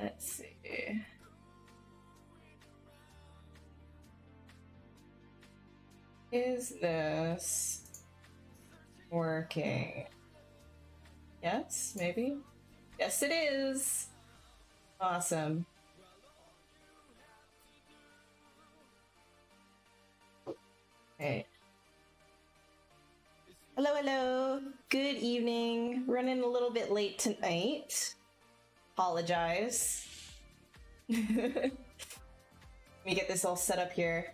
Let's see. Is this working? Yes, maybe. Yes, it is. Awesome. Okay. Hello, hello. Good evening. Running a little bit late tonight. Apologize. Let me get this all set up here.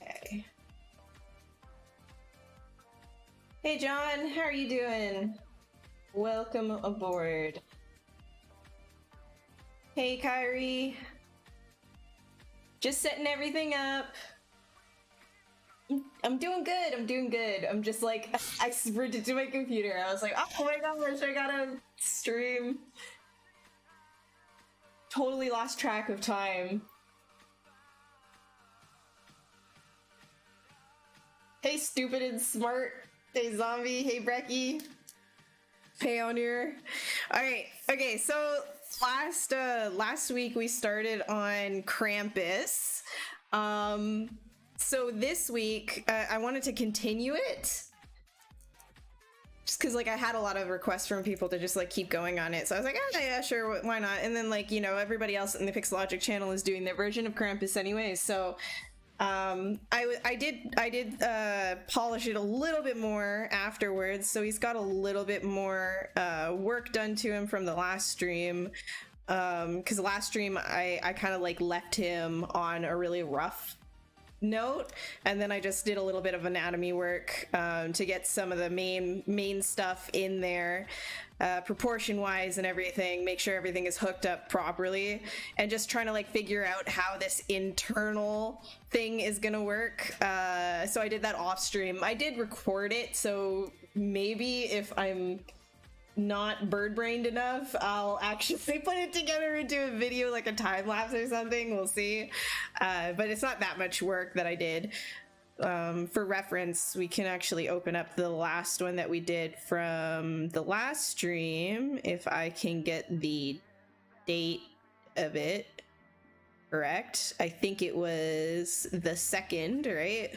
Okay. Hey John, how are you doing? Welcome aboard. Hey Kyrie. Just setting everything up. I'm doing good, I'm doing good. I'm just like, I sprinted to my computer. I was like, oh my gosh, I gotta stream. Totally lost track of time. Hey stupid and smart. Hey zombie, hey Brecky. Hey Onir. Alright, okay, so last week we started on Krampus. So this week I wanted to continue it. Just because like I had a lot of requests from people to just like keep going on it, so I was like, oh, yeah, sure, why not? And then like, you know, everybody else in the Pixologic channel is doing their version of Krampus anyways, so I did polish it a little bit more afterwards, so he's got a little bit more work done to him from the last stream, because the last stream I kind of like left him on a really rough note, and then I just did a little bit of anatomy work to get some of the main stuff in there, proportion wise and everything, make sure everything is hooked up properly, and just trying to like figure out how this internal thing is gonna work. So I did that off stream. I did record it, so maybe if I'm not bird-brained enough, I'll actually put it together into a video, like a time-lapse or something. We'll see. But it's not that much work that I did. For reference, we can actually open up the last one that we did from the last stream, if I can get the date of it correct. I think it was the 2nd, right?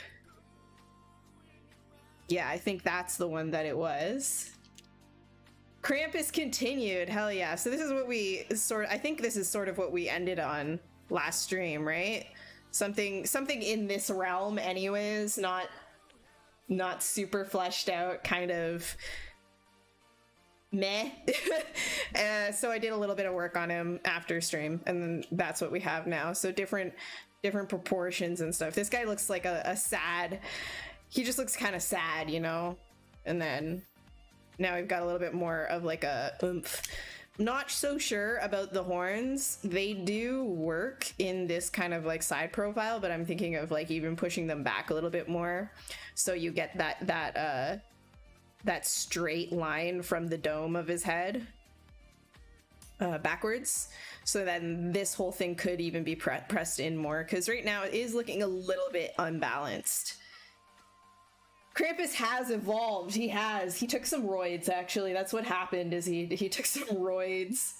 Yeah, I think that's the one that it was. Krampus continued, hell yeah. So this is what we I think this is sort of what we ended on last stream, right? Something in this realm anyways, not super fleshed out, kind of meh. So I did a little bit of work on him after stream, and then that's what we have now. So different proportions and stuff. This guy looks like a sad, he just looks kind of sad, you know? And then now we've got a little bit more of like a oomph. Not so sure about the horns. They do work in this kind of like side profile, but I'm thinking of like even pushing them back a little bit more, so you get that straight line from the dome of his head backwards. So then this whole thing could even be pressed in more, because right now it is looking a little bit unbalanced. Krampus has evolved. He took some roids, actually. That's what happened, is he took some roids.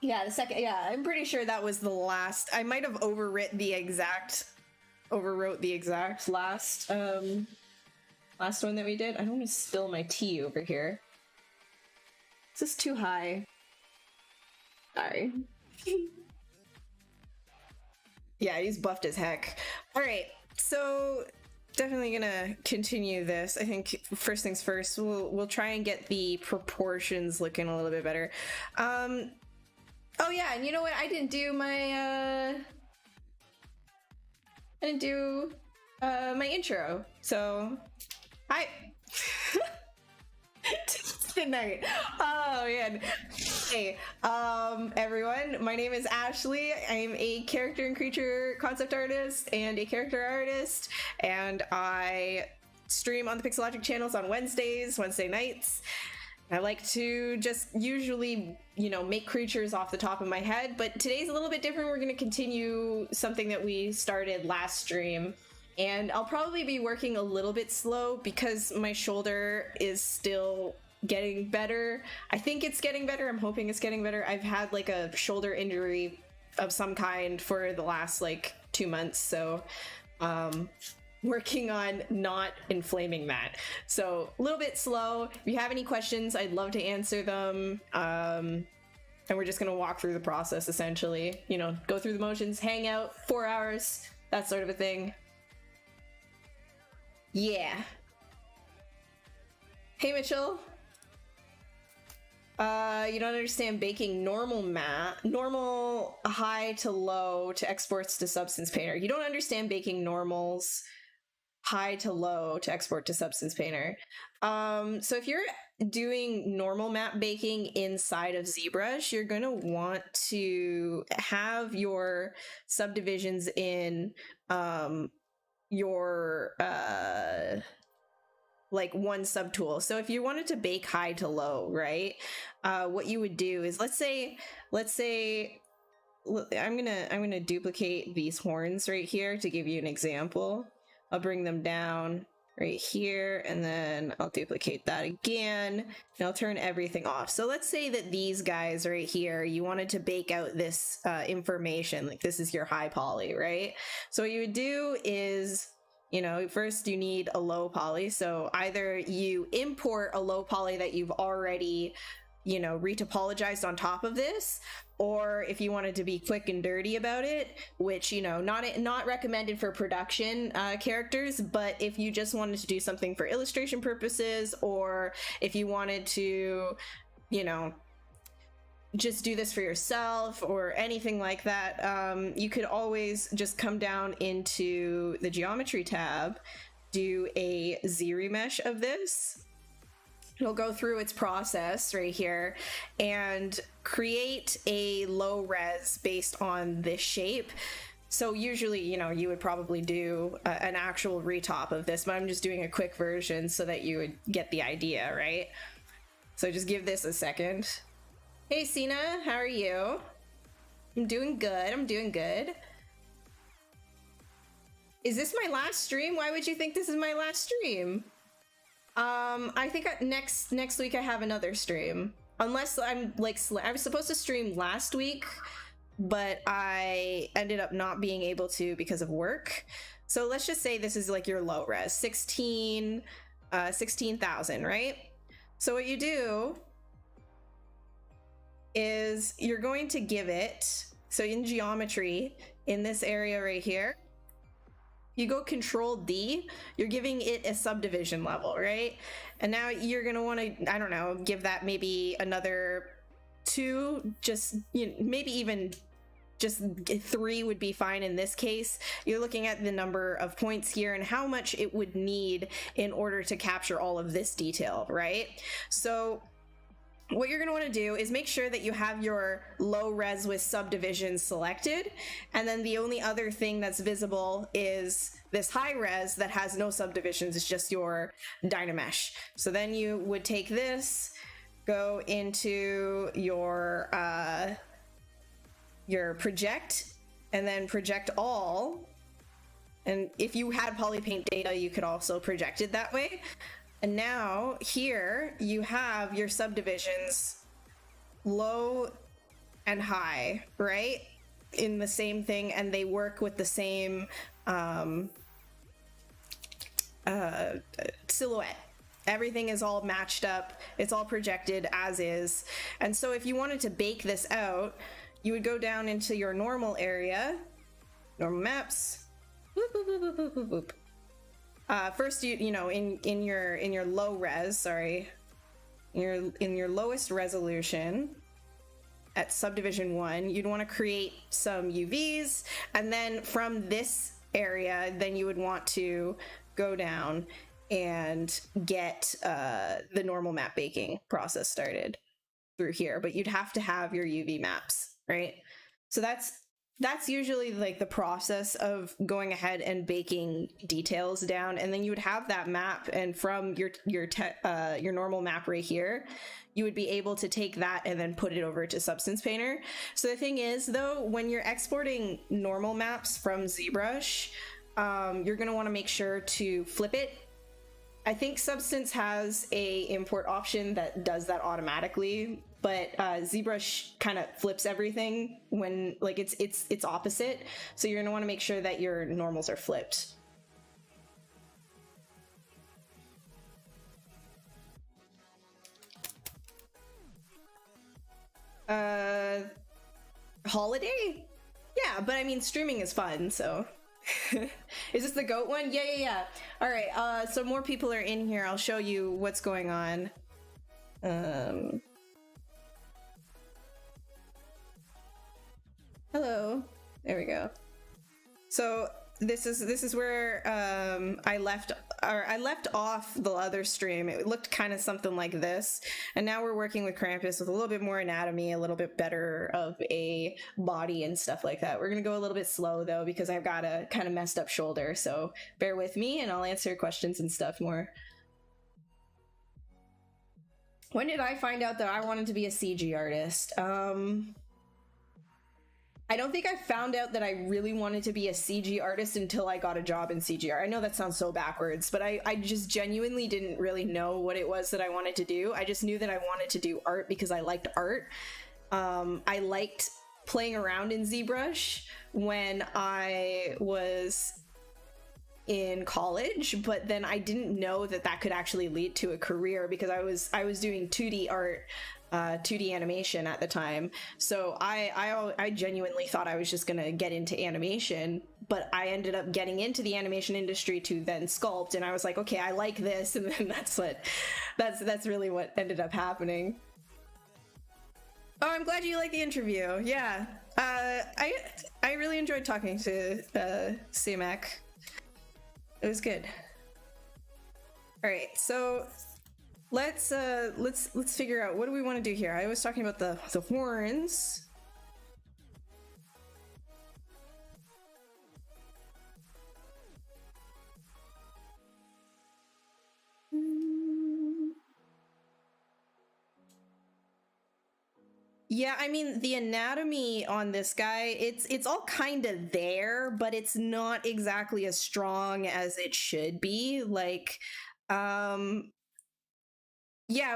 Yeah, the second, yeah, I'm pretty sure that was the last. I might have overwrote the exact last one that we did. I don't want to spill my tea over here. This is too high. Sorry. Yeah, he's buffed as heck. All right, so definitely gonna continue this. I think first things first, we'll try and get the proportions looking a little bit better. Oh yeah, and you know what? I didn't do my my intro. So hi. Good night. Oh man. Hey, everyone, my name is Ashley. I'm a character and creature concept artist and a character artist, and I stream on the Pixologic channels on Wednesday nights. I like to just usually, you know, make creatures off the top of my head, but today's a little bit different. We're going to continue something that we started last stream, and I'll probably be working a little bit slow because my shoulder is still getting better. I think it's getting better. I'm hoping it's getting better. I've had like a shoulder injury of some kind for the last like 2 months, so working on not inflaming that. So a little bit slow. If you have any questions, I'd love to answer them. And we're just gonna walk through the process essentially, you know, go through the motions, hang out 4 hours, that sort of a thing. Yeah. Hey Mitchell. You don't understand baking normal high to low to exports to Substance Painter. You don't understand baking normals high to low to export to Substance Painter. So if you're doing normal map baking inside of ZBrush, you're going to want to have your subdivisions in your like one subtool. So if you wanted to bake high to low, right? What you would do is let's say I'm gonna duplicate these horns right here to give you an example. I'll bring them down right here, and then I'll duplicate that again, and I'll turn everything off. So let's say that these guys right here, you wanted to bake out this information, like this is your high poly, right? So what you would do is, you know, first you need a low poly. So either you import a low poly that you've already, you know, re-topologized on top of this, or if you wanted to be quick and dirty about it, which, you know, not recommended for production characters, but if you just wanted to do something for illustration purposes, or if you wanted to, you know, just do this for yourself or anything like that, you could always just come down into the geometry tab, do a Z-remesh of this. It'll go through its process right here and create a low res based on this shape. So usually, you know, you would probably do an actual retop of this, but I'm just doing a quick version so that you would get the idea, right? So just give this a second. Hey Sina, how are you? I'm doing good, I'm doing good. Is this my last stream? Why would you think this is my last stream? I think next week I have another stream. Unless I'm like, I was supposed to stream last week, but I ended up not being able to because of work. So let's just say this is like your low res, 16,000, right? So what you do is you're going to give it, so in geometry, in this area right here, you go Control D, you're giving it a subdivision level, right? And now you're gonna want to, I don't know, give that maybe another 2, just, you know, maybe even just 3 would be fine in this case. You're looking at the number of points here and how much it would need in order to capture all of this detail, right? So what you're going to want to do is make sure that you have your low res with subdivisions selected, and then the only other thing that's visible is this high res that has no subdivisions. It's just your Dynamesh. So then you would take this, go into your project, and then project all. And if you had polypaint data, you could also project it that way. And now here you have your subdivisions low and high, right? In the same thing, and they work with the same silhouette. Everything is all matched up. It's all projected as is. And so if you wanted to bake this out, you would go down into your normal area, normal maps, whoop, whoop, whoop, whoop, whoop, whoop. First, you know, in your low res, sorry, in your lowest resolution at subdivision 1, you'd want to create some UVs, and then from this area, then you would want to go down and get the normal map baking process started through here. But you'd have to have your UV maps, right? So that's that's usually like the process of going ahead and baking details down, and then you would have that map, and from your normal map right here, you would be able to take that and then put it over to Substance Painter. So the thing is, though, when you're exporting normal maps from ZBrush, you're going to want to make sure to flip it. I think Substance has a import option that does that automatically, but ZBrush kind of flips everything when like it's opposite. So you're gonna want to make sure that your normals are flipped. Holiday? Yeah, but I mean streaming is fun, so. Is this the goat one? Yeah. All right, so more people are in here. I'll show you what's going on. Hello. There we go. So this is where I left off the other stream. It looked kind of something like this, and now we're working with Krampus with a little bit more anatomy, a little bit better of a body and stuff like that. We're gonna go a little bit slow though because I've got a kind of messed up shoulder, so bear with me and I'll answer questions and stuff more. When did I find out that I wanted to be a CG artist? I don't think I found out that I really wanted to be a CG artist until I got a job in CGR. I know that sounds so backwards, but I just genuinely didn't really know what it was that I wanted to do. I just knew that I wanted to do art because I liked art. I liked playing around in ZBrush when I was in college, but then I didn't know that that could actually lead to a career because I was doing 2D art, 2D animation at the time. So I genuinely thought I was just gonna get into animation, but I ended up getting into the animation industry to then sculpt, and I was like, okay, I like this, and then that's really what ended up happening. Oh, I'm glad you like the interview. Yeah, I really enjoyed talking to CMAC. It was good. All right, so let's figure out what do we want to do here. I was talking about the horns. Yeah, I mean, the anatomy on this guy, it's all kind of there, but it's not exactly as strong as it should be. Like, yeah,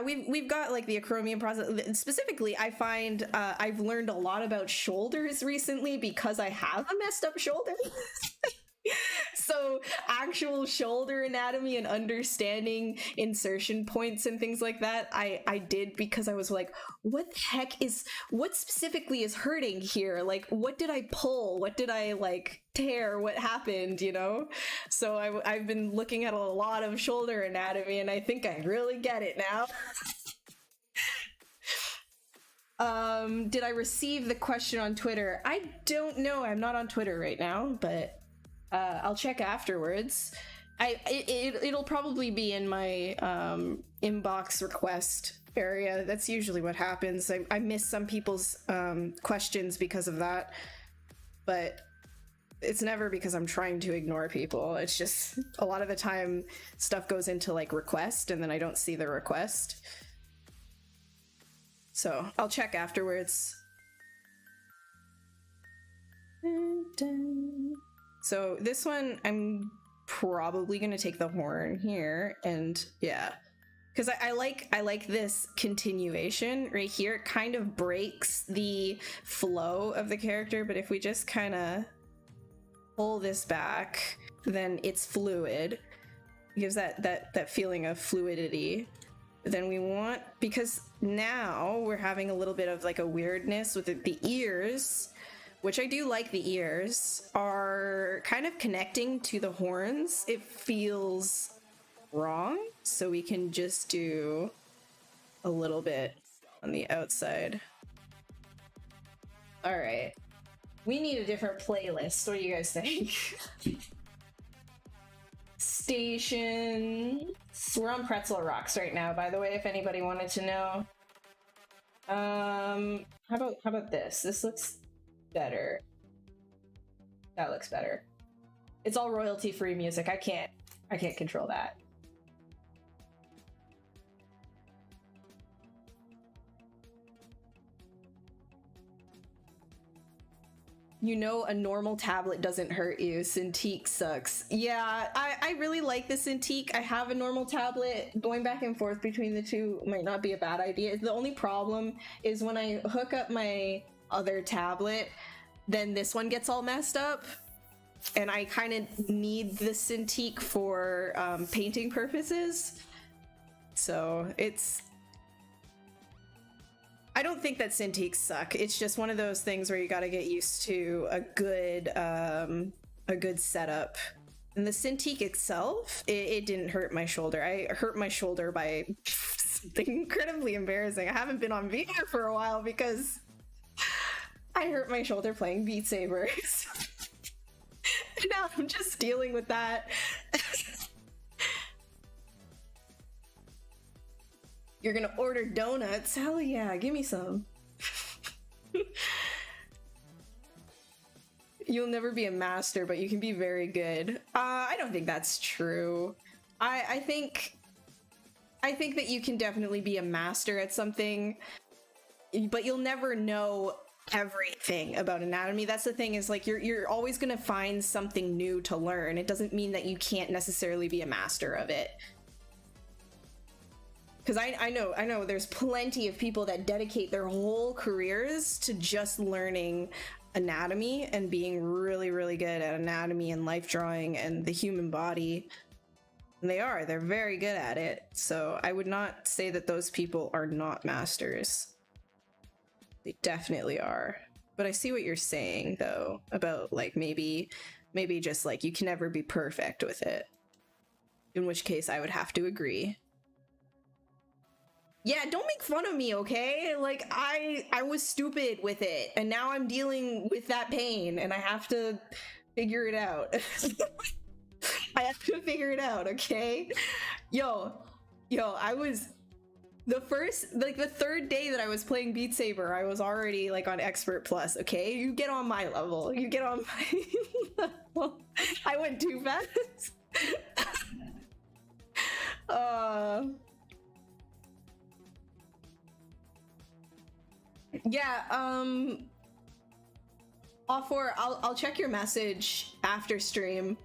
we've got like the acromion process. Specifically, I find I've learned a lot about shoulders recently because I have a messed up shoulder. So actual shoulder anatomy and understanding insertion points and things like that, I did because I was like, what specifically is hurting here? Like, what did I pull? What did I like tear? What happened, you know? So I've been looking at a lot of shoulder anatomy and I think I really get it now. Did I receive the question on Twitter? I don't know. I'm not on Twitter right now, but I'll check afterwards. It'll probably be in my inbox request area. That's usually what happens. I miss some people's questions because of that, but it's never because I'm trying to ignore people. It's just a lot of the time stuff goes into like request and then I don't see the request. So I'll check afterwards. So this one, I'm probably gonna take the horn here, and yeah, because I like this continuation right here. It kind of breaks the flow of the character, but if we just kind of pull this back, then it's fluid. It gives that feeling of fluidity. Then we want, because now we're having a little bit of like a weirdness with the ears, which I do like. The ears are kind of connecting to the horns. It feels wrong, so we can just do a little bit on the outside. All right, we need a different playlist. What do you guys think? Station. We're on Pretzel Rocks right now, by the way, if anybody wanted to know. How about this? This looks better. That looks better. It's all royalty-free music. I can't control that. You know, a normal tablet doesn't hurt you. Cintiq sucks. Yeah, I really like the Cintiq. I have a normal tablet. Going back and forth between the two might not be a bad idea. The only problem is when I hook up my other tablet, then this one gets all messed up. And I kind of need the Cintiq for painting purposes. So it's... I don't think that Cintiqs suck. It's just one of those things where you got to get used to a good setup. And the Cintiq itself, it didn't hurt my shoulder. I hurt my shoulder by something incredibly embarrassing. I haven't been on VR for a while because I hurt my shoulder playing Beat Saber. And now I'm just dealing with that. You're gonna order donuts? Hell yeah, give me some. You'll never be a master, but you can be very good. I don't think that's true. I think that you can definitely be a master at something, but you'll never know everything about anatomy. That's the thing, is like you're always gonna find something new to learn. It doesn't mean that you can't necessarily be a master of it. Because I know there's plenty of people that dedicate their whole careers to just learning anatomy and being really, really good at anatomy and life drawing and the human body. And they're very good at it. So I would not say that those people are not masters. They definitely are. But I see what you're saying though, about like maybe just like you can never be perfect with it. In which case I would have to agree. Yeah, don't make fun of me, okay? Like, I was stupid with it, and now I'm dealing with that pain, and I have to figure it out. I have to figure it out, okay? Yo, I was... The third day that I was playing Beat Saber, I was already, like, on Expert Plus, okay? You get on my level. You get on my level. I went too fast. Yeah, I'll check your message after stream.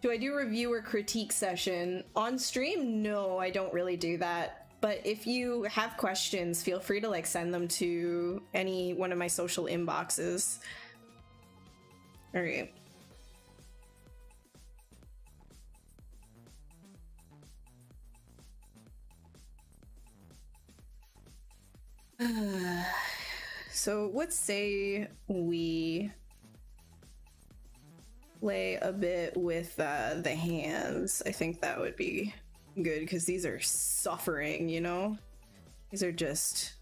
Do I do a review or critique session? On stream? No, I don't really do that. But if you have questions, feel free to like send them to any one of my social inboxes. All right. So let's say we play a bit with the hands. I think that would be good because these are suffering, you know? These are just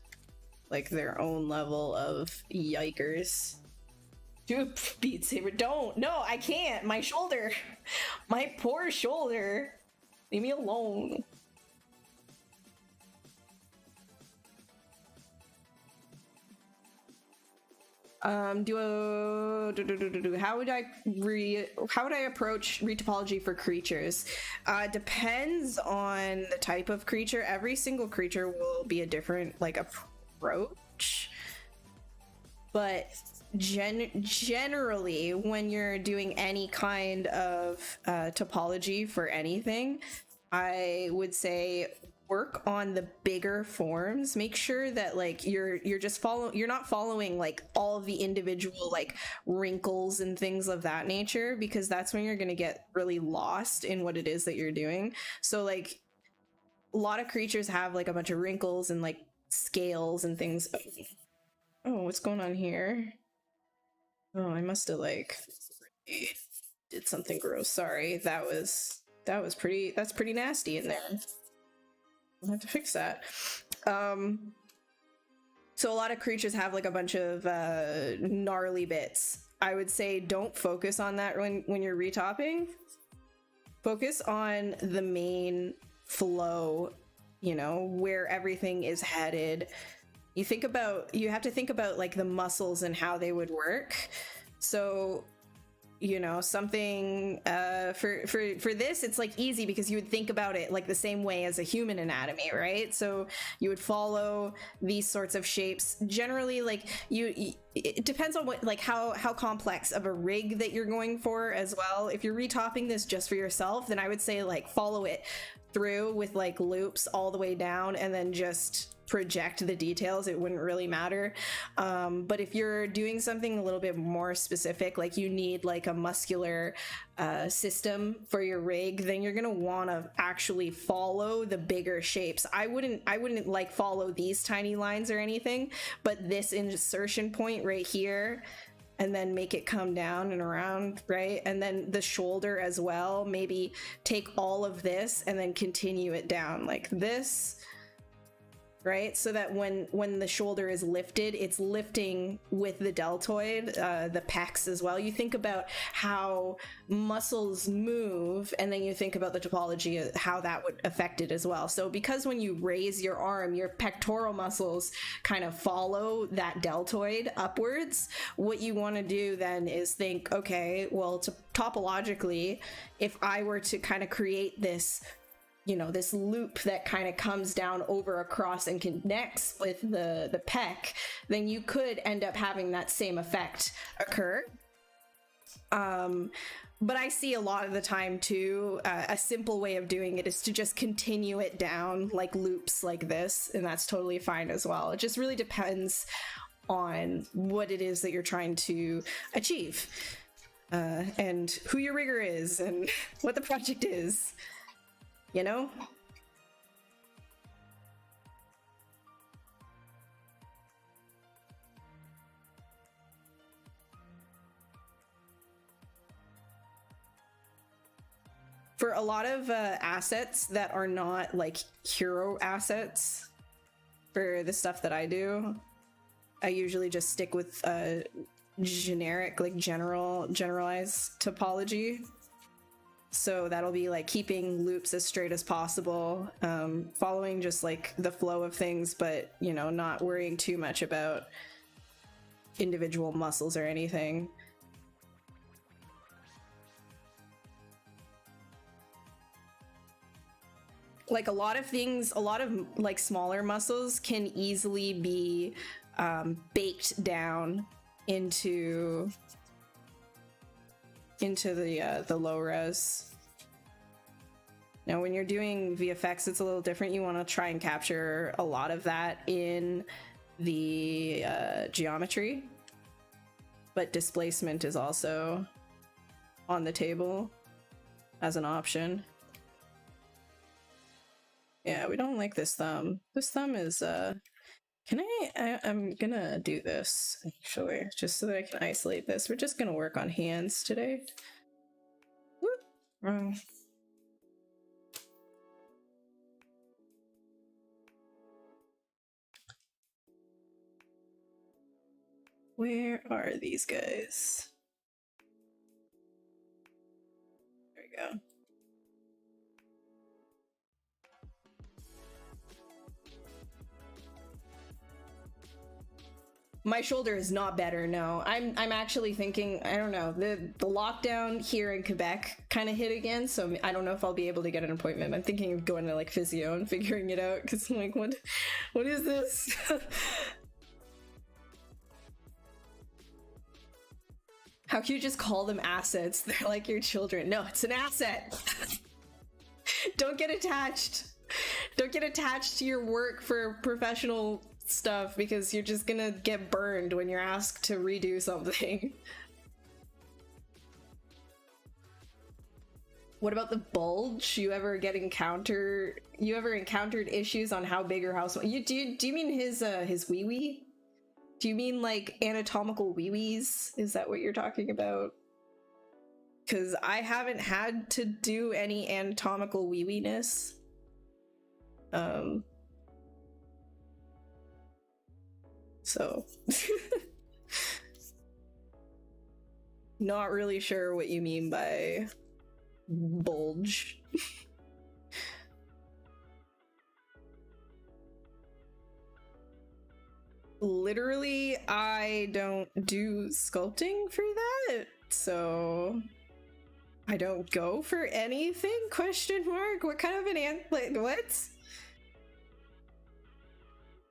like their own level of yikers. Dude, Beat Saber, don't! No, I can't! My shoulder! My poor shoulder! Leave me alone. How would I approach re-topology for creatures? Depends on the type of creature. Every single creature will be a different like approach, but generally when you're doing any kind of topology for anything, I would say work on the bigger forms. Make sure that like you're not following like all of the individual like wrinkles and things of that nature, because that's when you're going to get really lost in what it is that you're doing. So like a lot of creatures have like a bunch of wrinkles and like scales and things. Oh, what's going on here? Oh, I must have like did something gross. Sorry. That's pretty nasty in there. I'll have to fix that. So a lot of creatures have like a bunch of gnarly bits. I would say don't focus on that when you're retopping. Focus on the main flow, you know, where everything is headed. You have to think about like the muscles and how they would work. So you know, something for this, it's like easy because you would think about it like the same way as a human anatomy, right? So you would follow these sorts of shapes generally. Like it depends on what, like how complex of a rig that you're going for as well. If you're retopping this just for yourself, then I would say like follow it through with like loops all the way down and then just project the details. It wouldn't really matter. But if you're doing something a little bit more specific, like you need like a muscular system for your rig, then you're gonna want to actually follow the bigger shapes. I wouldn't like follow these tiny lines or anything, but this insertion point right here, and then make it come down and around, right? And then the shoulder as well, maybe take all of this and then continue it down like this, right? So that when the shoulder is lifted, it's lifting with the deltoid, the pecs as well. You think about how muscles move, and then you think about the topology of how that would affect it as well. So because when you raise your arm, your pectoral muscles kind of follow that deltoid upwards, what you want to do then is think, okay, well, topologically, if I were to kind of create this, you know, this loop that kind of comes down over across and connects with the pec, then you could end up having that same effect occur. But I see a lot of the time too, a simple way of doing it is to just continue it down like loops like this, and that's totally fine as well. It just really depends on what it is that you're trying to achieve, and who your rigger is and what the project is. You know? For a lot of assets that are not like hero assets, for the stuff that I do, I usually just stick with generic, like generalized topology. So that'll be like keeping loops as straight as possible, following just like the flow of things, but, you know, not worrying too much about individual muscles or anything. Like a lot of things, a lot of like smaller muscles can easily be baked down into the low res. Now when you're doing VFX, it's a little different. You want to try and capture a lot of that in the geometry, but displacement is also on the table as an option. Yeah, we don't like this thumb. This thumb is I'm gonna do this actually, just so that I can isolate this. We're just gonna work on hands today. Whoop, wrong. Where are these guys? There we go. My shoulder is not better, no. I'm actually thinking, I don't know, the lockdown here in Quebec kind of hit again, so I don't know if I'll be able to get an appointment. I'm thinking of going to like physio and figuring it out, because I'm like, what is this? How can you just call them assets? They're like your children. No, it's an asset. Don't get attached. Don't get attached to your work for professional stuff, because you're just gonna get burned when you're asked to redo something. What about the bulge? You ever encountered issues on how big or how small? Do you mean his wee wee? Do you mean like anatomical wee wees? Is that what you're talking about? Because I haven't had to do any anatomical wee wee-ness. So not really sure what you mean by bulge. Literally, I don't do sculpting for that, So I don't go for anything? Question mark? What kind of an like, what?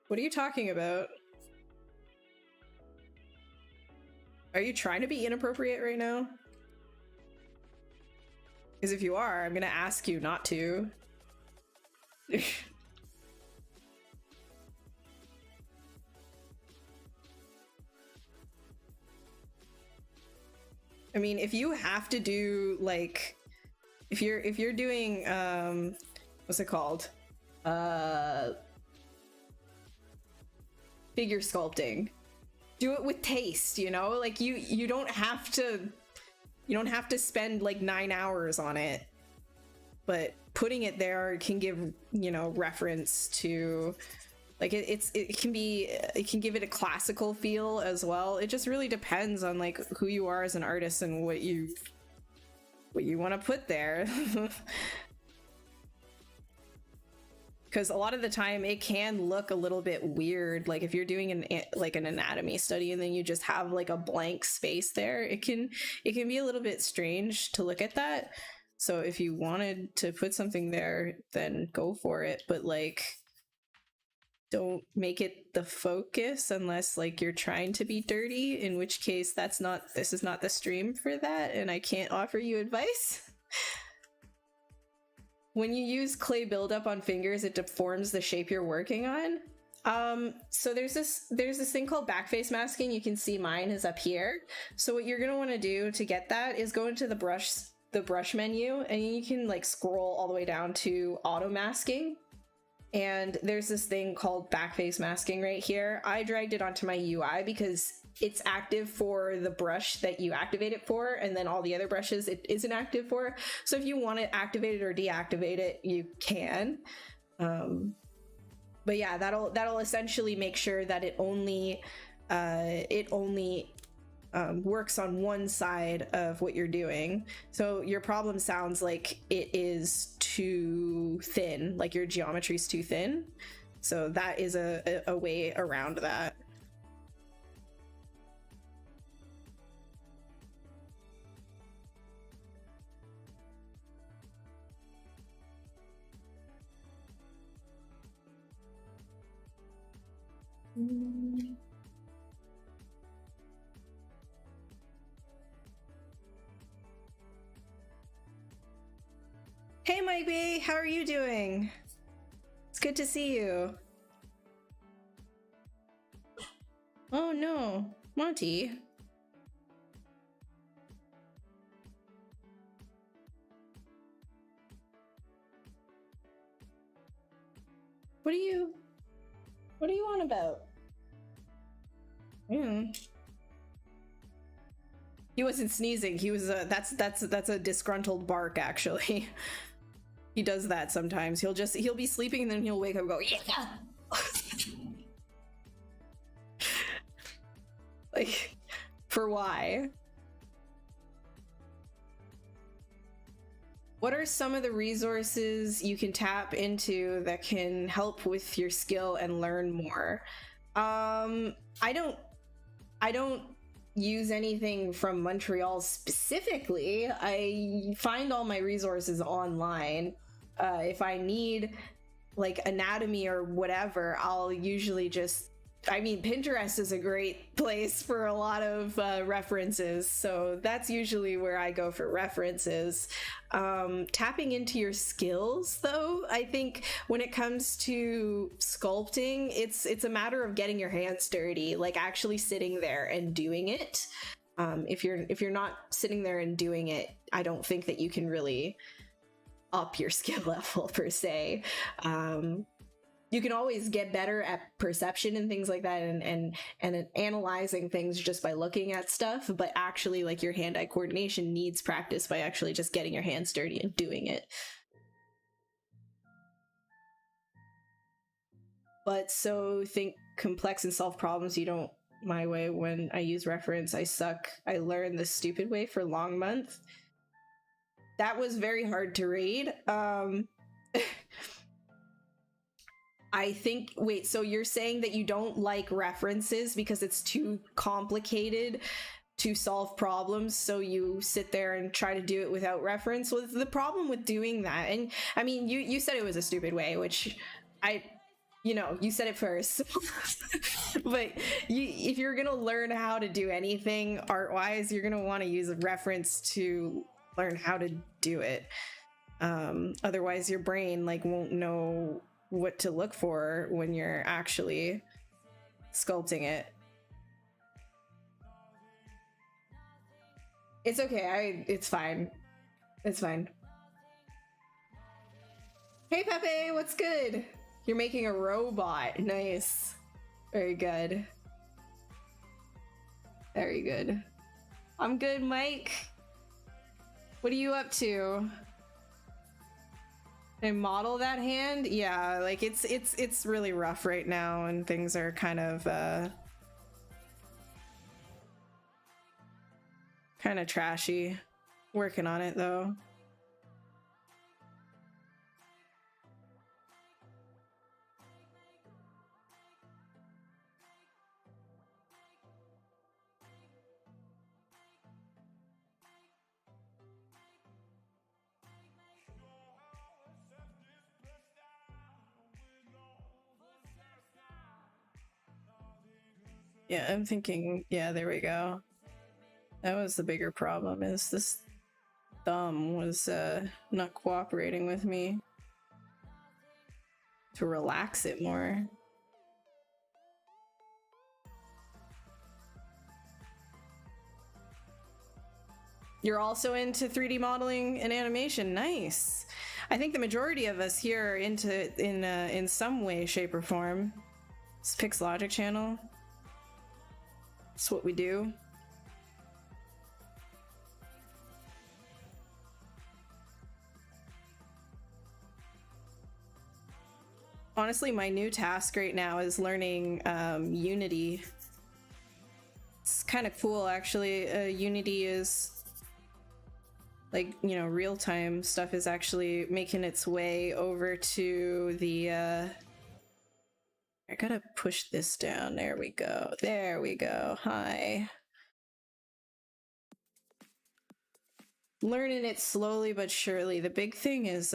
What are you talking about? Are you trying to be inappropriate right now? Because if you are, I'm gonna ask you not to. I mean, if you have to do like, if you're doing what's it called? Figure sculpting. Do it with taste, you know? Like you don't have to spend like 9 hours on it. But putting it there can give, you know, reference to like it can give it a classical feel as well. It just really depends on like who you are as an artist and what you want to put there. Because a lot of the time it can look a little bit weird. Like if you're doing an anatomy study and then you just have like a blank space there, it can be a little bit strange to look at that. So if you wanted to put something there, then go for it. But like, don't make it the focus unless like you're trying to be dirty, in which case this is not the stream for that, and I can't offer you advice. When you use clay buildup on fingers, it deforms the shape you're working on. So there's this thing called backface masking. You can see mine is up here. So what you're gonna want to do to get that is go into the brush menu, and you can like scroll all the way down to auto masking. And there's this thing called backface masking right here. I dragged it onto my UI because it's active for the brush that you activate it for, and then all the other brushes it isn't active for. So if you want to activate it or deactivate it, you can. But yeah, that'll essentially make sure that it only works on one side of what you're doing. So your problem sounds like it is too thin, like your geometry is too thin. So that is a way around that. Hey Mike B, how are you doing? It's good to see you. Oh no, Monty. What are you on about? He wasn't sneezing. He was that's a disgruntled bark actually. He does that sometimes. He'll be sleeping and then he'll wake up and go, yeah. Like, for why? What are some of the resources you can tap into that can help with your skill and learn more? I don't use anything from Montreal specifically. I find all my resources online. If I need like anatomy or whatever, I'll usually just, I mean, Pinterest is a great place for a lot of references, so that's usually where I go for references. Tapping into your skills, though, I think when it comes to sculpting, it's a matter of getting your hands dirty, like actually sitting there and doing it. If you're not sitting there and doing it, I don't think that you can really up your skill level per se. You can always get better at perception and things like that, and analyzing things just by looking at stuff, but actually like your hand-eye coordination needs practice by actually just getting your hands dirty and doing it. But so think complex and solve problems you don't my way. When I use reference, I suck. I learned the stupid way for long month. That was very hard to read. I think, wait, so you're saying that you don't like references because it's too complicated to solve problems, so you sit there and try to do it without reference. Was the problem with doing that? And I mean, you said it was a stupid way, which you said it first. But if you're gonna learn how to do anything art-wise, you're gonna want to use a reference to learn how to do it. Otherwise your brain like won't know what to look for when you're actually sculpting it. It's okay. It's fine. It's fine. Hey Pepe, what's good? You're making a robot. Nice. Very good. Very good. I'm good, Mike. What are you up to? Can I model that hand? Yeah, like it's really rough right now, and things are kind of trashy. Working on it though. Yeah, I'm thinking, yeah, there we go. That was the bigger problem, is this thumb was not cooperating with me to relax it more. You're also into 3D modeling and animation. Nice. I think the majority of us here are into it in some way, shape, or form. It's Pixologic channel. It's what we do. Honestly, my new task right now is learning Unity. It's kind of cool, actually. Unity is like, you know, real-time stuff is actually making its way over to the I gotta push this down. There we go. There we go. Hi. Learning it slowly but surely. The big thing is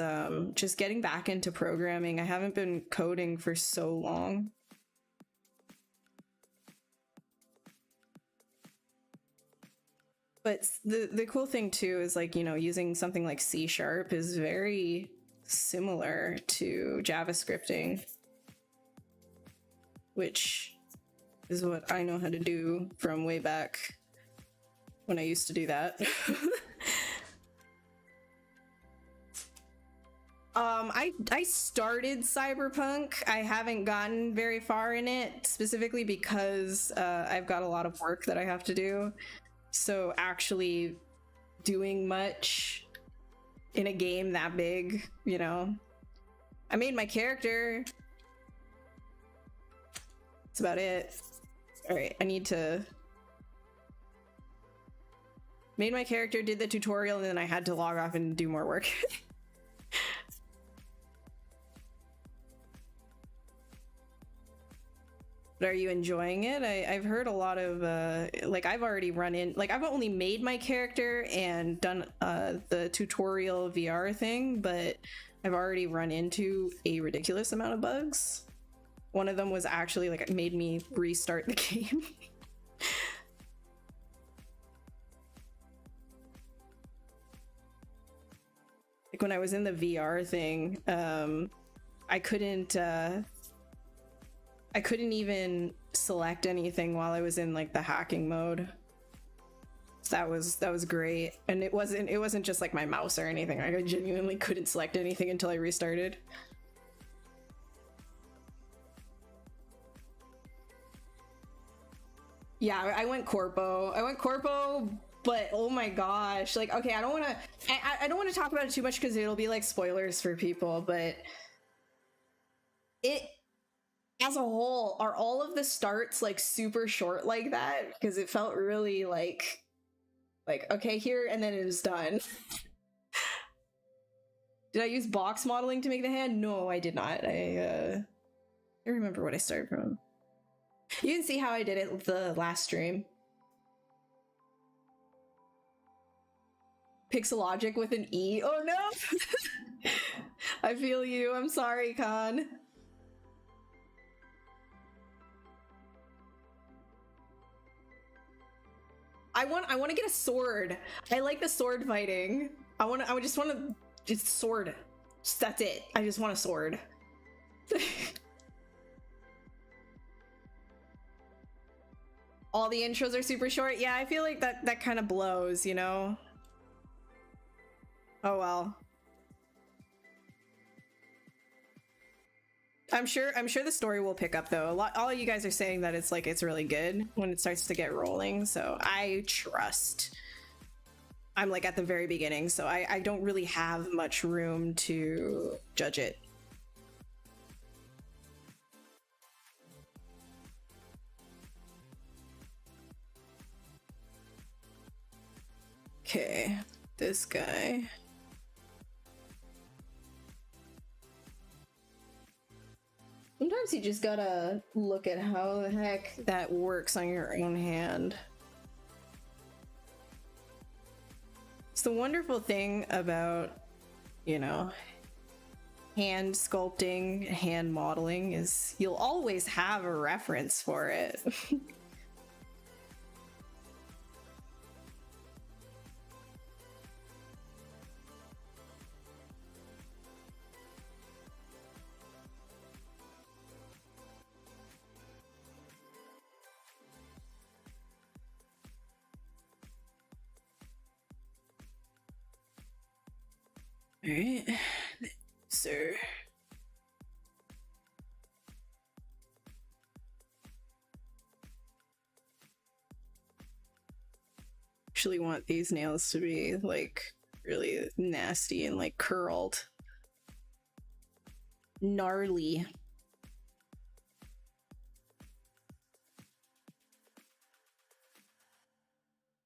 just getting back into programming. I haven't been coding for so long. But the cool thing too is, like, you know, using something like C# is very similar to JavaScripting, which is what I know how to do from way back when I used to do that. I started Cyberpunk. I haven't gotten very far in it, specifically because I've got a lot of work that I have to do. So actually doing much in a game that big, you know. I made my character. That's about it. All right, I need to... Made my character, did the tutorial, and then I had to log off and do more work. But are you enjoying it? I've heard a lot of, like, I've already run in, like, I've only made my character and done the tutorial VR thing, but I've already run into a ridiculous amount of bugs. One of them was actually, like, it made me restart the game. Like, when I was in the VR thing, I couldn't even select anything while I was in, like, the hacking mode. So that was great. And it wasn't just like my mouse or anything. I genuinely couldn't select anything until I restarted. Yeah, I went corpo. But oh my gosh, like, okay, I don't want to talk about it too much because it'll be like spoilers for people, but it, as a whole, are all of the starts like super short like that? Because it felt really like okay, here, and then it was done. Did I use box modeling to make the hand? No, I did not. I remember what I started from. You can see how I did it the last stream. Pixologic with an E. Oh no! I feel you. I'm sorry, Khan. I want to get a sword. I like the sword fighting. I just want to just sword. Just, that's it. I just want a sword. All the intros are super short. Yeah, I feel like that kind of blows, you know? Oh well. I'm sure the story will pick up though. All of you guys are saying that it's like it's really good when it starts to get rolling, so I trust. I'm like at the very beginning, so I don't really have much room to judge it. Okay, this guy. Sometimes you just gotta look at how the heck that works on your own hand. It's the wonderful thing about, you know, hand sculpting, hand modeling is you'll always have a reference for it. All right, sir. Actually want these nails to be like really nasty and like curled. Gnarly.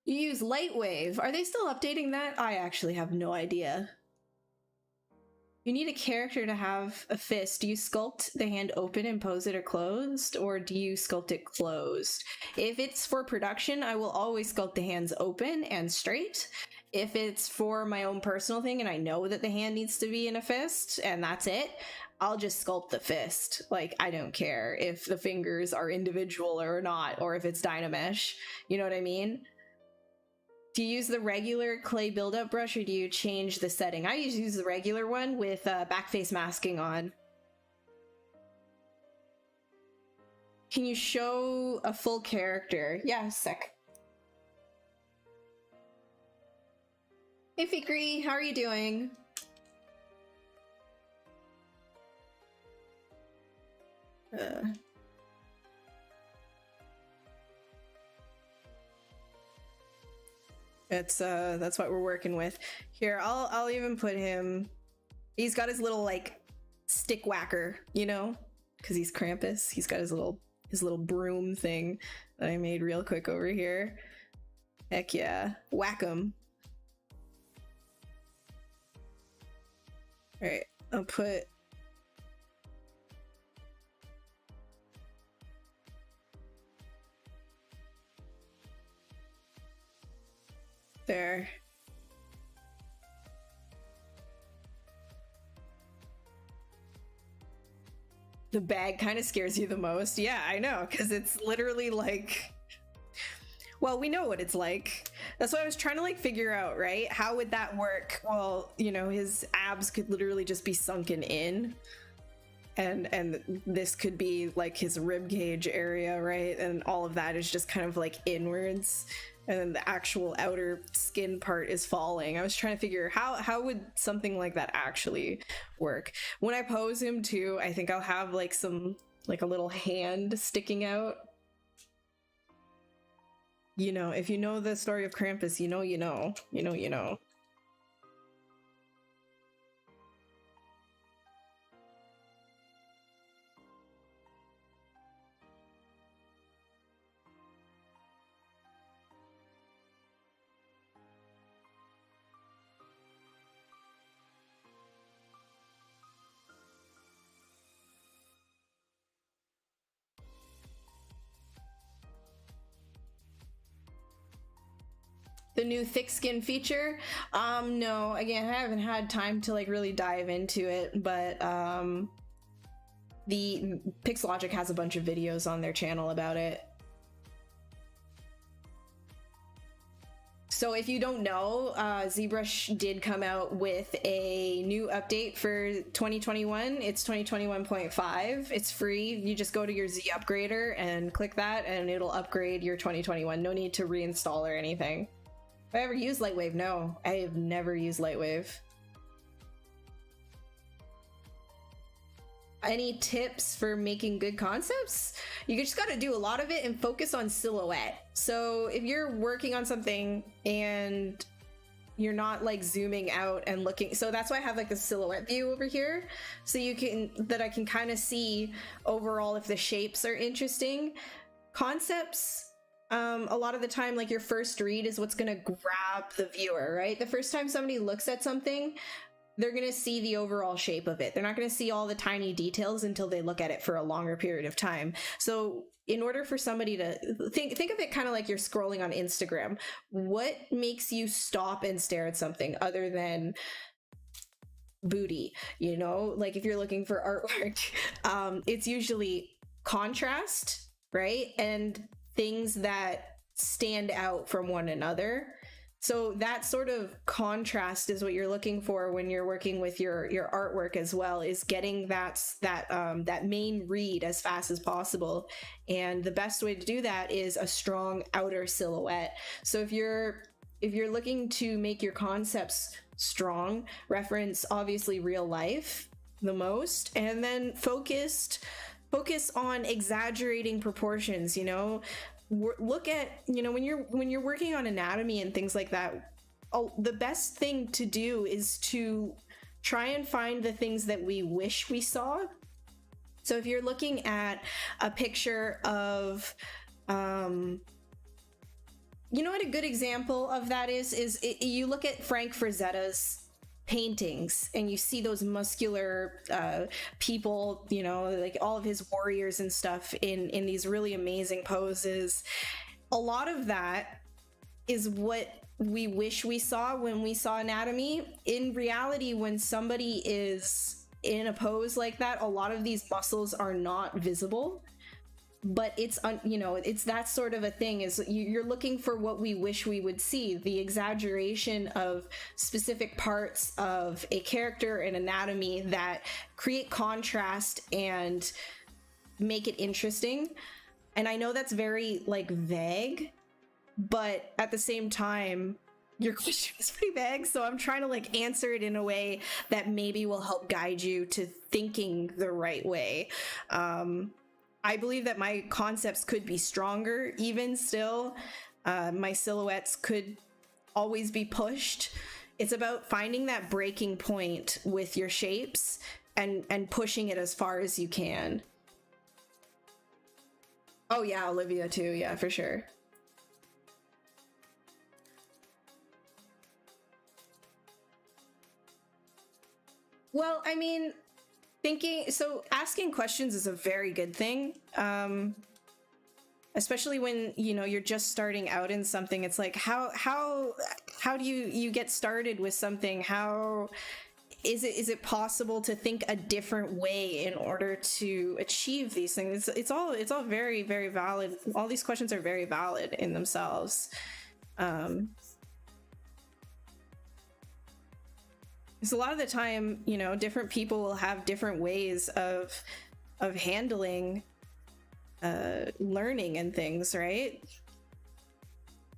You use Lightwave. Are they still updating that? I actually have no idea. You need a character to have a fist. Do you sculpt the hand open and pose it or closed? Or do you sculpt it closed? If it's for production, I will always sculpt the hands open and straight. If it's for my own personal thing and I know that the hand needs to be in a fist and that's it, I'll just sculpt the fist. Like, I don't care if the fingers are individual or not, or if it's Dynamesh. You know what I mean? Do you use the regular clay buildup brush or do you change the setting? I usually use the regular one with backface masking on. Can you show a full character? Yeah, sec. Hey Fikri, how are you doing? That's what we're working with. Here, I'll even put him. He's got his little like stick whacker, you know, because he's Krampus. He's got his little broom thing that I made real quick over here. Heck yeah, whack him. All right, I'll put. There. The bag kind of scares you the most. Yeah, I know, because it's literally like, well, we know what it's like. That's what I was trying to like figure out, right? How would that work? Well, you know, his abs could literally just be sunken in. And this could be like his rib cage area, right? And all of that is just kind of like inwards. And then the actual outer skin part is falling. I was trying to figure how would something like that actually work. When I pose him too, I think I'll have like some, like a little hand sticking out. You know, if you know the story of Krampus, you know. The new thick skin feature? No, again, I haven't had time to like really dive into it, but the Pixologic has a bunch of videos on their channel about it. So if you don't know, ZBrush did come out with a new update for 2021. It's 2021.5. It's free. You just go to your Z upgrader and click that and it'll upgrade your 2021. No need to reinstall or anything. Have I ever used Lightwave? No, I have never used Lightwave. Any tips for making good concepts? You just got to do a lot of it and focus on silhouette. So if you're working on something and you're not like zooming out and looking, so that's why I have like the silhouette view over here, so you can, that I can kind of see overall if the shapes are interesting. Concepts, a lot of the time, like your first read is what's going to grab the viewer, right? The first time somebody looks at something, they're going to see the overall shape of it. They're not going to see all the tiny details until they look at it for a longer period of time. So in order for somebody to think of it kind of like you're scrolling on Instagram, what makes you stop and stare at something other than booty? You know, like if you're looking for artwork, it's usually contrast, right? And things that stand out from one another. So that sort of contrast is what you're looking for when you're working with your artwork as well, is getting that main read as fast as possible. And the best way to do that is a strong outer silhouette. So if you're looking to make your concepts strong, reference obviously real life the most, and then focus on exaggerating proportions, you know. Look at, you know, when you're working on anatomy and things like that, the best thing to do is to try and find the things that we wish we saw. So if you're looking at a picture of, you know what a good example of that is you look at Frank Frazetta's paintings and you see those muscular people, you know, like all of his warriors and stuff in these really amazing poses. A lot of that is what we wish we saw when we saw anatomy. In reality, when somebody is in a pose like that, a lot of these muscles are not visible. But it's, you know, it's that sort of a thing, is you're looking for what we wish we would see, the exaggeration of specific parts of a character and anatomy that create contrast and make it interesting. And I know that's very like vague, but at the same time, your question is pretty vague, so I'm trying to like answer it in a way that maybe will help guide you to thinking the right way. I believe that my concepts could be stronger even still. My silhouettes could always be pushed. It's about finding that breaking point with your shapes and pushing it as far as you can. Oh yeah, Olivia too, yeah, for sure. Well, I mean, asking questions is a very good thing, especially when, you know, you're just starting out in something. It's like, how do you get started with something? How is it possible to think a different way in order to achieve these things? It's all very, very valid. All these questions are very valid in themselves. Because a lot of the time, you know, different people will have different ways of handling learning and things, right?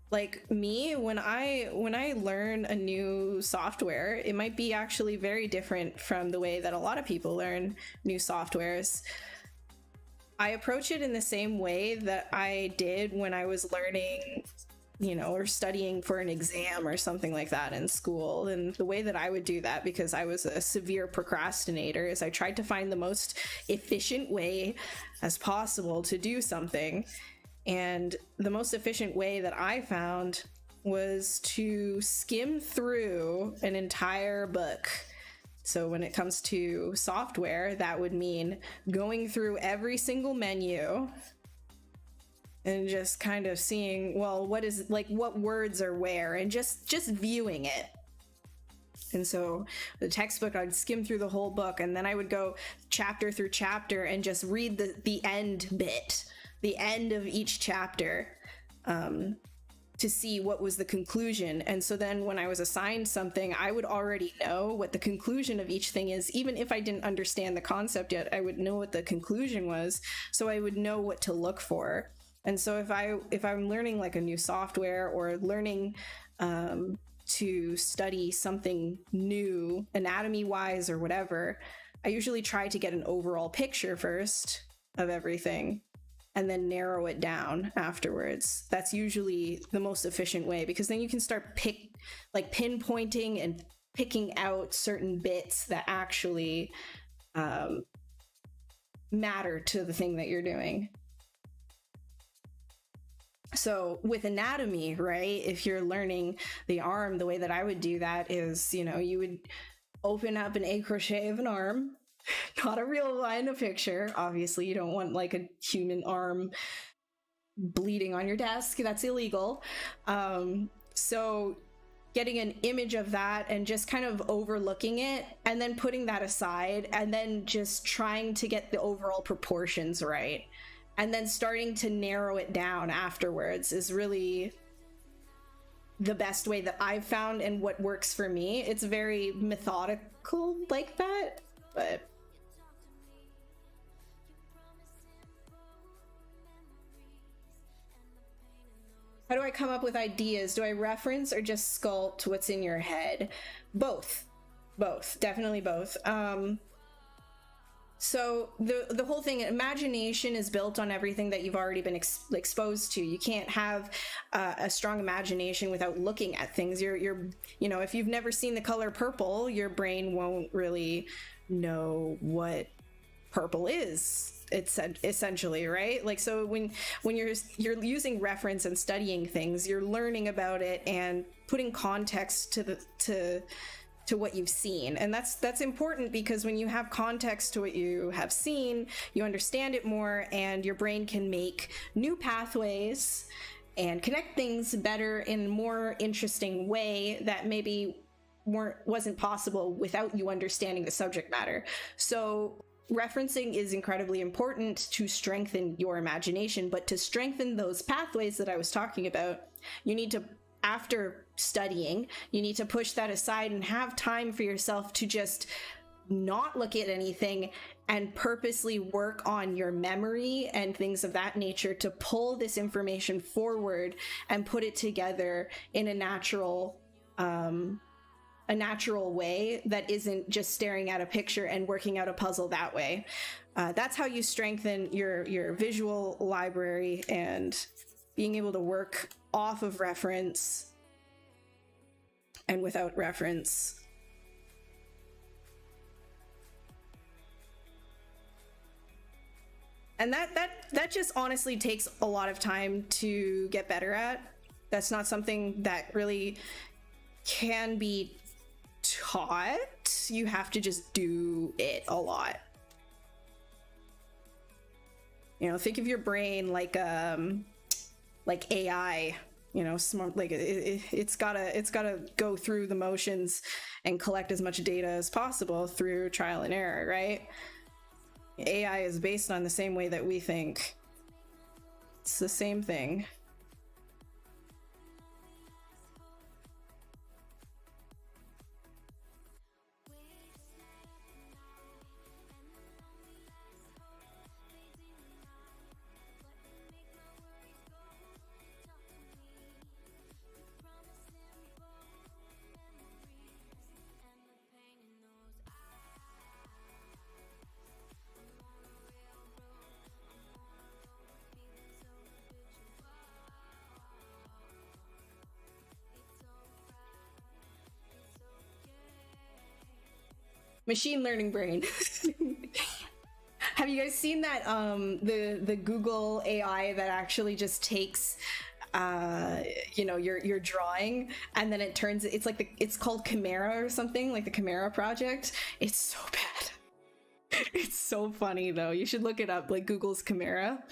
Like me, when I learn a new software, it might be actually very different from the way that a lot of people learn new softwares. I approach it in the same way that I did when I was learning, you know, or studying for an exam or something like that in school. And the way that I would do that, because I was a severe procrastinator, is I tried to find the most efficient way as possible to do something. And the most efficient way that I found was to skim through an entire book. So when it comes to software, that would mean going through every single menu and just kind of seeing, well, what is, like, what words are where, and just viewing it. And so the textbook, I'd skim through the whole book, and then I would go chapter through chapter and just read the end bit, the end of each chapter, to see what was the conclusion. And so then when I was assigned something, I would already know what the conclusion of each thing is. Even if I didn't understand the concept yet, I would know what the conclusion was, so I would know what to look for. And so if I'm learning like a new software, or learning to study something new, anatomy wise or whatever, I usually try to get an overall picture first of everything, and then narrow it down afterwards. That's usually the most efficient way, because then you can start pinpointing and picking out certain bits that actually matter to the thing that you're doing. So with anatomy, right, if you're learning the arm, the way that I would do that is, you would open up an crochet of an arm, not a real line of picture. Obviously, you don't want like a human arm bleeding on your desk. That's illegal. So getting an image of that and just kind of overlooking it, and then putting that aside, and then just trying to get the overall proportions right, and then starting to narrow it down afterwards is really the best way that I've found, and what works for me. It's very methodical like that, but how do I come up with ideas? Do I reference or just sculpt what's in your head? Both, definitely both. So the whole thing, imagination is built on everything that you've already been exposed to. You can't have a strong imagination without looking at things. You're if you've never seen the color purple, your brain won't really know what purple is. It's essentially, right? Like, so when you're using reference and studying things, you're learning about it and putting context to what you've seen. And that's important, because when you have context to what you have seen, you understand it more, and your brain can make new pathways and connect things better in a more interesting way that maybe wasn't possible without you understanding the subject matter. So referencing is incredibly important to strengthen your imagination, but to strengthen those pathways that I was talking about, you need to, after studying, you need to push that aside and have time for yourself to just not look at anything and purposely work on your memory and things of that nature to pull this information forward and put it together in a natural way that isn't just staring at a picture and working out a puzzle that way. That's how you strengthen your visual library and being able to work off of reference and without reference. And that just honestly takes a lot of time to get better at. That's not something that really can be taught. You have to just do it a lot. Think of your brain like AI, smart, like it's gotta go through the motions and collect as much data as possible through trial and error, right? AI is based on the same way that we think. It's the same thing. Machine learning brain. Have you guys seen that the Google AI that actually just takes your drawing and then it's called Chimera or something, like the Chimera project? It's so bad. It's so funny though. You should look it up, like Google's Chimera.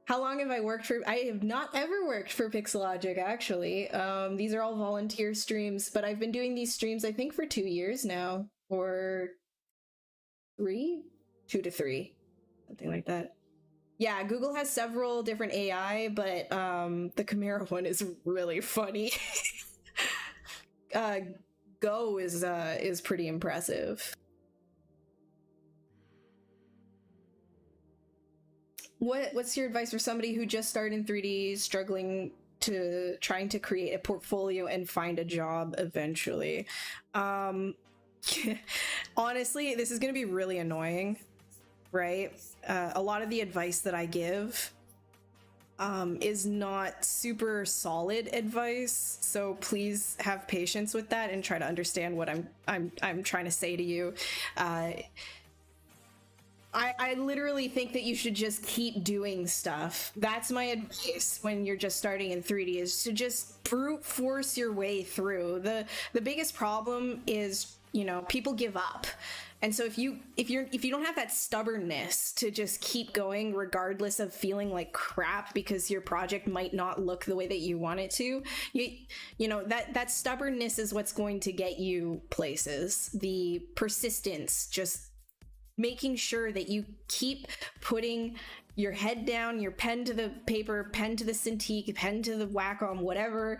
How long have I worked for? I have not ever worked for Pixologic, actually. These are all volunteer streams, but I've been doing these streams, I think, for 2 years now, or 3? 2 to 3, something like that. Yeah, Google has several different AI, but the Chimera one is really funny. Go is pretty impressive. What's your advice for somebody who just started in 3D, trying to create a portfolio and find a job eventually? Honestly, this is going to be really annoying, right? A lot of the advice that I give is not super solid advice, so please have patience with that and try to understand what I'm trying to say to you. I literally think that you should just keep doing stuff. That's my advice when you're just starting in 3D, is to just brute force your way through. The biggest problem is, you know, people give up. And so if you don't have that stubbornness to just keep going regardless of feeling like crap because your project might not look the way that you want it to, you know, that stubbornness is what's going to get you places. The persistence, just making sure that you keep putting your head down, your pen to the paper, pen to the Cintiq, pen to the Wacom, whatever,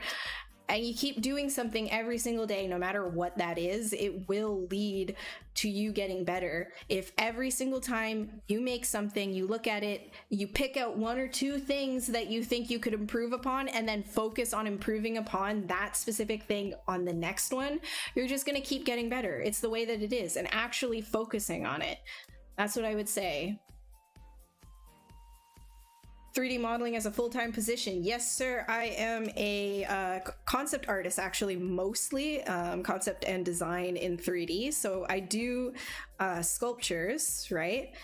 and you keep doing something every single day, no matter what that is, it will lead to you getting better. If every single time you make something, you look at it, you pick out 1 or 2 things that you think you could improve upon, and then focus on improving upon that specific thing on the next one, you're just going to keep getting better. It's the way that it is, and actually focusing on it. That's what I would say. 3D modeling as a full-time position. Yes, sir. I am a concept artist, actually, mostly concept and design in 3D. So I do sculptures, right?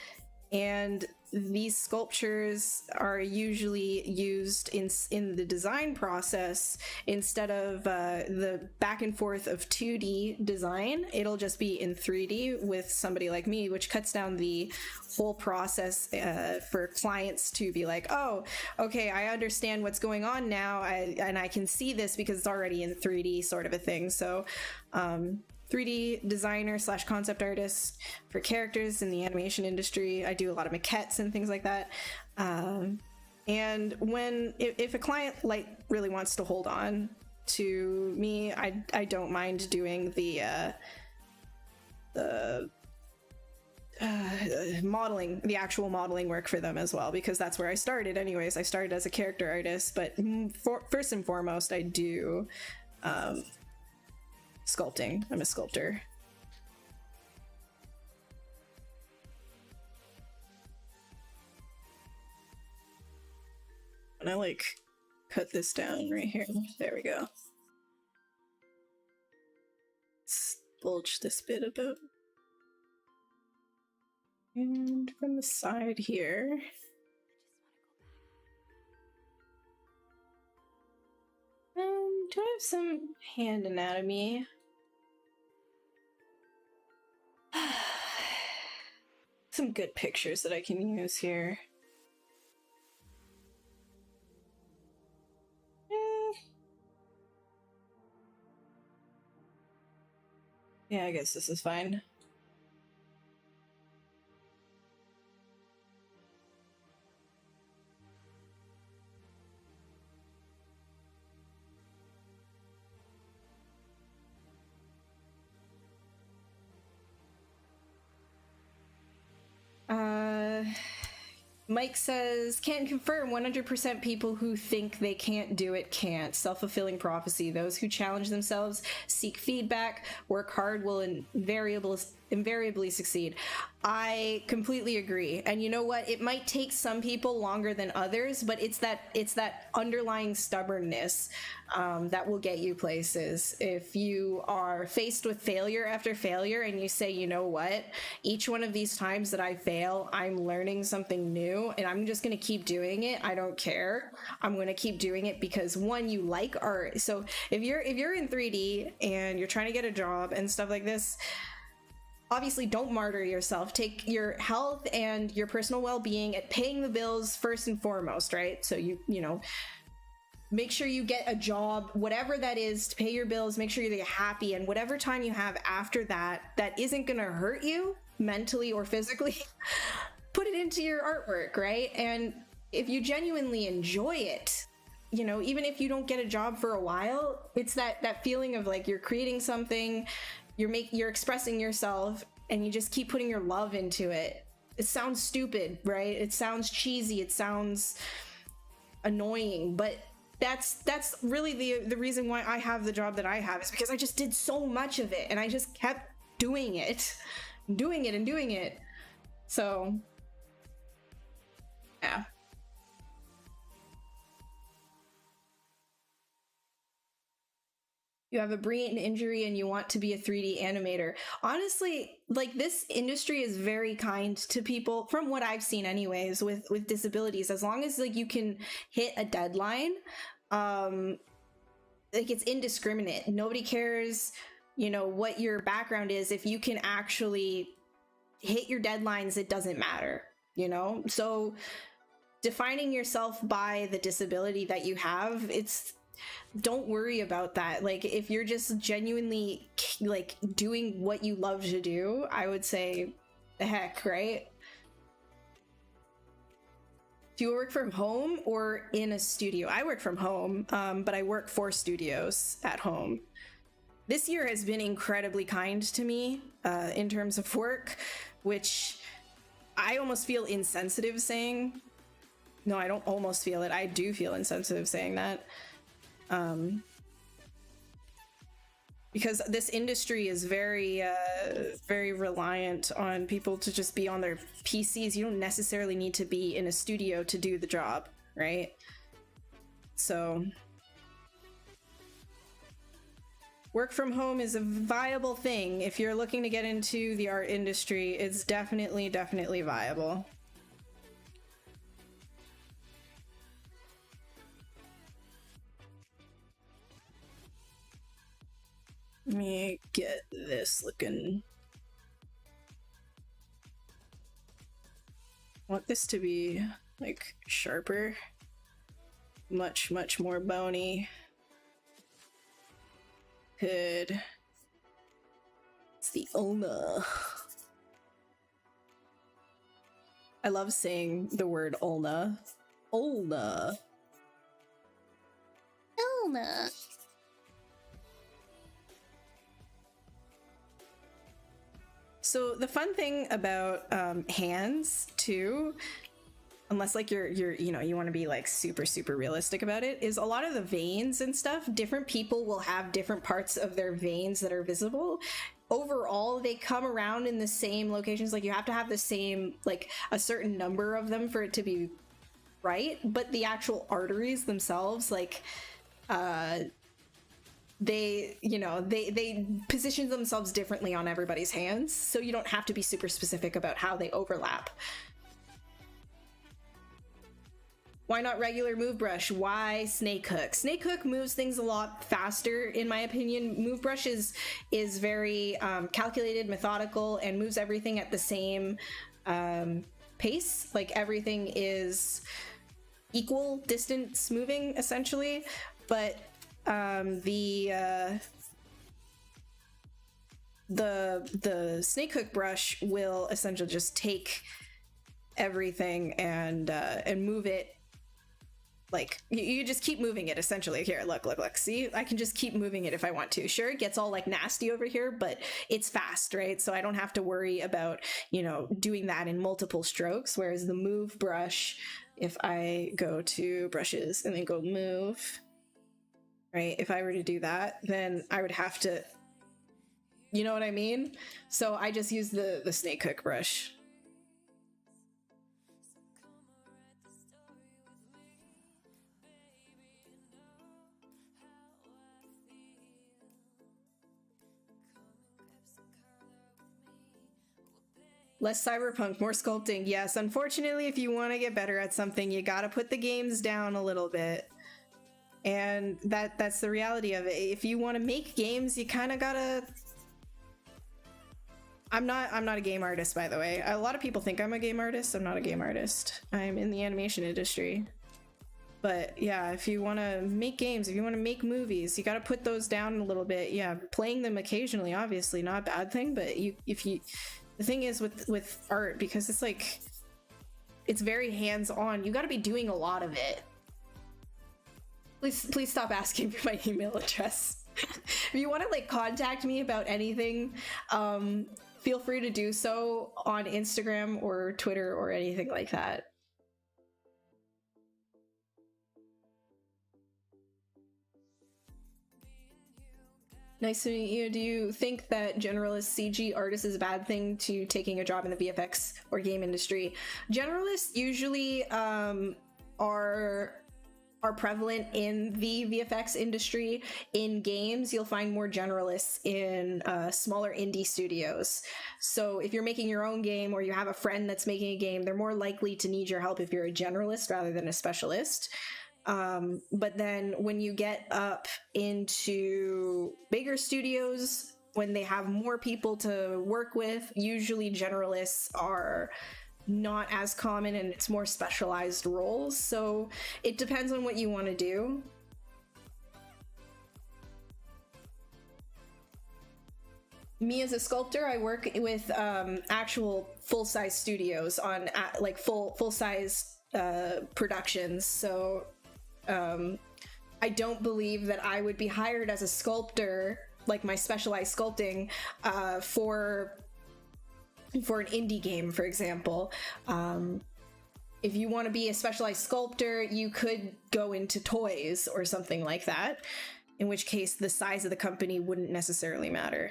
And these sculptures are usually used in the design process instead of the back and forth of 2D design. It'll just be in 3D with somebody like me, which cuts down the whole process for clients to be like, oh, okay, I understand what's going on now, and I can see this because it's already in 3D, sort of a thing. So 3D designer / concept artist for characters in the animation industry. I do a lot of maquettes and things like that. And if a client like really wants to hold on to me, I don't mind doing the modeling, the actual modeling work for them as well, because that's where I started anyways. I started as a character artist, but first and foremost, I do sculpting. I'm a sculptor. And I like cut this down right here. There we go. Let's bulge this bit about. And from the side here. Do I have some hand anatomy? Some good pictures that I can use here. Yeah, I guess this is fine. Mike says, can't confirm. 100% people who think they can't do it can't. Self-fulfilling prophecy. Those who challenge themselves, seek feedback, work hard will invariably succeed. I completely agree. And you know what? It might take some people longer than others, but it's that underlying stubbornness that will get you places. If you are faced with failure after failure and you say, you know what? Each one of these times that I fail, I'm learning something new and I'm just going to keep doing it. I don't care. I'm going to keep doing it because one, you like art. So if you're in 3D and you're trying to get a job and stuff like this, obviously don't martyr yourself. Take your health and your personal well-being at paying the bills first and foremost, right? So you know, make sure you get a job, whatever that is, to pay your bills, make sure you're happy, and whatever time you have after that that isn't gonna hurt you mentally or physically, put it into your artwork, right? And if you genuinely enjoy it, you know, even if you don't get a job for a while, it's that feeling of like you're creating something, you're expressing yourself, and you just keep putting your love into it. It sounds stupid, right? It sounds cheesy, it sounds annoying, but that's really the reason why I have the job that I have, is because I just did so much of it and I just kept doing it. So yeah. You have a brain injury and you want to be a 3D animator. Honestly, like, this industry is very kind to people, from what I've seen anyways, with disabilities. As long as like you can hit a deadline, like, it's indiscriminate. Nobody cares, you know, what your background is. If you can actually hit your deadlines, it doesn't matter, you know? So defining yourself by the disability that you have, don't worry about that. Like, if you're just genuinely like doing what you love to do, I would say the heck, right? Do you work from home or in a studio? I work from home, but I work for studios at home. This year has been incredibly kind to me in terms of work, which I almost feel insensitive saying. No, I don't almost feel it. I do feel insensitive saying that. Because this industry is very reliant on people to just be on their PCs. You don't necessarily need to be in a studio to do the job, right? So work from home is a viable thing. If you're looking to get into the art industry, it's definitely viable. Let me get this looking. I want this to be like sharper, much more bony. Good. It's the ulna. I love saying the word ulna. Ulna. Ulna. So the fun thing about hands too, unless like you're you know, you want to be like super realistic about it, is a lot of the veins and stuff, different people will have different parts of their veins that are visible. Overall, they come around in the same locations. Like, you have to have the same, like, a certain number of them for it to be right, but the actual arteries themselves, like, they, you know, they position themselves differently on everybody's hands, so you don't have to be super specific about how they overlap. Why not regular move brush? Why snake hook? Snake hook moves things a lot faster, in my opinion. Move brush is very calculated, methodical, and moves everything at the same pace. Like, everything is equal distance moving, essentially. But the snake hook brush will essentially just take everything and move it. Like, you just keep moving it, essentially. Here, look. See, I can just keep moving it if I want to. Sure, it gets all like nasty over here, but it's fast, right? So I don't have to worry about, you know, doing that in multiple strokes. Whereas the move brush, if I go to brushes and then go move, right? If I were to do that, then I would have to, you know what I mean? So I just use the snake hook brush. Less cyberpunk, more sculpting. Yes, unfortunately, if you want to get better at something, you gotta put the games down a little bit. And that's the reality of it. If you want to make games, you kind of gotta I'm not a game artist, by the way. A lot of people think I'm a game artist. I'm not a game artist. I'm in the animation industry. But yeah, if you want to make games, if you want to make movies, you got to put those down a little bit. Yeah, playing them occasionally, obviously not a bad thing, but the thing is with art, because it's like, it's very hands-on, you got to be doing a lot of it. Please stop asking for my email address. If you want to like contact me about anything, feel free to do so on Instagram or Twitter or anything like that. Nice to meet you. Do you think that generalist CG artist is a bad thing to taking a job in the VFX or game industry? Generalists usually are prevalent in the VFX industry. In games, you'll find more generalists in smaller indie studios. So if you're making your own game or you have a friend that's making a game, they're more likely to need your help if you're a generalist rather than a specialist. But then when you get up into bigger studios, when they have more people to work with, usually generalists are not as common and it's more specialized roles. So it depends on what you want to do. Me as a sculptor, I work with actual full-size studios on like full-size productions. So I don't believe that I would be hired as a sculptor, like my specialized sculpting, for an indie game, for example. If you want to be a specialized sculptor, you could go into toys or something like that, in which case the size of the company wouldn't necessarily matter.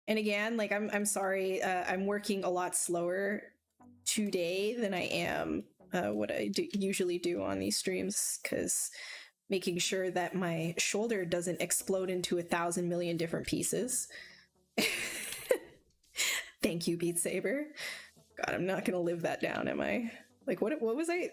And again, like, I'm sorry, I'm working a lot slower today than I am what I usually do on these streams, because making sure that my shoulder doesn't explode into 1,000 million different pieces. Thank you, Beat Saber. God, I'm not gonna live that down, am I? Like, what was I?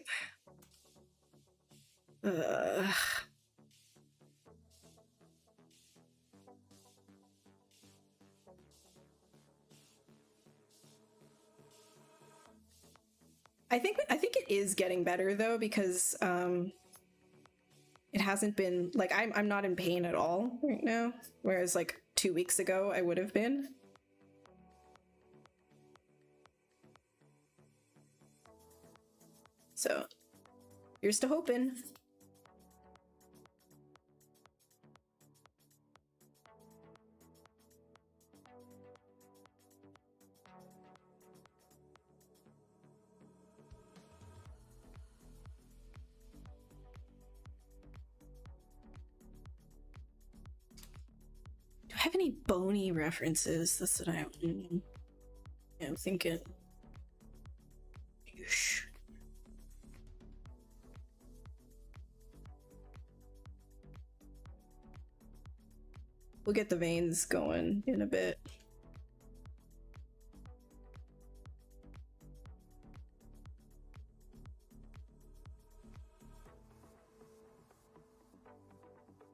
I think it is getting better though, because it hasn't been like, I'm not in pain at all right now, whereas like 2 weeks ago I would have been. So here's to hoping. Do I have any Bony references? That's what I'm thinking. Yeesh. We'll get the veins going in a bit.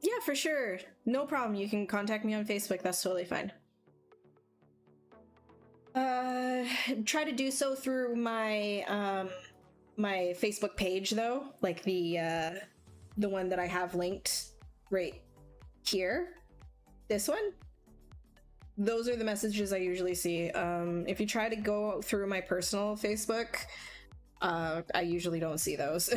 Yeah, for sure. No problem. You can contact me on Facebook. That's totally fine. Try to do so through my my Facebook page though, like the one that I have linked right here. This one. Those are the messages I usually see. If you try to go through my personal Facebook, I usually don't see those.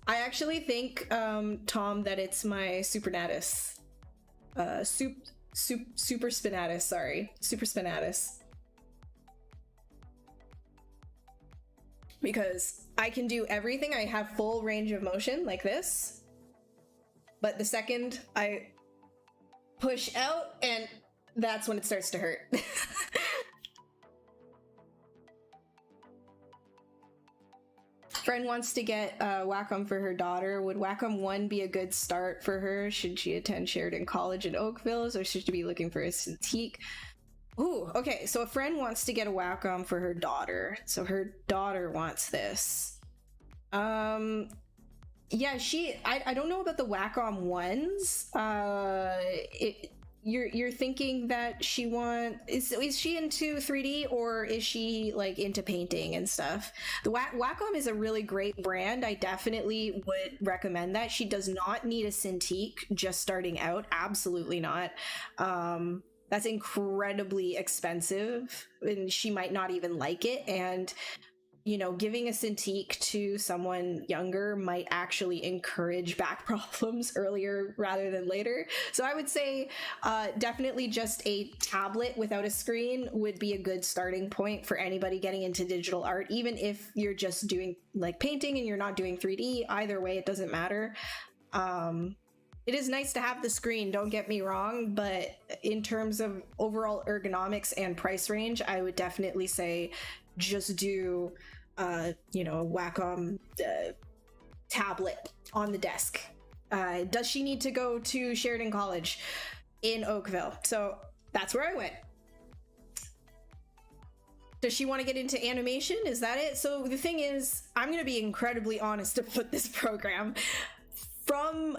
I actually think, Tom, that it's my Supernatus. Super Spinatus, sorry. Super Spinatus. Because I can do everything. I have full range of motion like this. But the second I push out, and that's when it starts to hurt. Friend wants to get Wacom for her daughter. Would Wacom 1 be a good start for her? Should she attend Sheridan College in Oakville, or should she be looking for a Cintiq? Ooh, okay, so a friend wants to get a Wacom for her daughter. So her daughter wants this. Yeah, I don't know about the Wacom ones. You're thinking that is she into 3D, or is she like into painting and stuff? The Wacom is a really great brand. I definitely would recommend that. She does not need a Cintiq just starting out. Absolutely not. That's incredibly expensive, and she might not even like it. And giving a Cintiq to someone younger might actually encourage back problems earlier rather than later. So I would say definitely just a tablet without a screen would be a good starting point for anybody getting into digital art, even if you're just doing like painting and you're not doing 3D. Either way, it doesn't matter. It is nice to have the screen, don't get me wrong, but in terms of overall ergonomics and price range, I would definitely say just do a Wacom tablet on the desk. Does she need to go to Sheridan College in Oakville? So that's where I went. Does she want to get into animation? Is that it? So the thing is, I'm going to be incredibly honest about this program. From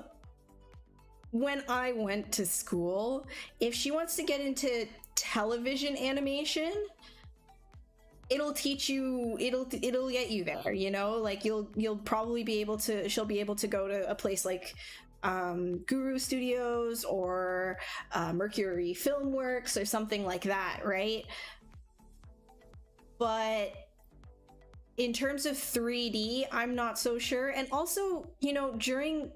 when I went to school, if she wants to get into television animation, it'll teach you, it'll get you there, like you'll probably be able to, she'll be able to go to a place like Guru Studios or Mercury Filmworks or something like that, right? But in terms of 3D, I'm not so sure. And also, during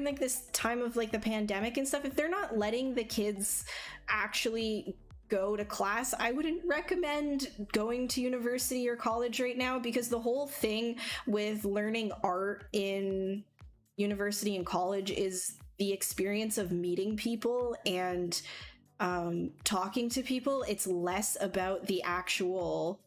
like this time of like the pandemic and stuff, if they're not letting the kids actually go to class, I wouldn't recommend going to university or college right now, because the whole thing with learning art in university and college is the experience of meeting people and talking to people. It's less about the actual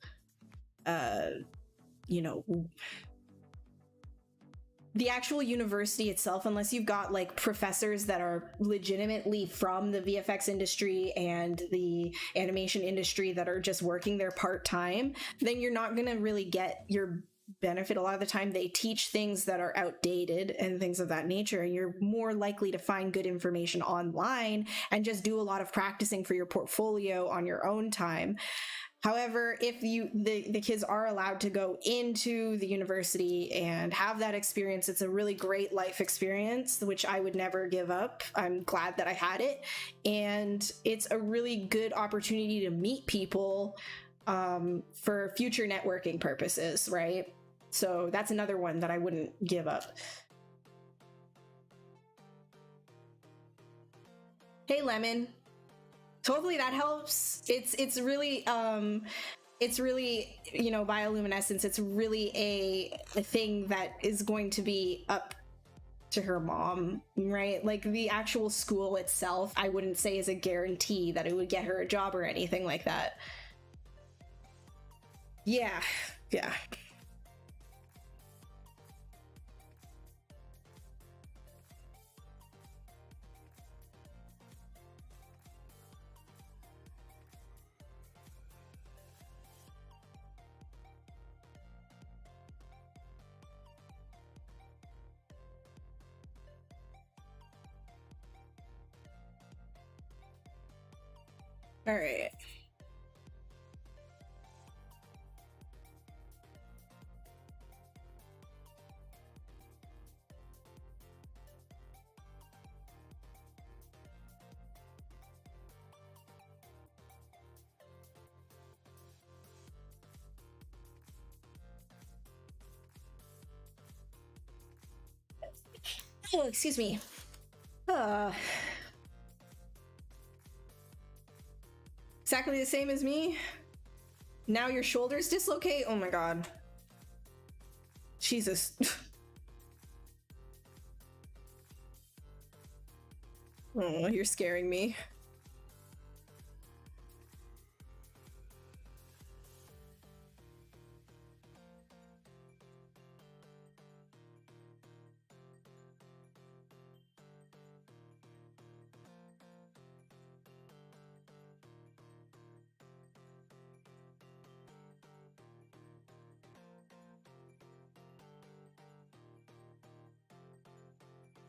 the actual university itself, unless you've got like professors that are legitimately from the VFX industry and the animation industry that are just working there part-time, then you're not going to really get your benefit. A lot of the time they teach things that are outdated and things of that nature, and you're more likely to find good information online and just do a lot of practicing for your portfolio on your own time. However, if the kids are allowed to go into the university and have that experience, it's a really great life experience, which I would never give up. I'm glad that I had it. And it's a really good opportunity to meet people for future networking purposes, right? So that's another one that I wouldn't give up. Hey, Lemon. Hopefully that helps. It's really bioluminescence. It's really a thing that is going to be up to her mom, right? Like the actual school itself, I wouldn't say is a guarantee that it would get her a job or anything like that. Yeah. All right. Oh, excuse me. Exactly the same as me. Now your shoulders dislocate? Oh my god. Jesus. Oh, you're scaring me.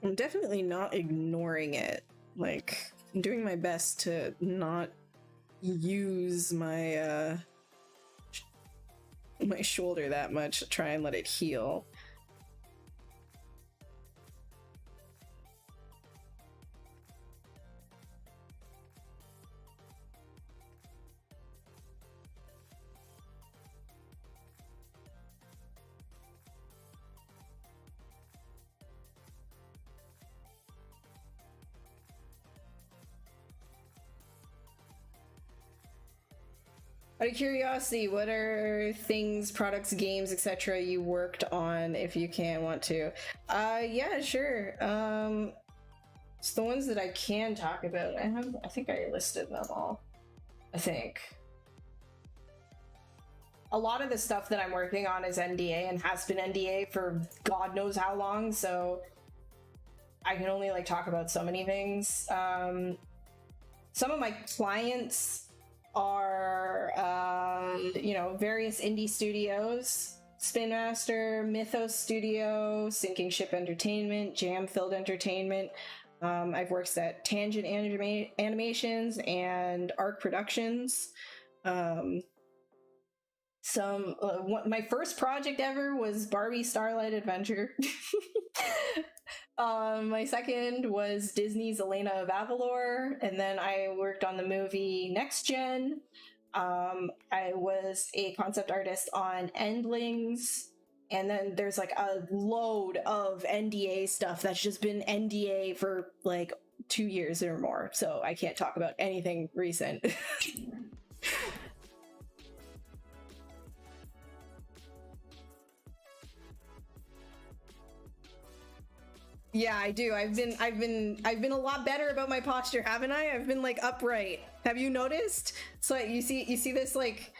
I'm definitely not ignoring it. Like, I'm doing my best to not use my my shoulder that much to try and let it heal. Out of curiosity, what are things, products, games, etc. you worked on, if you want to? Yeah, sure. It's the ones that I can talk about. I think I listed them all. I think. A lot of the stuff that I'm working on is NDA and has been NDA for God knows how long, so I can only like talk about so many things. Some of my clients are you know, various indie studios: Spin Master, Mythos Studio, Sinking Ship Entertainment, Jam Filled Entertainment. I've worked at Tangent Animations and Arc Productions. My first project ever was Barbie Starlight Adventure. My second was Disney's Elena of Avalor, and then I worked on the movie Next Gen. I was a concept artist on Endlings, and then there's like a load of NDA stuff that's just been NDA for like 2 years or more, so I can't talk about anything recent. Yeah, I do. I've been a lot better about my posture, haven't I? I've been like upright. Have you noticed? So you see this, like,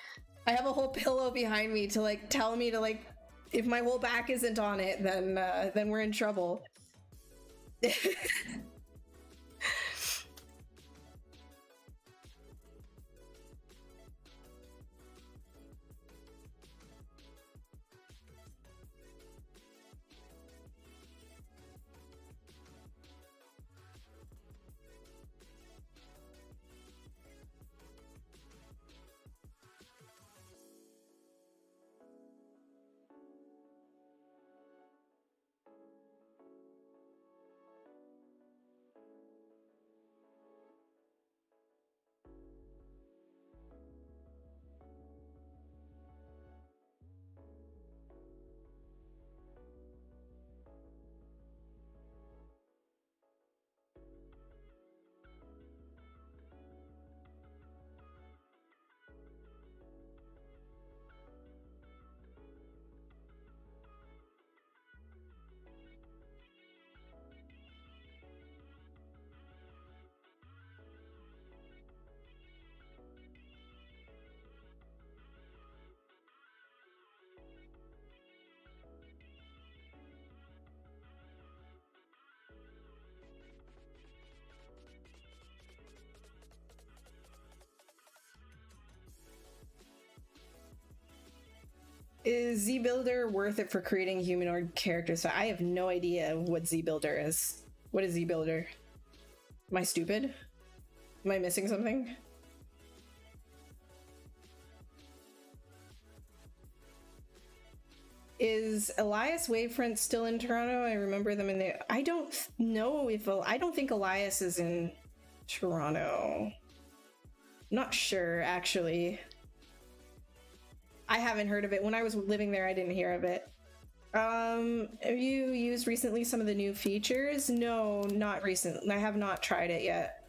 I have a whole pillow behind me to like tell me to like, if my whole back isn't on it, then we're in trouble. Is ZBuilder worth it for creating humanoid characters? I have no idea what ZBuilder is. What is ZBuilder? Am I stupid? Am I missing something? Is Elias Wavefront still in Toronto? I remember them in the... I don't know if... I don't think Elias is in Toronto. Not sure, actually. I haven't heard of it. When I was living there, I didn't hear of it. Have you used recently some of the new features? No, not recently. I have not tried it yet.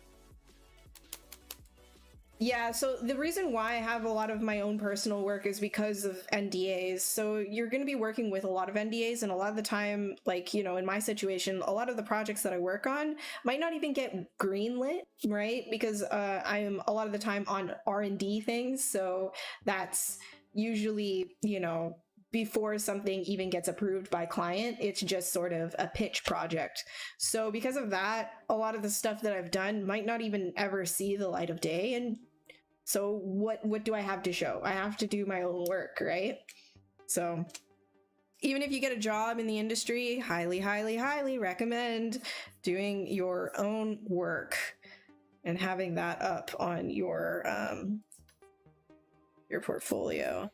Yeah, so the reason why I have a lot of my own personal work is because of NDAs. So you're going to be working with a lot of NDAs, and a lot of the time, like, you know, in my situation, a lot of the projects that I work on might not even get greenlit, right? Because I am a lot of the time on R&D things, so that's usually, you know, before something even gets approved by client, it's just sort of a pitch project. So because of that, a lot of the stuff that I've done might not even ever see the light of day. And so what do I have to show? I have to do my own work, right? So even if you get a job in the industry, highly, highly, highly recommend doing your own work and having that up on your portfolio.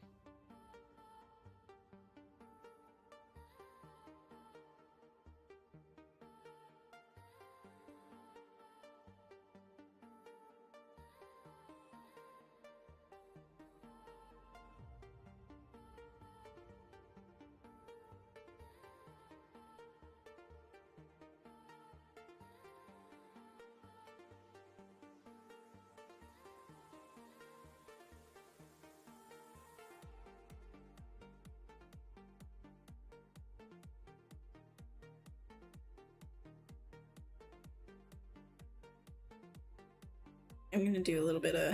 I'm gonna do a little bit of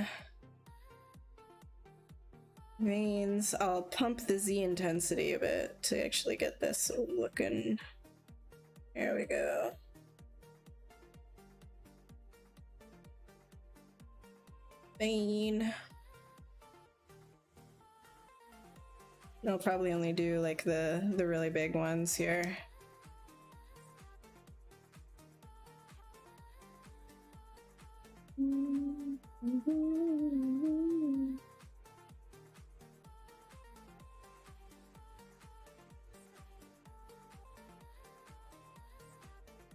veins. I'll pump the Z intensity a bit to actually get this looking. There we go. Vein. I'll probably only do like the really big ones here.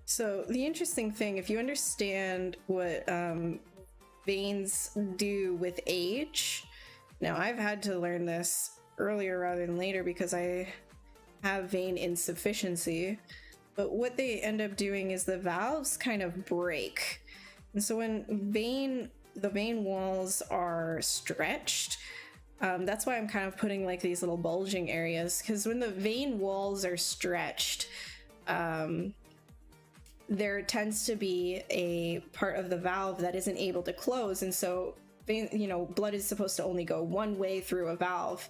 So the interesting thing, if you understand what veins do with age, now I've had to learn this earlier rather than later because I have vein insufficiency, but what they end up doing is the valves kind of break. And so when the vein walls are stretched, that's why I'm kind of putting like these little bulging areas, because when the vein walls are stretched, there tends to be a part of the valve that isn't able to close, and so blood is supposed to only go one way through a valve.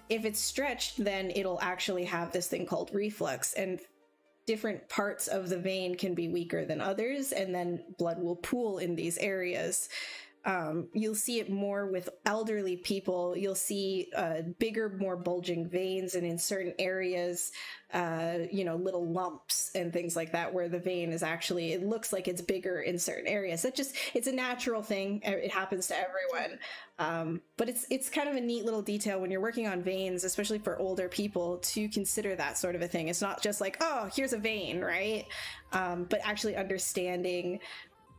If it's stretched, then it'll actually have this thing called reflux, and different parts of the vein can be weaker than others, and then blood will pool in these areas. You'll see it more with elderly people. You'll see bigger, more bulging veins, and in certain areas, little lumps and things like that, where the vein is actually, it looks like it's bigger in certain areas. It's a natural thing. It happens to everyone. But it's kind of a neat little detail when you're working on veins, especially for older people, to consider that sort of a thing. It's not just like, oh, here's a vein, right? But actually understanding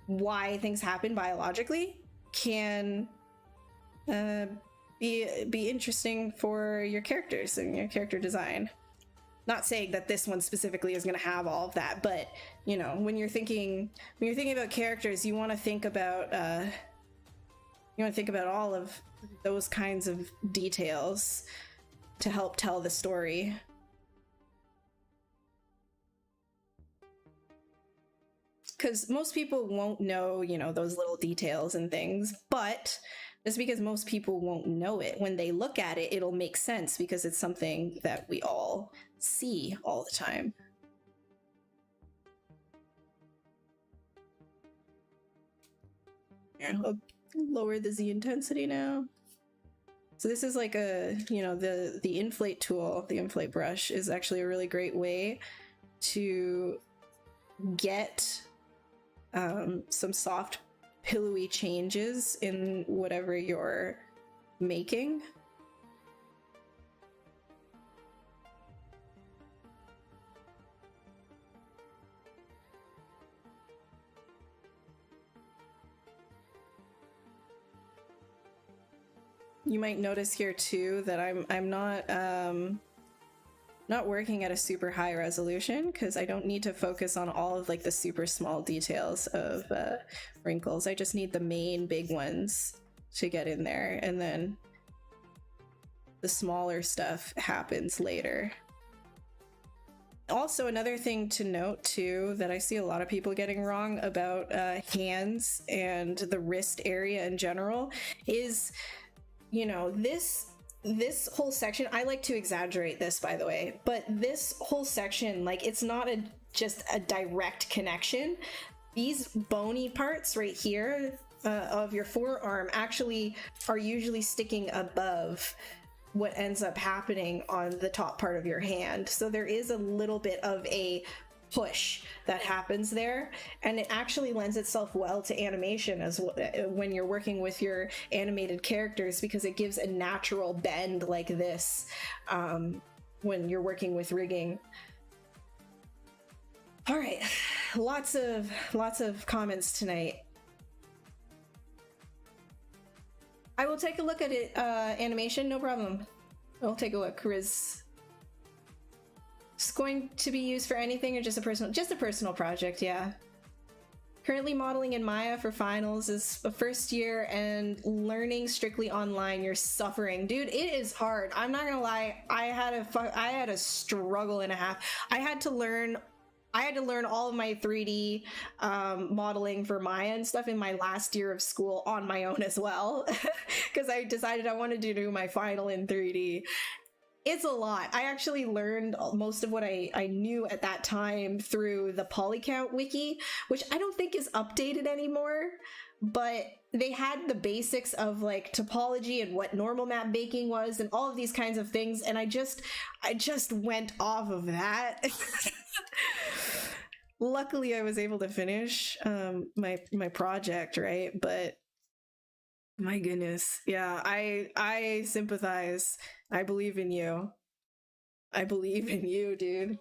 why things happen biologically can be interesting for your characters and your character design. Not saying that this one specifically is going to have all of that, but when you're thinking about characters, you want to think about all of those kinds of details to help tell the story. Because most people won't know, those little details and things, but just because most people won't know it, when they look at it, it'll make sense because it's something that we all see all the time. Here, I'll lower the Z intensity now. So this is like the inflate tool, the inflate brush, is actually a really great way to get some soft, pillowy changes in whatever you're making. You might notice here too that I'm not working at a super high resolution because I don't need to focus on all of like the super small details of wrinkles. I just need the main big ones to get in there, and then the smaller stuff happens later. Also, another thing to note too that I see a lot of people getting wrong about hands and the wrist area in general is, this whole section, I like to exaggerate this, by the way, but this whole section, like, it's not just a direct connection. These bony parts right here of your forearm actually are usually sticking above what ends up happening on the top part of your hand. So there is a little bit of a push that happens there, and it actually lends itself well to animation as when you're working with your animated characters, because it gives a natural bend like this when you're working with rigging. All right, lots of comments tonight. I will take a look at it. Animation, no problem. I'll take a look. Riz. It's going to be used for anything or just a personal project, yeah. Currently modeling in Maya for finals is a first year and learning strictly online. You're suffering. Dude, it is hard. I'm not gonna lie. I had a struggle and a half. I had to learn all of my 3D modeling for Maya and stuff in my last year of school on my own as well, because I decided I wanted to do my final in 3D. It's a lot. I actually learned most of what I knew at that time through the Polycount wiki, which I don't think is updated anymore, but they had the basics of like topology and what normal map baking was and all of these kinds of things, and I just went off of that. Luckily I was able to finish my project, right? But my goodness, yeah, I sympathize. I believe in you. I believe in you, dude.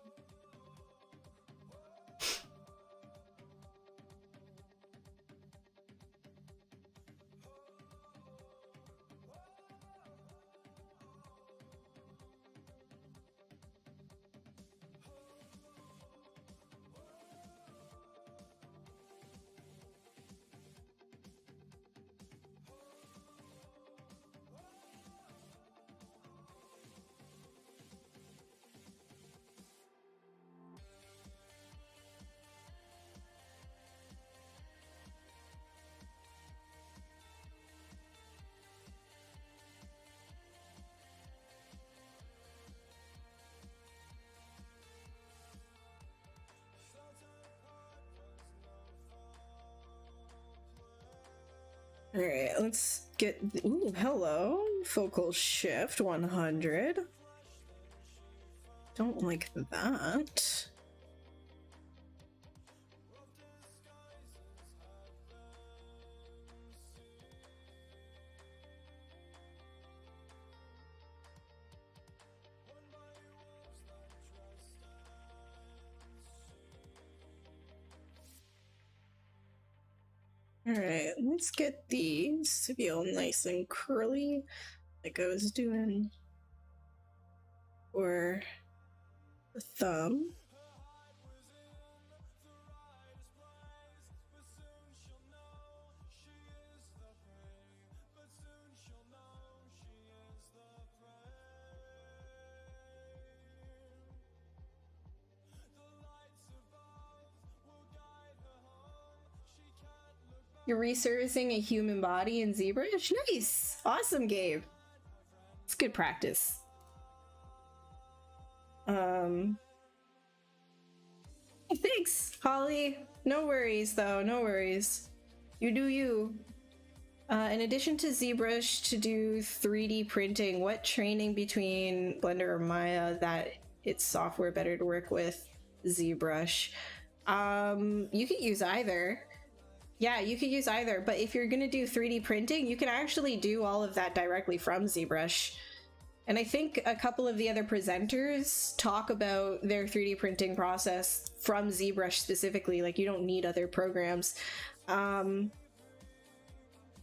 All right, let's get, ooh, hello, focal shift 100. Don't like that. All right, let's get these to be all nice and curly, like I was doing for the thumb. You're resurfacing a human body in ZBrush? Nice! Awesome, Gabe. It's good practice. Thanks, Holly. No worries, though. No worries. You do you. In addition to ZBrush to do 3D printing, what training between Blender or Maya that it's software better to work with? ZBrush. You could use either. Yeah, you could use either, but if you're gonna do 3D printing, you can actually do all of that directly from ZBrush. And I think a couple of the other presenters talk about their 3D printing process from ZBrush specifically, like you don't need other programs. But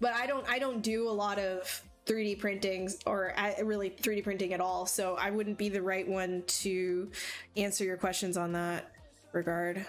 I don't do a lot of 3D printings or really 3D printing at all, so I wouldn't be the right one to answer your questions on that regard.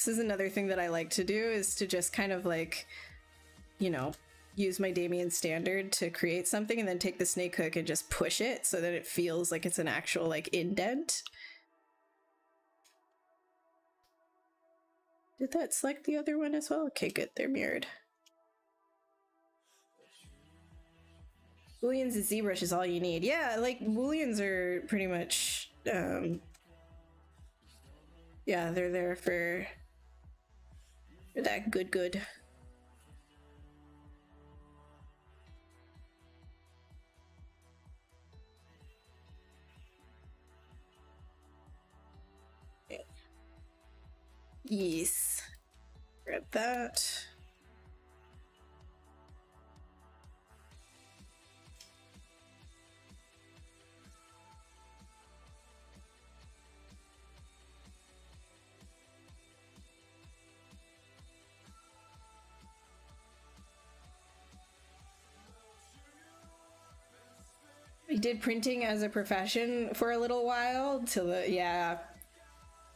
This is another thing that I like to do, is to just kind of like, you know, use my Damien standard to create something and then take the snake hook and just push it so that it feels like it's an actual like indent. Did that select the other one as well? Okay, good, they're mirrored. Booleans and ZBrush is all you need. Yeah, like Booleans are pretty much, yeah, they're there for that good. Yes. Grab that. I did printing as a profession for a little while till the,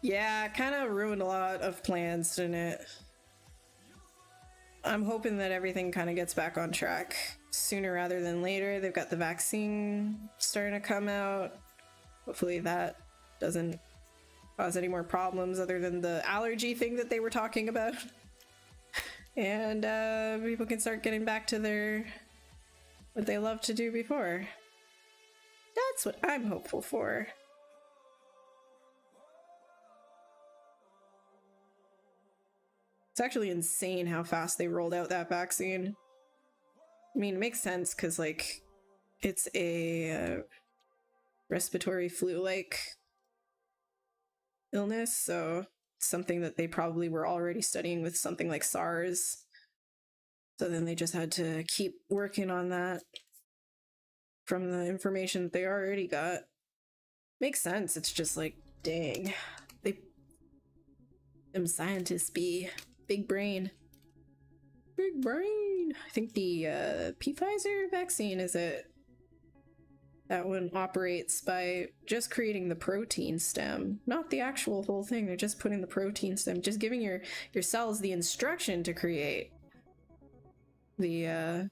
yeah, kind of ruined a lot of plans, didn't it? I'm hoping that everything kind of gets back on track sooner rather than later. They've got the vaccine starting to come out. Hopefully that doesn't cause any more problems other than the allergy thing that they were talking about. And people can start getting back to what they loved to do before. That's what I'm hopeful for. It's actually insane how fast they rolled out that vaccine. I mean, it makes sense because, like, it's a respiratory flu-like illness, so it's something that they probably were already studying with something like SARS. So then they just had to keep working on that from the information that they already got. Makes sense. It's just like, dang. Them scientists be big brain. Big brain. I think the Pfizer vaccine is it. That one operates by just creating the protein stem, not the actual whole thing. They're just putting the protein stem, just giving your cells the instruction to create the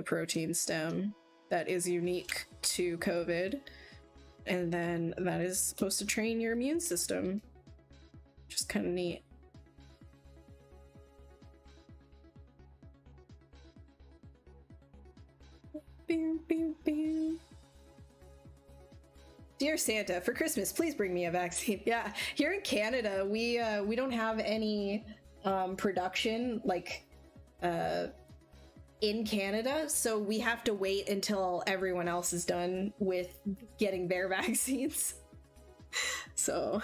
protein stem that is unique to COVID, and then that is supposed to train your immune system. Just kind of neat. Boom, boom, boom. Dear Santa, for Christmas, please bring me a vaccine. Yeah, here in Canada, we don't have any production like in Canada, so we have to wait until everyone else is done with getting their vaccines. So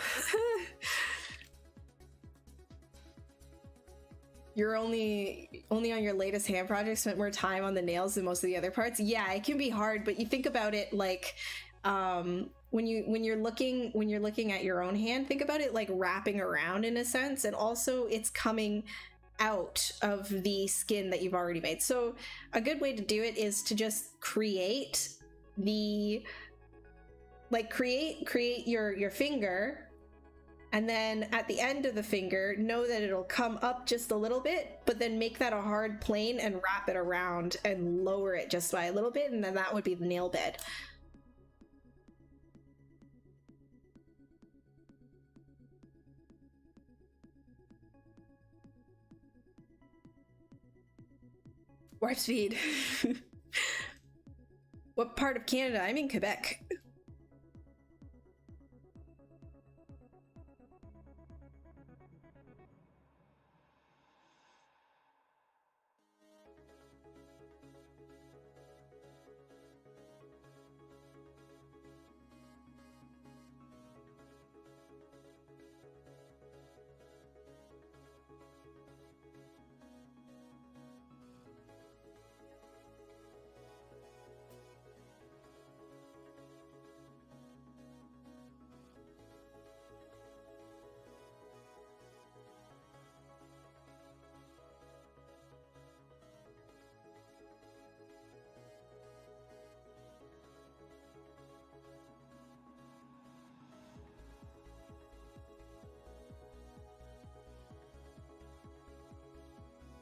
you're only on your latest hand project, spent more time on the nails than most of the other parts. Yeah, it can be hard, but you think about it like when you're looking at your own hand, think about it like wrapping around in a sense, and also it's coming out of the skin that you've already made. So a good way to do it is to just create your finger, and then at the end of the finger, know that it'll come up just a little bit, but then make that a hard plane and wrap it around and lower it just by a little bit, and then that would be the nail bed. Warp speed. What part of Canada? I'm in Quebec.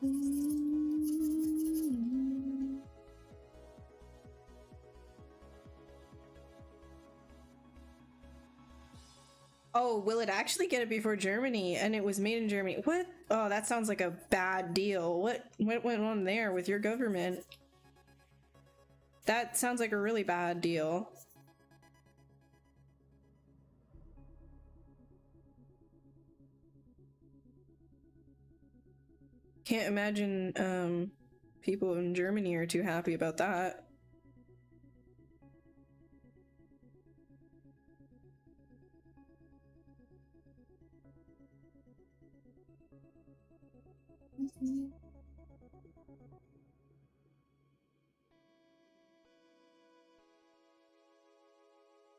Oh, will it actually get it before Germany? And it was made in Germany. What? Oh, that sounds like a bad deal. What went on there with your government? That sounds like a really bad deal. Can't imagine people in Germany are too happy about that.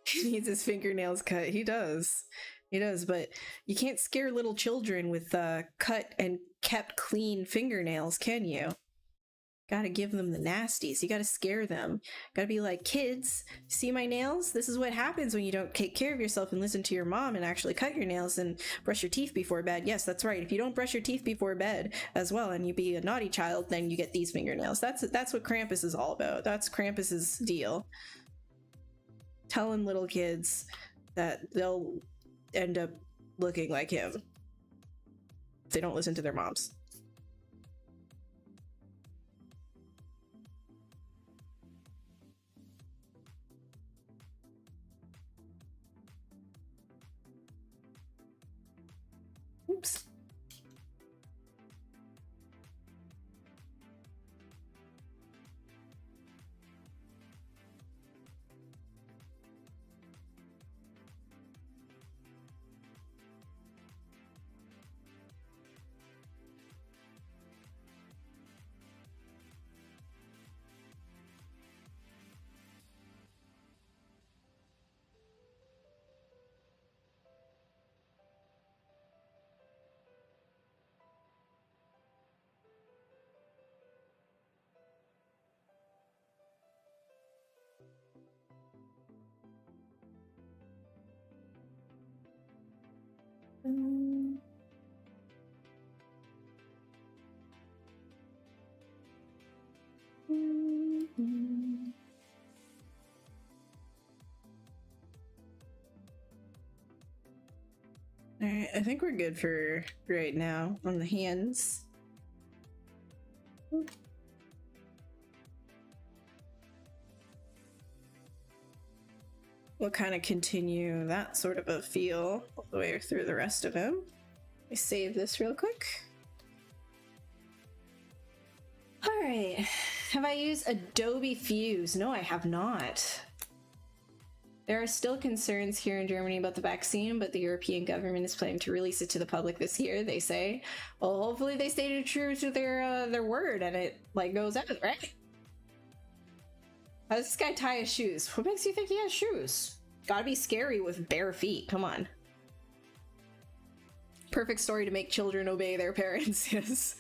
He needs his fingernails cut. He does. He does, but you can't scare little children with cut and kept clean fingernails, can you? Gotta give them the nasties. You gotta scare them. Gotta be like, kids, see my nails? This is what happens when you don't take care of yourself and listen to your mom and actually cut your nails and brush your teeth before bed. Yes, that's right. If you don't brush your teeth before bed as well and you be a naughty child, then you get these fingernails. That's what Krampus is all about. That's Krampus's deal. Telling little kids that they'll end up looking like him if they don't listen to their moms. Oops. Alright, I think we're good for right now on the hands. We'll kind of continue that sort of a feel all the way through the rest of him. Let me save this real quick. Alright, have I used Adobe Fuse? No, I have not. There are still concerns here in Germany about the vaccine, but the European government is planning to release it to the public this year, they say. Well, hopefully they stay true to their word and it like goes out, right? How does this guy tie his shoes? What makes you think he has shoes? Gotta be scary with bare feet, come on. Perfect story to make children obey their parents, yes.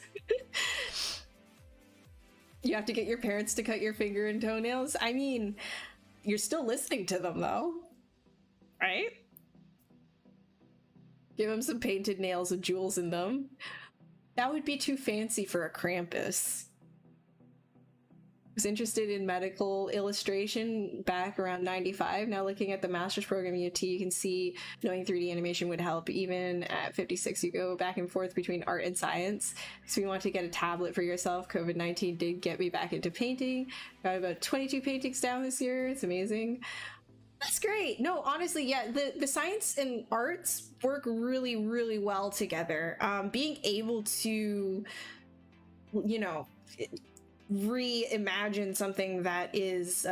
You have to get your parents to cut your finger and toenails? I mean, you're still listening to them though, right? Give them some painted nails with jewels in them. That would be too fancy for a Krampus. I was interested in medical illustration back around 95. Now looking at the master's program UT, you can see knowing 3D animation would help. Even at 56, you go back and forth between art and science. So you want to get a tablet for yourself. COVID-19 did get me back into painting. Got about 22 paintings down this year. It's amazing. That's great. No, honestly, yeah, the science and arts work really, really well together. Being able to, you know, reimagine something that is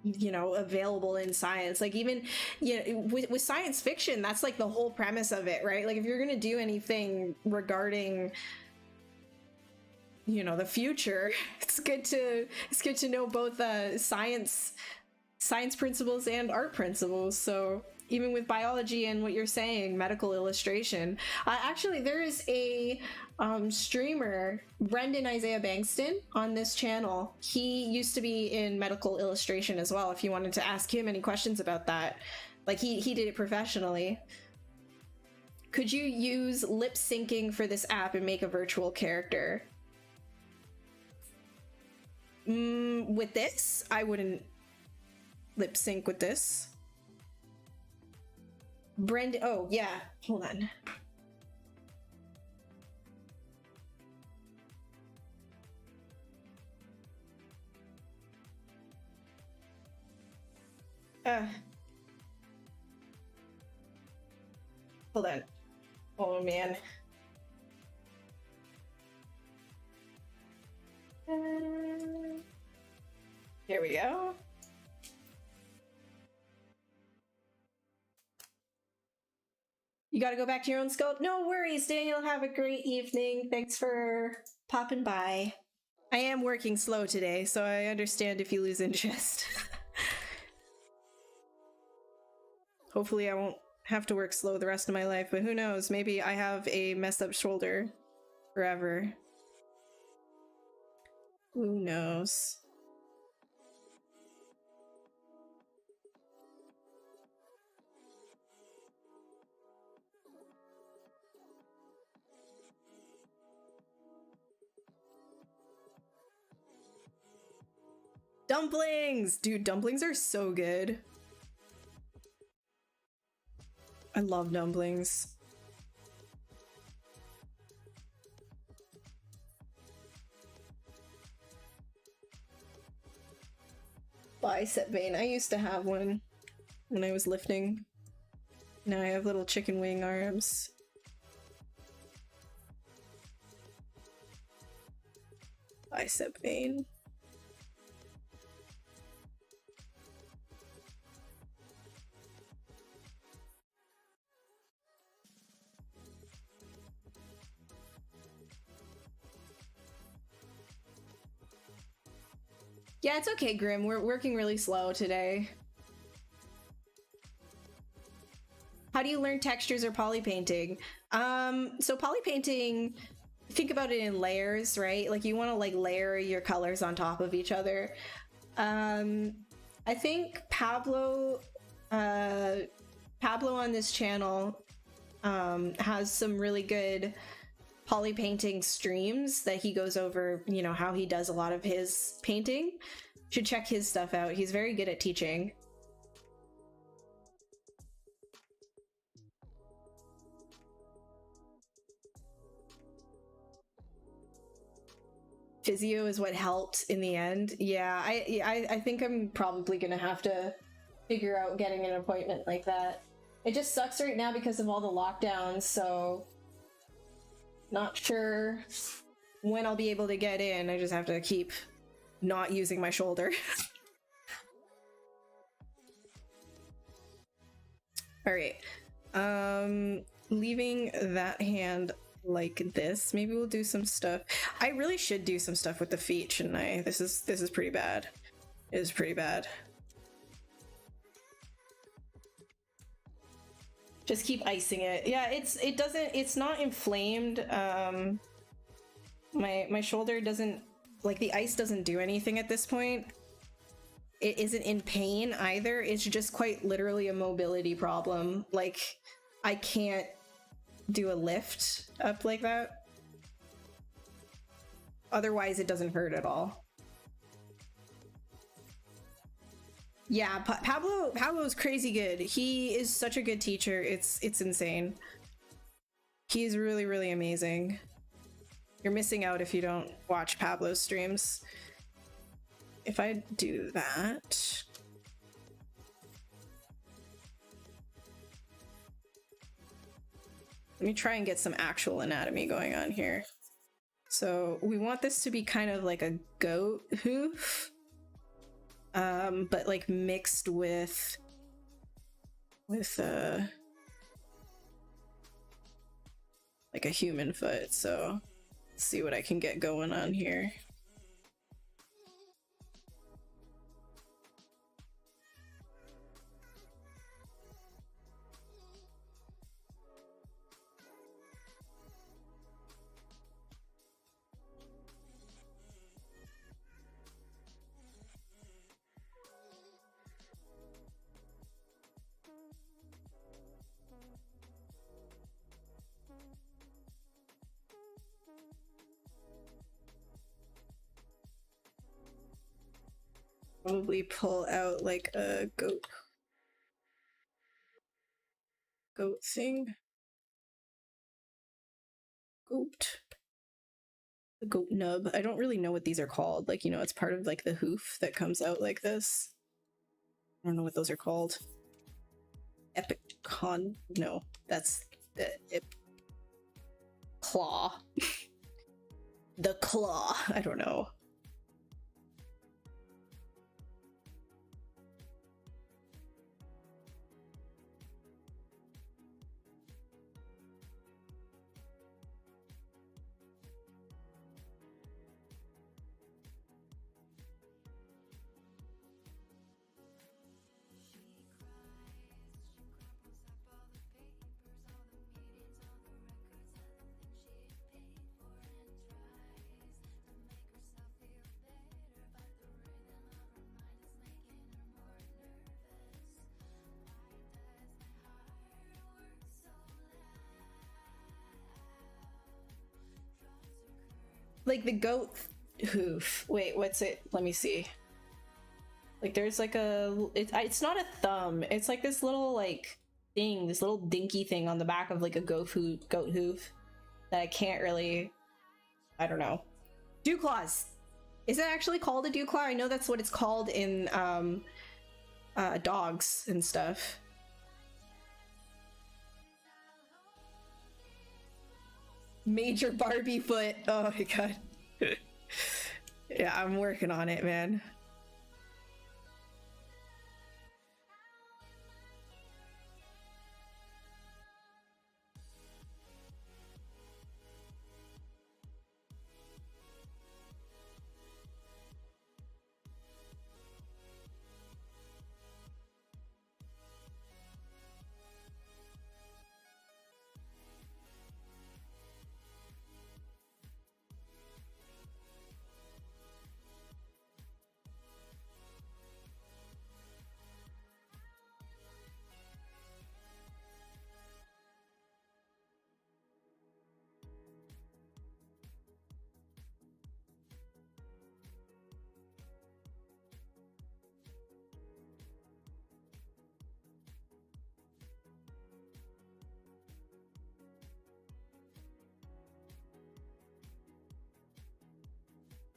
you know, available in science, like even, you know, with science fiction, that's like the whole premise of it, right? Like if you're gonna do anything regarding, you know, the future, it's good to know both science principles and art principles. So even with biology and what you're saying, medical illustration, actually there is a streamer, Brendan Isaiah Bankston, on this channel. He used to be in medical illustration as well, if you wanted to ask him any questions about that. Like he did it professionally. could you use lip syncing for this app and make a virtual character? With this, I wouldn't lip sync with this. Brendan, oh yeah, hold on. Hold on. Oh man. Here we go. You gotta go back to your own sculpt? No worries, Daniel. Have a great evening. Thanks for popping by. I am working slow today, so I understand if you lose interest. Hopefully I won't have to work slow the rest of my life, but who knows? Maybe I have a messed up shoulder forever. Who knows? Dumplings! Dude, dumplings are so good. I love dumplings. Bicep vein. I used to have one when I was lifting. Now I have little chicken wing arms. Bicep vein. Yeah, it's okay, Grim. We're working really slow today. How do you learn textures or poly painting? So poly painting, think about it in layers, right? Like you want to like layer your colors on top of each other. I think Pablo on this channel has some really good poly painting streams that he goes over, you know, how he does a lot of his painting. Should check his stuff out. He's very good at teaching. Physio is what helped in the end. Yeah, I think I'm probably gonna have to figure out getting an appointment like that. It just sucks right now because of all the lockdowns, so not sure when I'll be able to get in. I just have to keep not using my shoulder. All right. Leaving that hand like this. Maybe we'll do some stuff. I really should do some stuff with the feet, shouldn't I? This is pretty bad. It is pretty bad. Just keep icing it. Yeah, it's not inflamed. My shoulder doesn't, like, the ice doesn't do anything at this point. It isn't in pain either. It's just quite literally a mobility problem. Like, I can't do a lift up like that. Otherwise, it doesn't hurt at all. Yeah, Pablo's crazy good. He is such a good teacher. It's insane. He's really, really amazing. You're missing out if you don't watch Pablo's streams. If I do that... Let me try and get some actual anatomy going on here. So we want this to be kind of like a goat hoof. But like mixed with like a human foot. So let's see what I can get going on here. Probably pull out like a goat thing. Goat. The goat nub. I don't really know what these are called. Like, you know, it's part of like the hoof that comes out like this. I don't know what those are called. Epicon. No, that's the claw. The claw. I don't know. Like the goat hoof. Wait, what's it? Let me see. Like there's like a, it's not a thumb. It's like this little like thing, this little dinky thing on the back of like a goat hoof that I can't really, I don't know. Dew claws. Is it actually called a dew claw? I know that's what it's called in dogs and stuff. Major Barbie foot. Oh my god. Yeah, I'm working on it, man.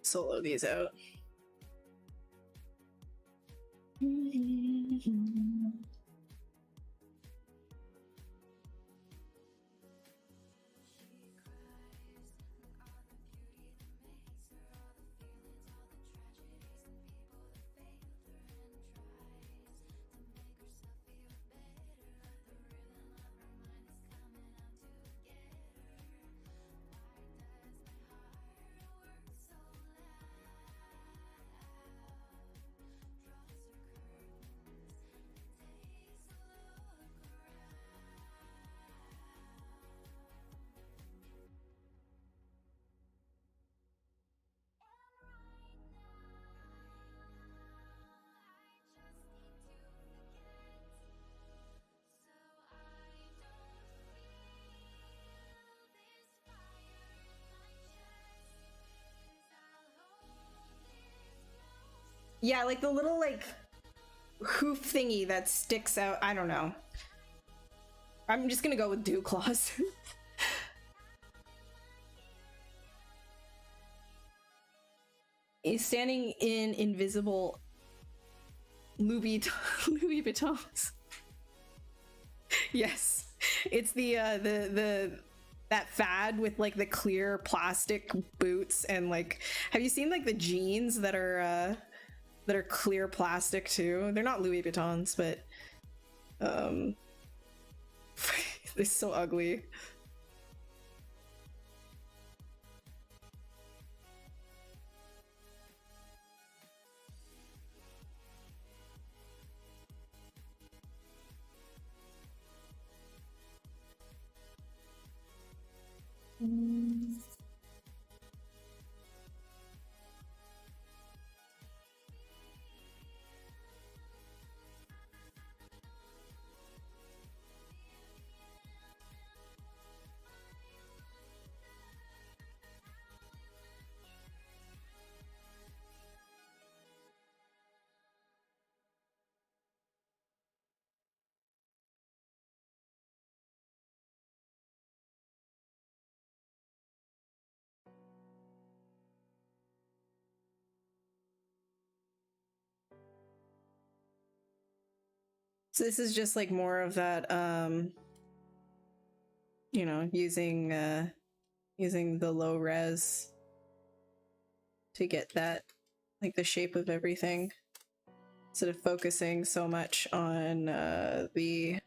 Solo these out. Yeah, like the little like hoof thingy that sticks out. I don't know. I'm just gonna go with dew claws. He's standing in invisible Louis Vuittons. Yes, it's the that fad with like the clear plastic boots and like, have you seen like the jeans that are clear plastic too? They're not Louis Vuittons, but they're so ugly. So this is just like more of that, you know, using the low res to get that, like the shape of everything, instead of focusing so much on the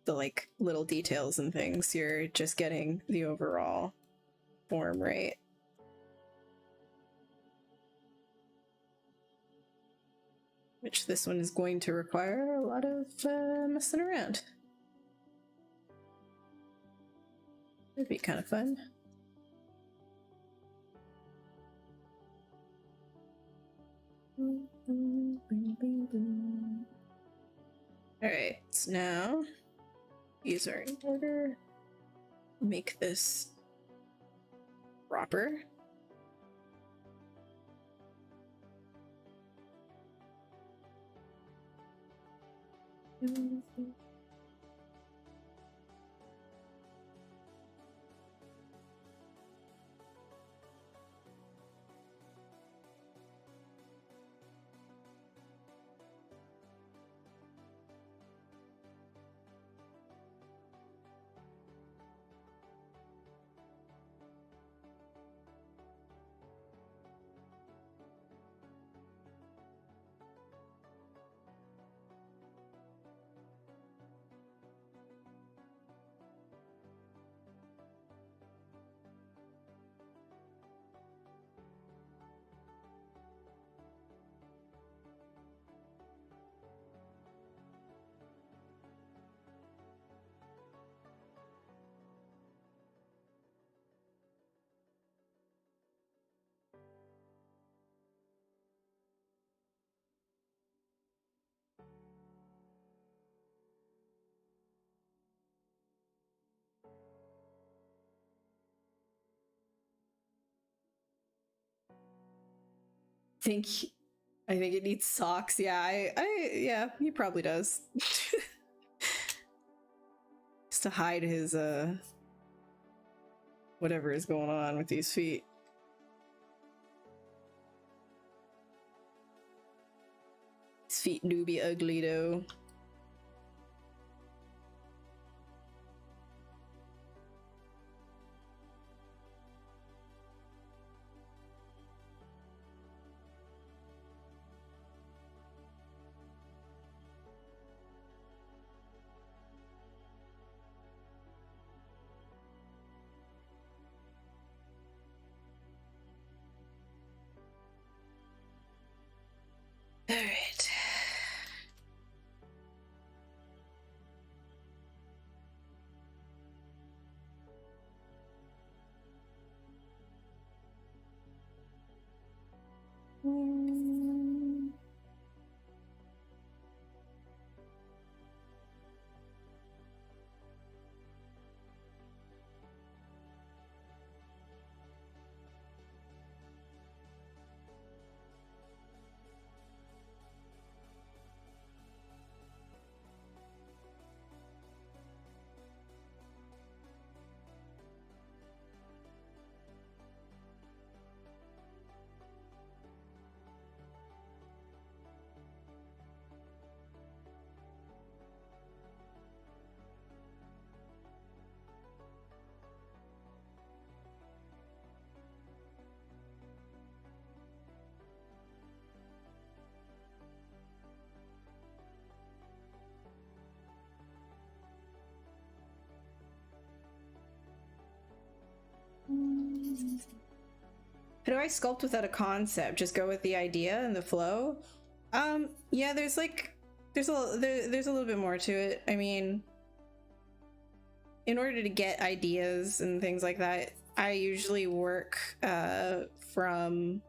like little details and things. You're just getting the overall form right. Which this one is going to require a lot of messing around. It'd be kind of fun. Alright, so now these are in order. Make this proper. I think it needs socks. Yeah, yeah, he probably does. Just to hide his whatever is going on with these feet. His feet do be ugly though. All right. How do I sculpt without a concept? Just go with the idea and the flow? Yeah, there's a little bit more to it. I mean, in order to get ideas and things like that, I usually work from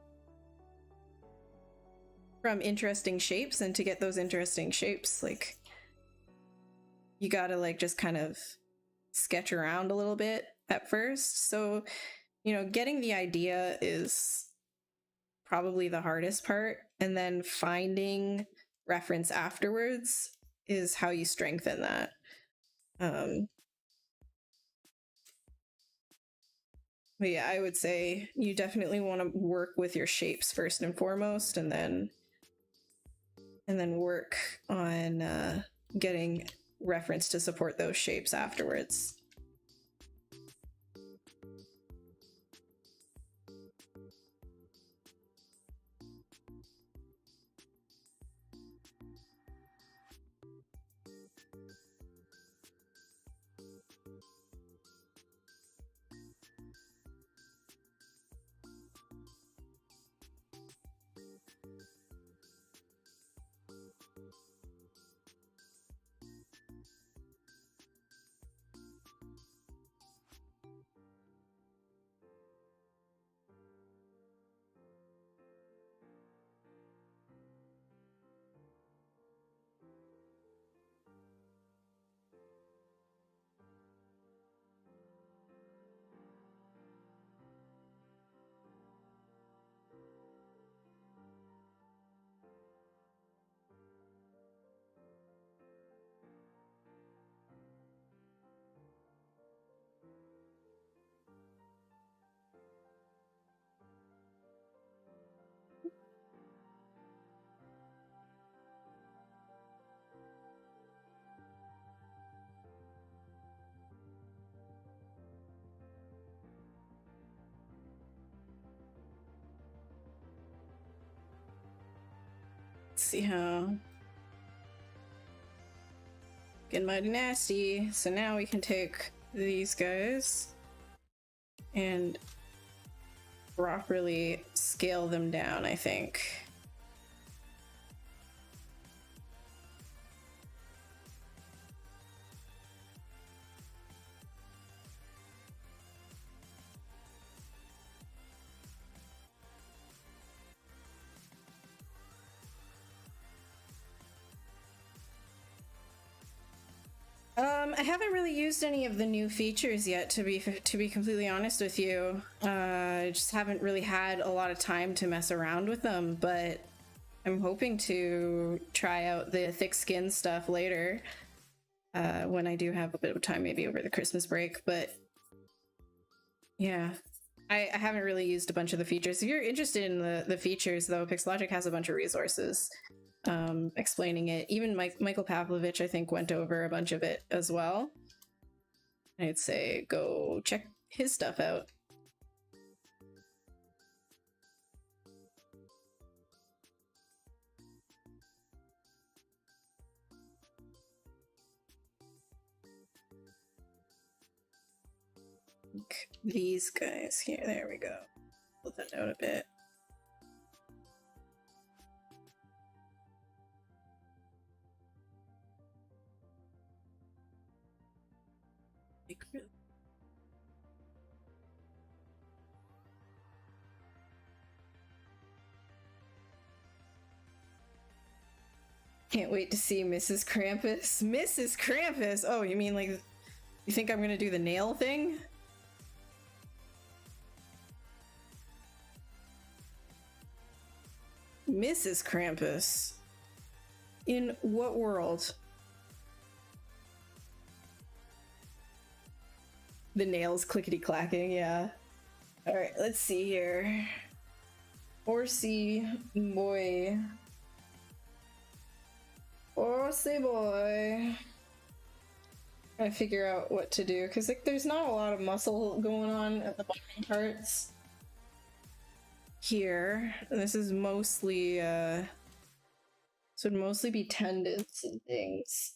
interesting shapes, and to get those interesting shapes, like, you gotta like just kind of sketch around a little bit at first. So, you know, getting the idea is probably the hardest part, and then finding reference afterwards is how you strengthen that. But yeah, I would say you definitely want to work with your shapes first and foremost, and then work on getting reference to support those shapes afterwards. See how getting mighty nasty. So now we can take these guys and properly scale them down, I think. I haven't really used any of the new features yet, to be completely honest with you. I just haven't really had a lot of time to mess around with them, but I'm hoping to try out the thick skin stuff later when I do have a bit of time, maybe over the Christmas break. But yeah, I haven't really used a bunch of the features. If you're interested in the features, though, Pixologic has a bunch of resources explaining it. Even Michael Pavlovich, I think, went over a bunch of it as well. I'd say go check his stuff out. These guys here, there we go. Pull that out a bit. Can't wait to see Mrs. Krampus. Mrs. Krampus! Oh, you mean like, you think I'm gonna do the nail thing? Mrs. Krampus? In what world? The nails clickety-clacking, yeah. Alright, let's see here. Horsey boy. Horsey boy. Trying to figure out what to do, because like there's not a lot of muscle going on at the bottom parts here. And this is mostly this would mostly be tendons and things.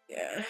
Yeah.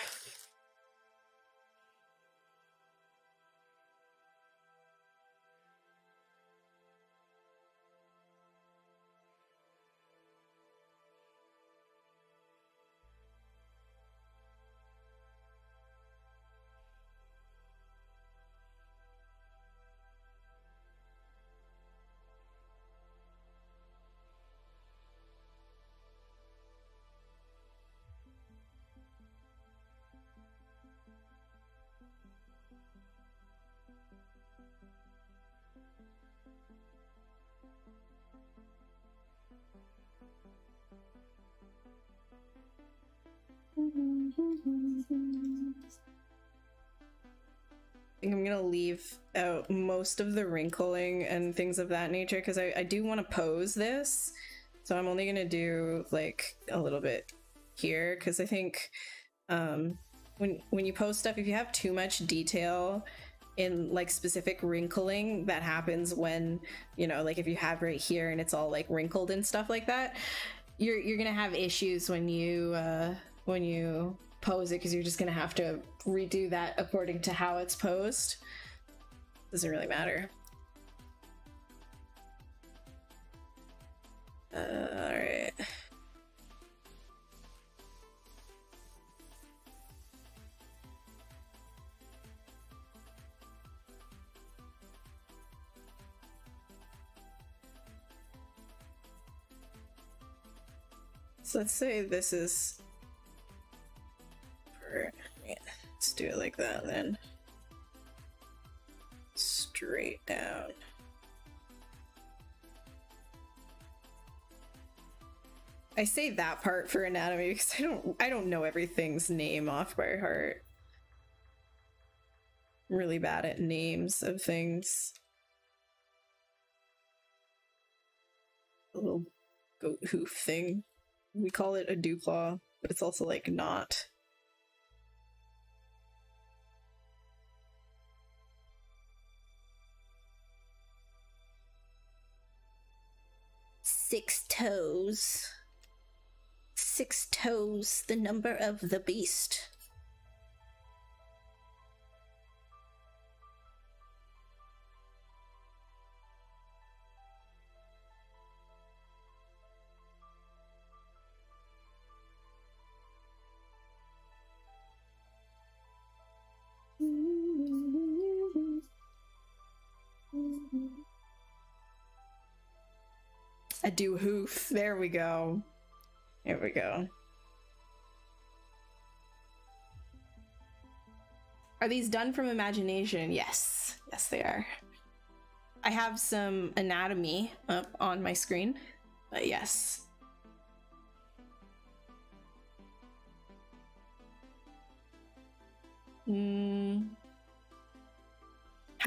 I think I'm gonna leave out most of the wrinkling and things of that nature because I do want to pose this, so I'm only gonna do like a little bit here because I think when you pose stuff, if you have too much detail in like specific wrinkling, that happens when, you know, like if you have right here and it's all like wrinkled and stuff like that, you're gonna have issues when you pose it because you're just gonna have to redo that according to how it's posed. Doesn't really matter. All right. So let's say this is let's do it like that then. Straight down. I say that part for anatomy because I don't know everything's name off by heart. I'm really bad at names of things. A little goat hoof thing. We call it a dewclaw, but it's also like not. Six toes. 6 toes, the number of the beast. A do hoof. There we go. There we go. Are these done from imagination? Yes. Yes, they are. I have some anatomy up on my screen, but yes. How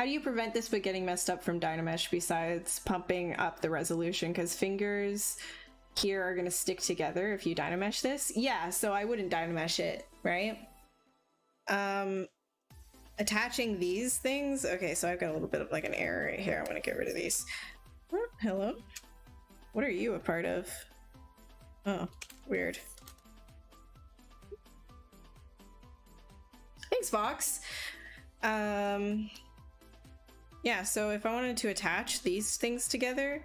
do you prevent this but getting messed up from Dynamesh besides pumping up the resolution? Because fingers here are going to stick together if you Dynamesh this. Yeah, so I wouldn't Dynamesh it, right? Attaching these things. Okay, so I've got a little bit of like an error right here. I want to get rid of these. Oh, hello? What are you a part of? Oh, weird. Thanks, Fox. Yeah, so if I wanted to attach these things together,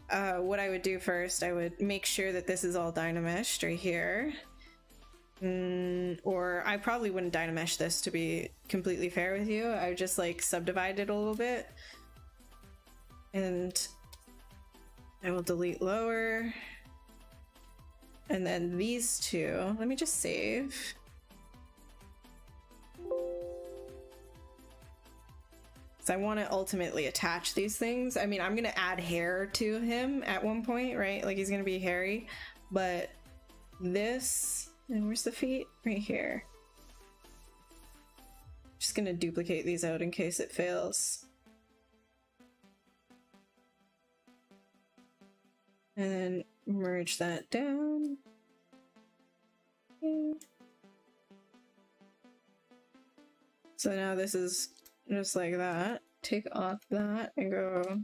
what I would do first, I would make sure that this is all Dynameshed right here. Or I probably wouldn't Dynamesh this, to be completely fair with you. I would just like subdivide it a little bit. And I will delete lower. And then these two, let me just save. I want to ultimately attach these things. I mean, I'm gonna add hair to him at one point, right? Like he's gonna be hairy, but this, and where's the feet? Right here. Just gonna duplicate these out in case it fails. And then merge that down. Okay. So now this is just like that. Take off that and go.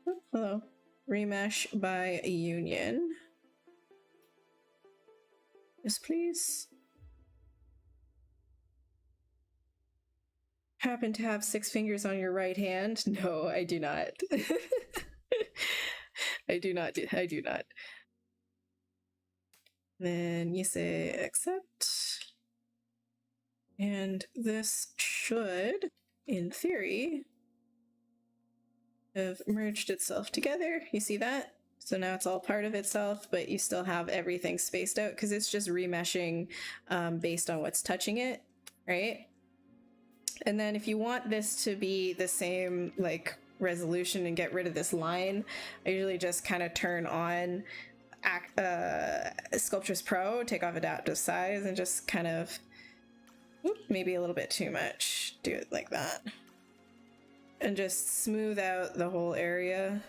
Oh, hello. Remesh by union. Yes, please. Happen to have 6 fingers on your right hand? No, I do not. I do not. I do not. Then you say accept. And this should, in theory, have merged itself together. You see that? So now it's all part of itself, but you still have everything spaced out because it's just remeshing based on what's touching it, right? And then if you want this to be the same like resolution and get rid of this line, I usually just kind of turn on Sculptress Pro, take off adaptive size, and just kind of, maybe a little bit too much, do it like that. And just smooth out the whole area.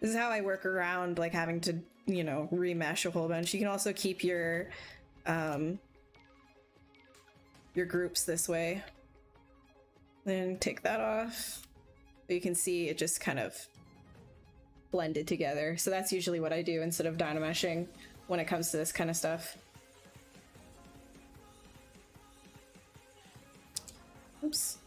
This is how I work around like having to, you know, remesh a whole bunch. You can also keep your groups this way. Then take that off. You can see it just kind of blended together. So that's usually what I do instead of dynameshing when it comes to this kind of stuff. Oops.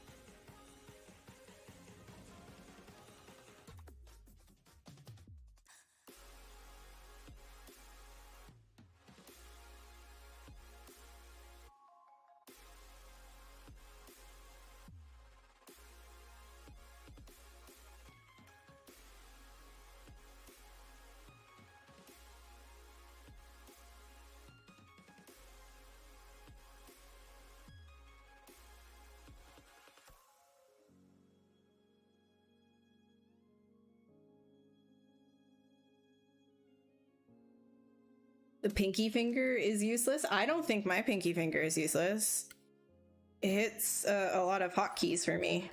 The pinky finger is useless. I don't think my pinky finger is useless. It hits a lot of hotkeys for me.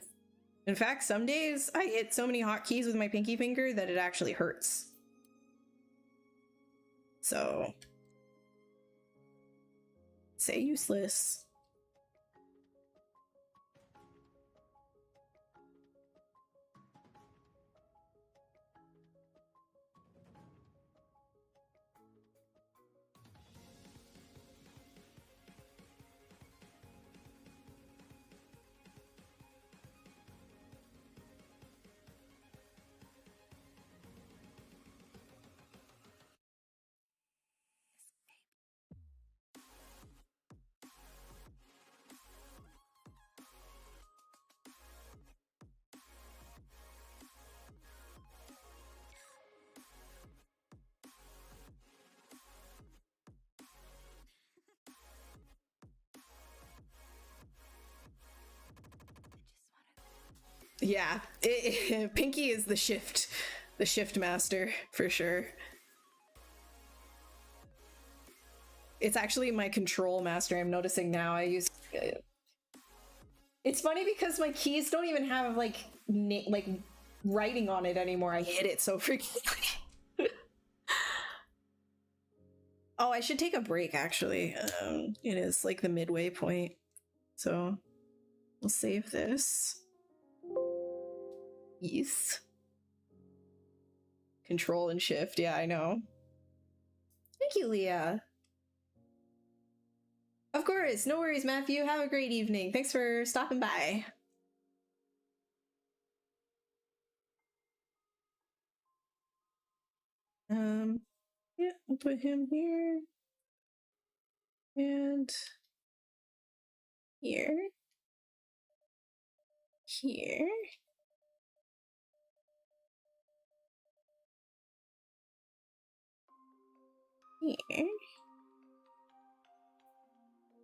In fact, some days I hit so many hotkeys with my pinky finger that it actually hurts. So, say useless. Yeah, Pinky is the shift master for sure. It's actually my control master. I'm noticing now. I use. It's funny because my keys don't even have like writing on it anymore. I hit it so frequently. Oh, I should take a break. Actually, it is like the midway point, so we'll save this. Yes. Control and shift. Yeah, I know. Thank you, Leah. Of course. No worries, Matthew. Have a great evening. Thanks for stopping by. Yeah, I'll put him here. And here. Here. Here.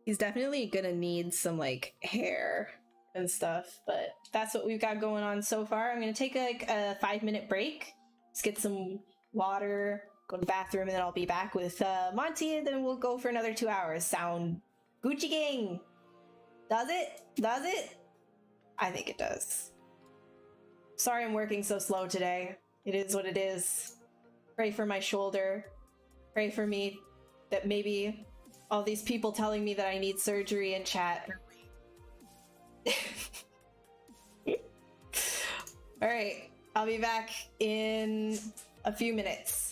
He's definitely gonna need some like hair and stuff, but that's what we've got going on so far. I'm gonna take like a 5-minute break, just get some water, go to the bathroom, and then I'll be back with Monty, and then we'll go for another 2 hours. Sound Gucci Gang? Does it? Does it? I think it does. Sorry I'm working so slow today. It is what it is. Pray for my shoulder. Pray for me that maybe all these people telling me that I need surgery in chat. Alright, I'll be back in a few minutes.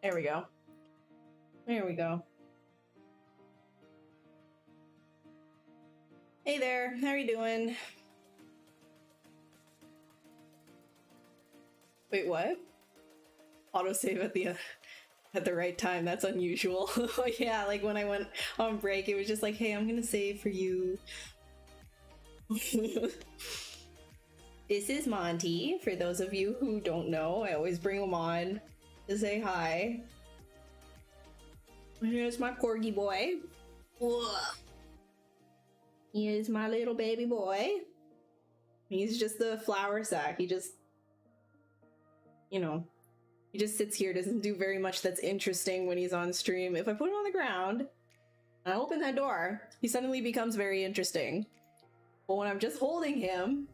There we go. There we go. Hey there, how are you doing? Wait, what? Autosave at the right time. That's unusual. Yeah, like when I went on break, it was just like, hey, I'm gonna save for you. This is Monty. For those of you who don't know, I always bring him on to say hi. Here's my corgi boy. Whoa. He is my little baby boy. He's just the flour sack. He just, you know, he just sits here, doesn't do very much that's interesting when he's on stream. If I put him on the ground and I open that door, he suddenly becomes very interesting. But when I'm just holding him,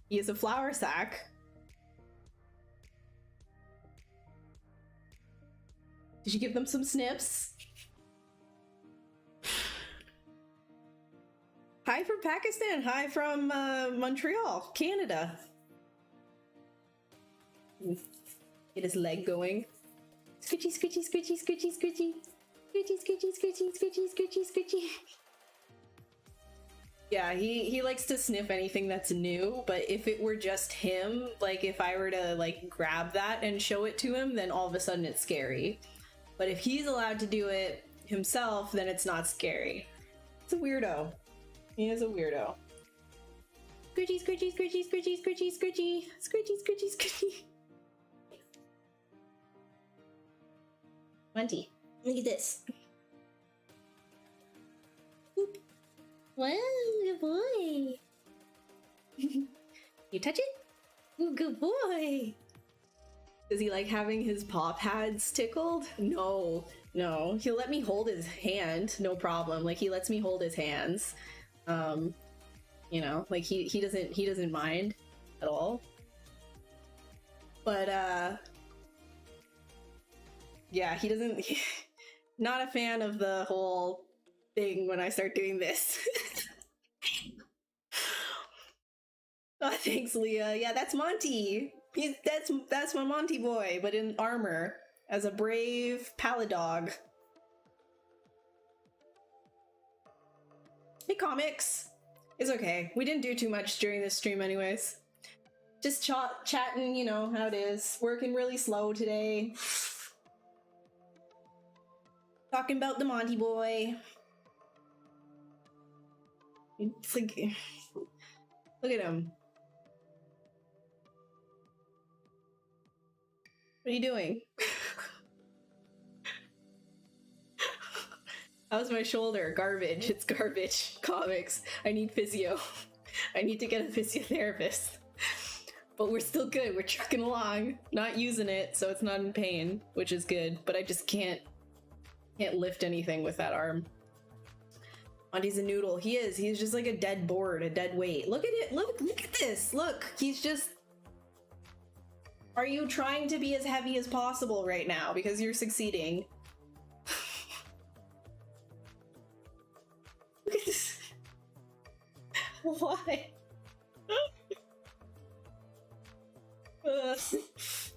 he is a flour sack. Did you give them some snips? Hi from Pakistan. Hi from Montreal, Canada. Get his leg going. Scritchy, scritchy, scritchy, scritchy, scritchy. Scritchy, scritchy, scritchy, scritchy, scritchy, scritchy. Yeah, he likes to sniff anything that's new, but if it were just him, like if I were to like grab that and show it to him, then all of a sudden it's scary. But if he's allowed to do it himself, then it's not scary. It's a weirdo. He is a weirdo. Scritchy, scritchy, scritchy, scritchy, scritchy, scritchy, scritchy, scritchy, scritchy. Monty, look at this. Boop. Wow, good boy. You touch it? Ooh, good boy. Does he like having his paw pads tickled? No, no. He'll let me hold his hand, no problem. Like he lets me hold his hands. You know, like he doesn't mind at all. But yeah, he doesn't. Not a fan of the whole thing when I start doing this. Oh, thanks, Leah. Yeah, that's Monty. That's my Monty boy, but in armor as a brave palladog. Hey, comics. It's okay. We didn't do too much during this stream, anyways. Just chatting, you know how it is. Working really slow today. Talking about the Monty boy. It's like, look at him. What are you doing? How's my shoulder? Garbage. It's garbage. Comics. I need physio. I need to get a physiotherapist. But we're still good. We're trucking along. Not using it, so it's not in pain, which is good. But I just can't lift anything with that arm. Monty's a noodle. He is. He's just like a dead board, a dead weight. Look at it. Look at this. Look. He's just... Are you trying to be as heavy as possible right now? Because you're succeeding. Look at this. Why?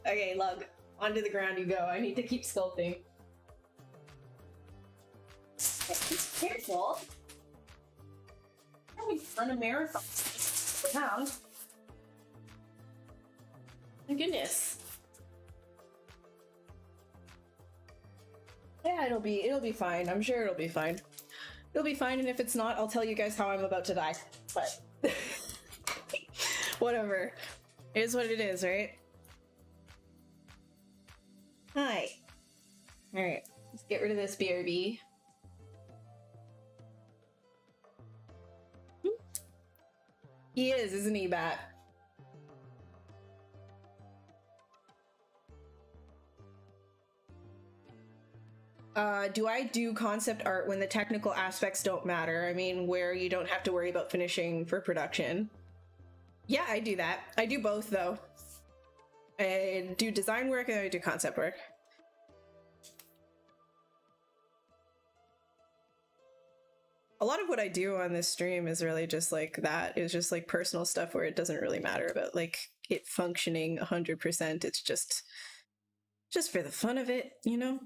Okay, Lug. Onto the ground you go. I need to keep sculpting. Careful. We run a marathon around. My goodness. Yeah, it'll be fine. I'm sure it'll be fine. It'll be fine, and if it's not, I'll tell you guys how I'm about to die. But whatever. It is what it is, right? Hi. Alright, let's get rid of this BRB. He is, isn't he, Bat? Do I do concept art when the technical aspects don't matter? I mean, where you don't have to worry about finishing for production. Yeah, I do that. I do both, though. I do design work and I do concept work. A lot of what I do on this stream is really just like that. It's just like personal stuff where it doesn't really matter about like it functioning 100%. It's just Just for the fun of it, you know?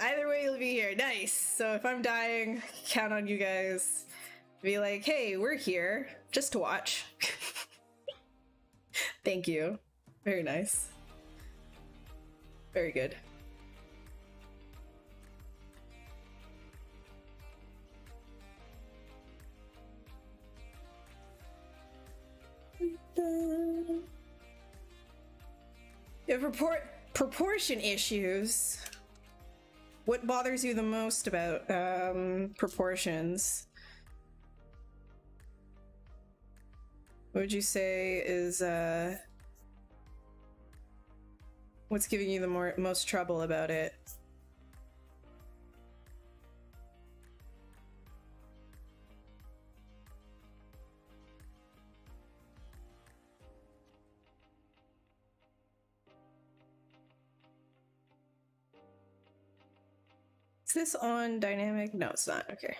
Either way, you'll be here. Nice. So if I'm dying, count on you guys. Be like, hey, we're here just to watch. Thank you. Very nice. Very good. If proportion issues. What bothers you the most about proportions? What would you say is what's giving you the most trouble about it? Is this on dynamic? No, it's not. Okay.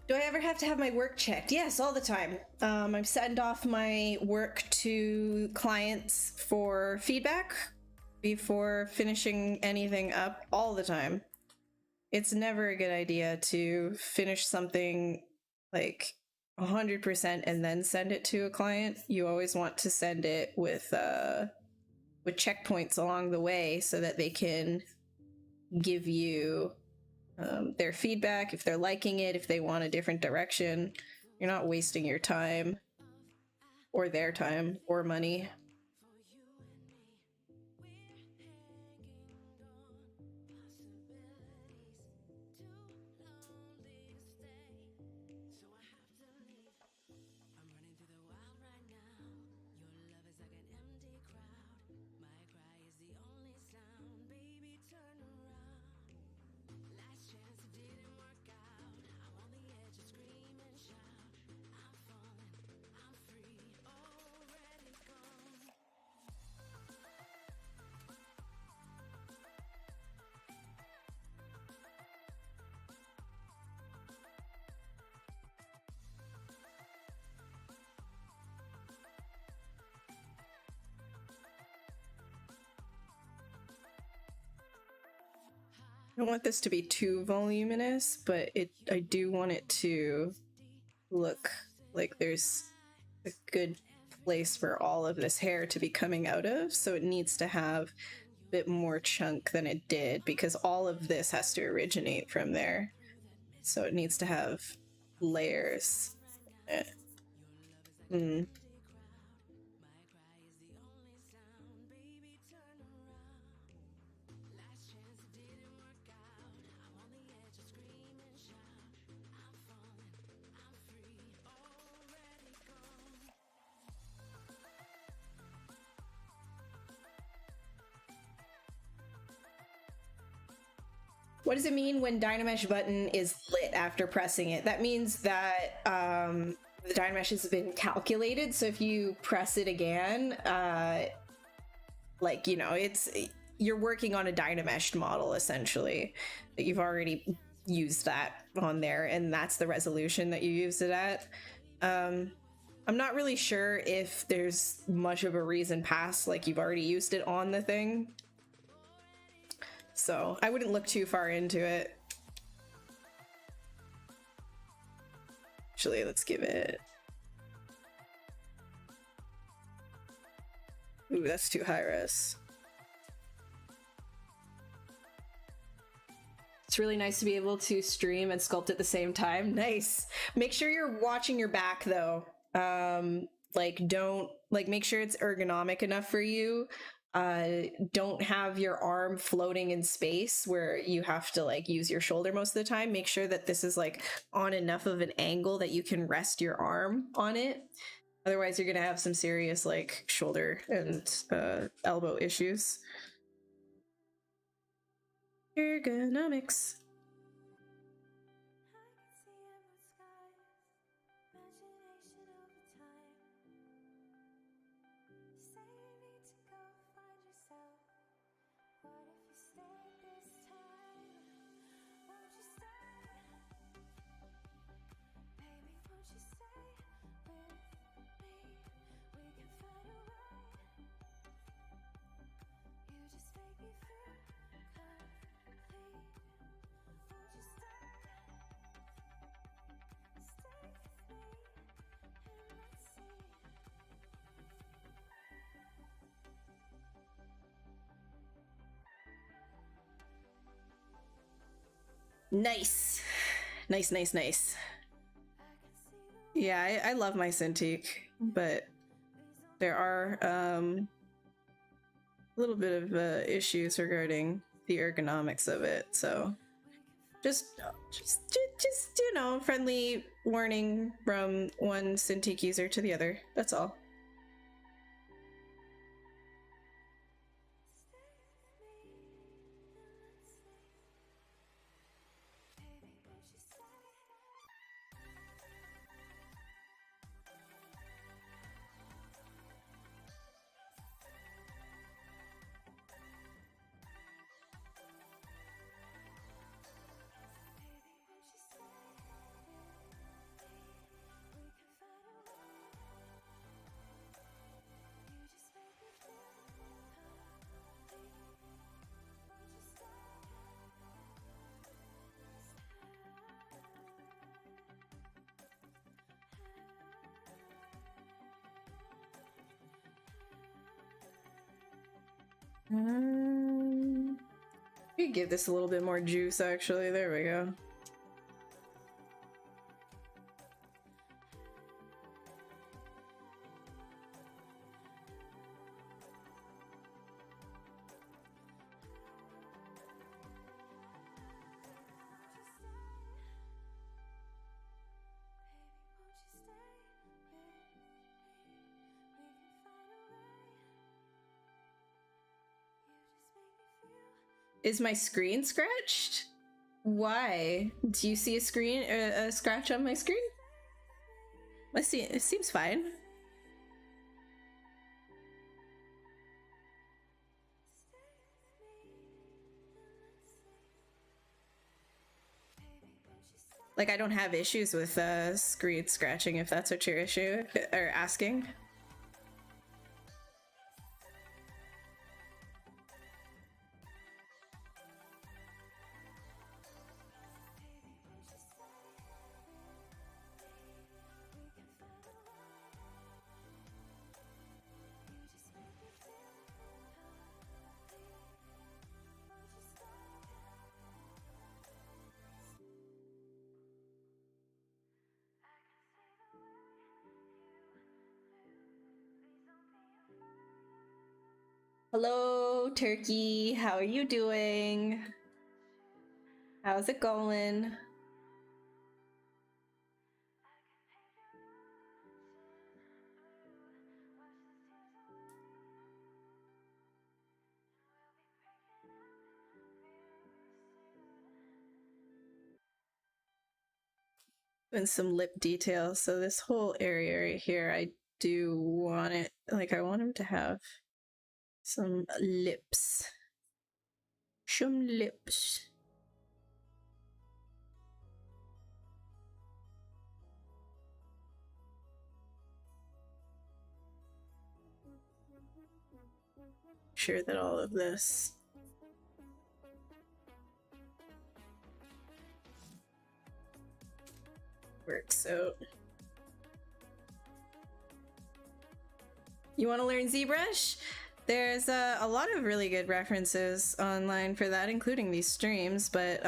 Do I ever have to have my work checked? Yes, all the time. I send off my work to clients for feedback before finishing anything up all the time. It's never a good idea to finish something like 100% and then send it to a client. You always want to send it with checkpoints along the way so that they can give you their feedback, if they're liking it, if they want a different direction. You're not wasting your time or their time or money. I don't want this to be too voluminous, but I do want it to look like there's a good place for all of this hair to be coming out of, so it needs to have a bit more chunk than it did, because all of this has to originate from there, so it needs to have layers. What does it mean when Dynamesh button is lit after pressing it? That means that the Dynamesh has been calculated. So if you press it again, like, you know, you're working on a Dynameshed model essentially. That you've already used that on there, and that's the resolution that you used it at. I'm not really sure if there's much of a reason past, like you've already used it on the thing. So I wouldn't look too far into it. Actually, let's give it... Ooh, that's too high res. It's really nice to be able to stream and sculpt at the same time. Nice. Make sure you're watching your back though. Like make sure it's ergonomic enough for you. Don't have your arm floating in space where you have to like use your shoulder most of the time. Make sure that this is like on enough of an angle that you can rest your arm on it. Otherwise you're gonna have some serious like shoulder and elbow issues. Ergonomics. Nice. Nice. Yeah, I love my Cintiq, but there are a little bit of issues regarding the ergonomics of it, so just you know, friendly warning from one Cintiq user to the other, that's all. We could give this a little bit more juice, actually. There we go. Is my screen scratched? Why? Do you see a scratch on my screen? Let's see. It seems fine. Like, I don't have issues with screen scratching, if that's what you're asking. Hello, Turkey. How are you doing? How's it going? And some lip detail. So this whole area right here, I do want it, like I want him to have some lips. Some lips. Sure that all of this works out. You want to learn ZBrush? There's a lot of really good references online for that, including these streams, but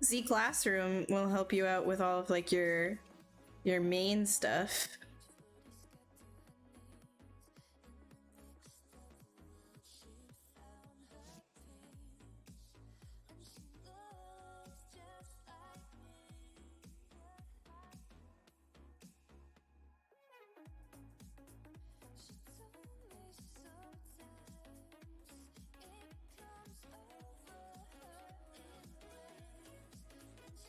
Z Classroom will help you out with all of like your main stuff.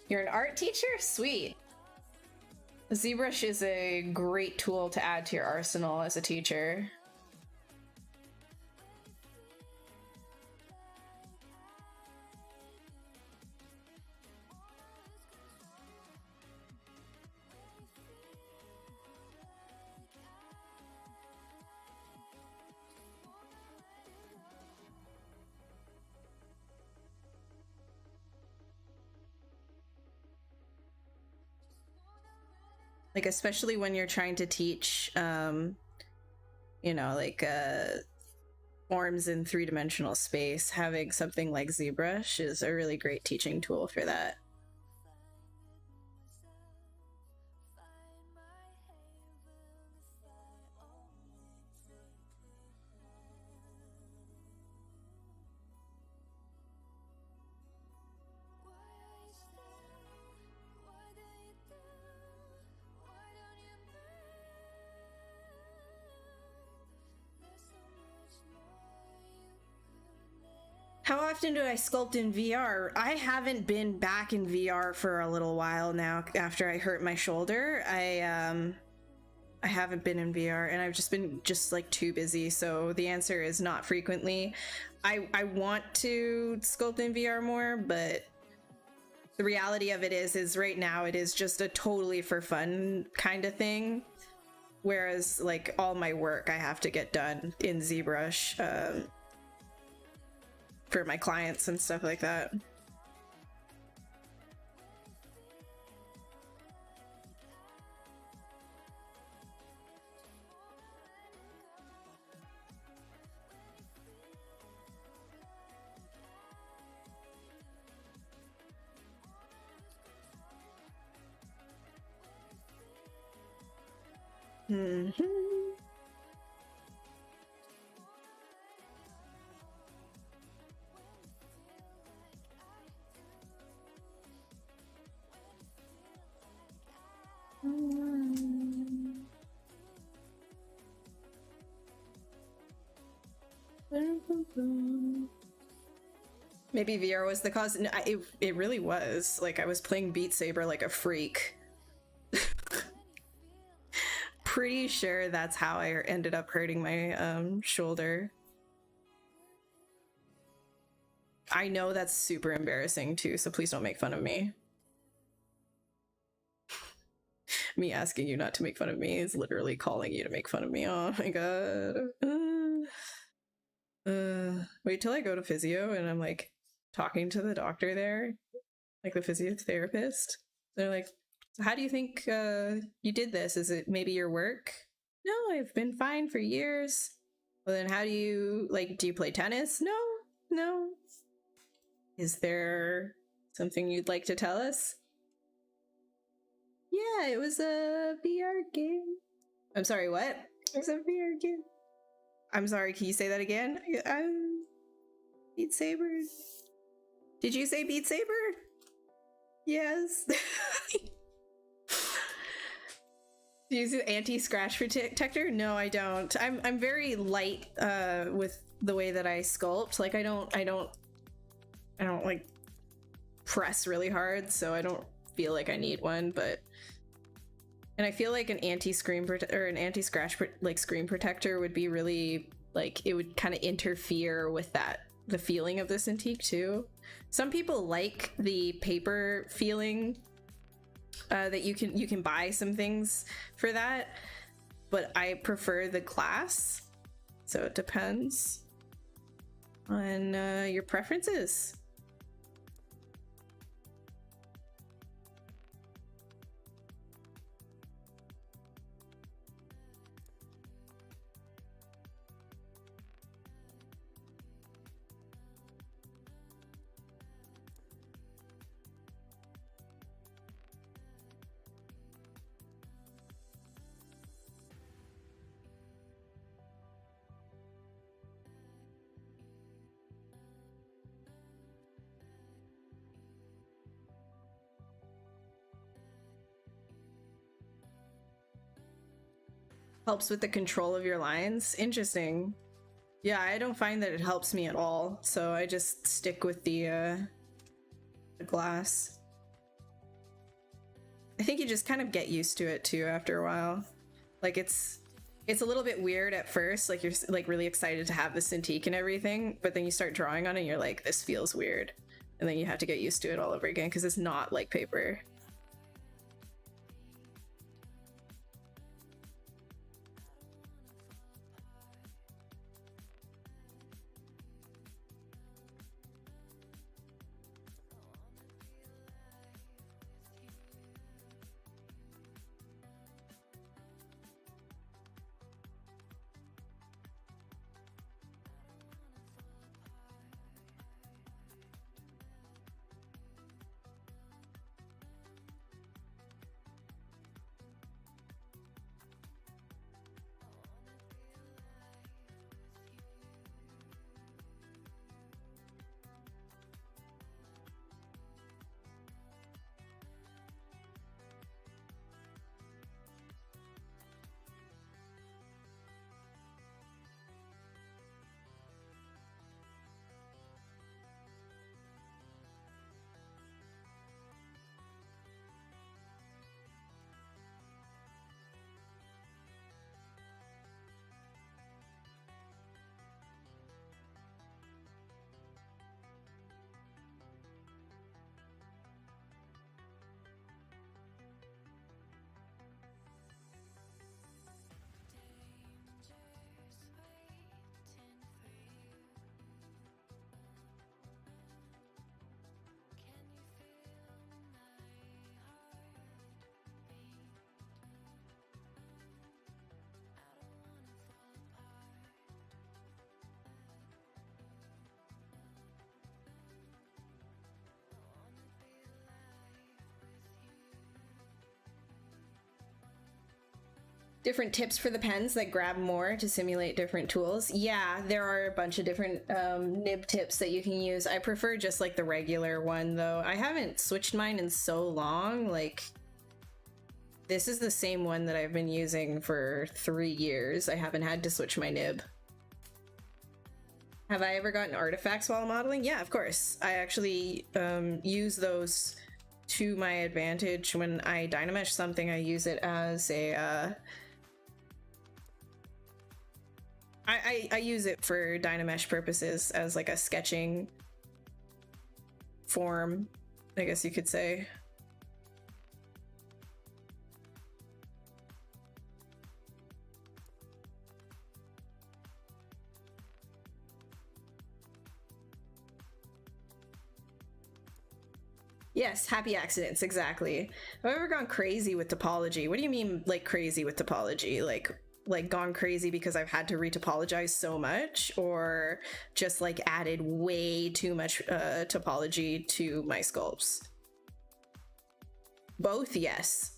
You're an art teacher? Sweet. ZBrush is a great tool to add to your arsenal as a teacher. Like, especially when you're trying to teach, you know, like forms in three-dimensional space, having something like ZBrush is a really great teaching tool for that. How often do I sculpt in VR? I haven't been back in VR for a little while now after I hurt my shoulder. I haven't been in VR and I've just been like too busy. So the answer is not frequently. I want to sculpt in VR more, but the reality of it is right now it is just a totally for fun kind of thing. Whereas like all my work I have to get done in ZBrush, for my clients and stuff like that. Maybe VR was the cause. No, it really was. Like, I was playing Beat Saber like a freak. Pretty sure that's how I ended up hurting my shoulder. I know that's super embarrassing too, so please don't make fun of me. Me asking you not to make fun of me is literally calling you to make fun of me. Oh my god. Wait till I go to physio and I'm like talking to the doctor there, like the physiotherapist. They're like, so how do you think you did this? Is it maybe your work? No, I've been fine for years. Well, then how do you, like, do you play tennis? No. Is there something you'd like to tell us? Yeah, it was a VR game. I'm sorry, what? It was a VR game. I'm sorry, can you say that again? Beat Saber? Did you say Beat Saber? Yes. Do you use an anti-scratch protector? No, I don't. I'm very light with the way that I sculpt. Like I don't like press really hard, so I don't feel like I need one, but and I feel like an anti-screen or an anti-scratch like screen protector would be really like it would kind of interfere with the feeling of the Cintiq too. Some people like the paper feeling that you can buy some things for that, but I prefer the glass, so it depends on your preferences. Helps with the control of your lines. Interesting. Yeah, I don't find that it helps me at all, so I just stick with the glass. I think you just kind of get used to it too after a while. Like it's a little bit weird at first, like you're like really excited to have the Cintiq and everything, but then you start drawing on it and you're like, this feels weird. And then you have to get used to it all over again because it's not like paper. Different tips for the pens that grab more to simulate different tools. Yeah, there are a bunch of different nib tips that you can use. I prefer just like the regular one though. I haven't switched mine in so long. Like this is the same one that I've been using for 3 years. I haven't had to switch my nib. Have I ever gotten artifacts while modeling? Yeah, of course. I actually use those to my advantage. When I Dynamesh something, I use it as a I use it for Dynamesh purposes as like a sketching form, I guess you could say. Yes, happy accidents, exactly. I've ever gone crazy with topology. What do you mean, like crazy with topology? Like gone crazy because I've had to re-topologize so much, or just like added way too much topology to my sculpts? Both, yes.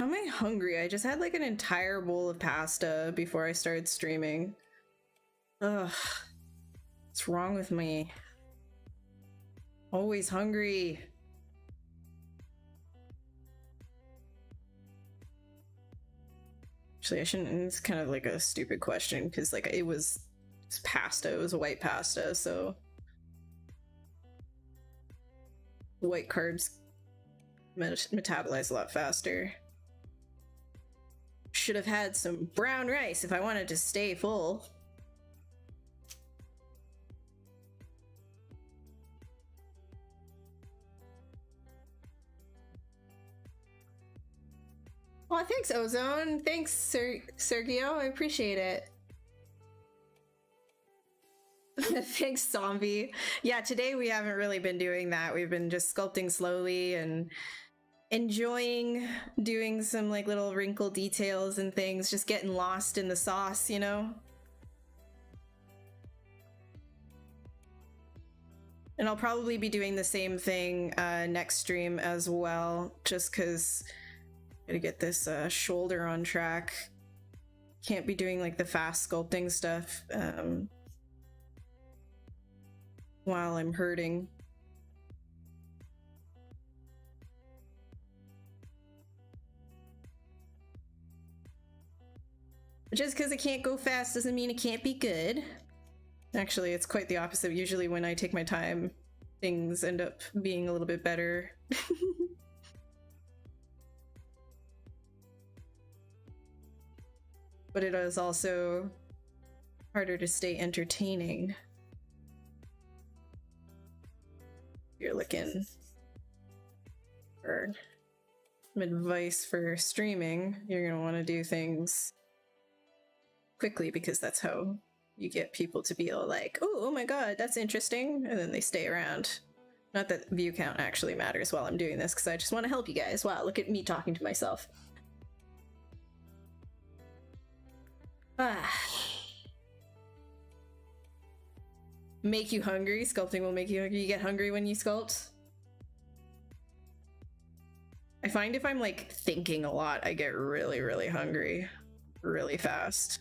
How am I hungry? I just had like an entire bowl of pasta before I started streaming. Ugh. What's wrong with me? Always hungry. Actually, I shouldn't. It's kind of like a stupid question because like it was pasta. It was a white pasta, so white carbs metabolize a lot faster. Should have had some brown rice if I wanted to stay full. Well, thanks, Ozone. Thanks, Sergio. I appreciate it. Thanks, Zombie. Yeah, today we haven't really been doing that. We've been just sculpting slowly and enjoying doing some like little wrinkle details and things, just getting lost in the sauce, you know? And I'll probably be doing the same thing next stream as well, just because I gotta get this shoulder on track. Can't be doing like the fast sculpting stuff while I'm hurting. Just because it can't go fast doesn't mean it can't be good. Actually, it's quite the opposite. Usually when I take my time, things end up being a little bit better. But it is also harder to stay entertaining. You're looking for some advice for streaming. You're gonna want to do things quickly because that's how you get people to be all like, oh my god, that's interesting, and then they stay around. Not that view count actually matters while I'm doing this, because I just want to help you guys. Wow, look at me talking to myself. Make you hungry? Sculpting will make you hungry. You get hungry when you sculpt? I find if I'm like thinking a lot, I get really, really hungry really fast.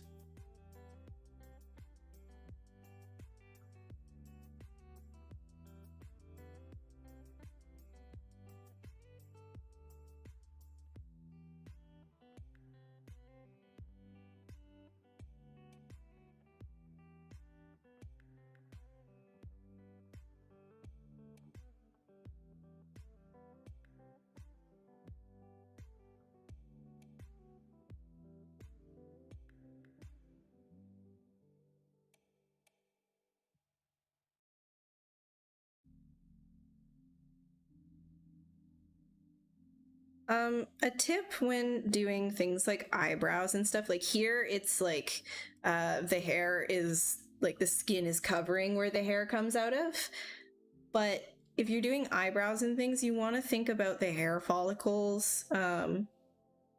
A tip when doing things like eyebrows and stuff, like here it's like the hair is like the skin is covering where the hair comes out of, but if you're doing eyebrows and things, you want to think about the hair follicles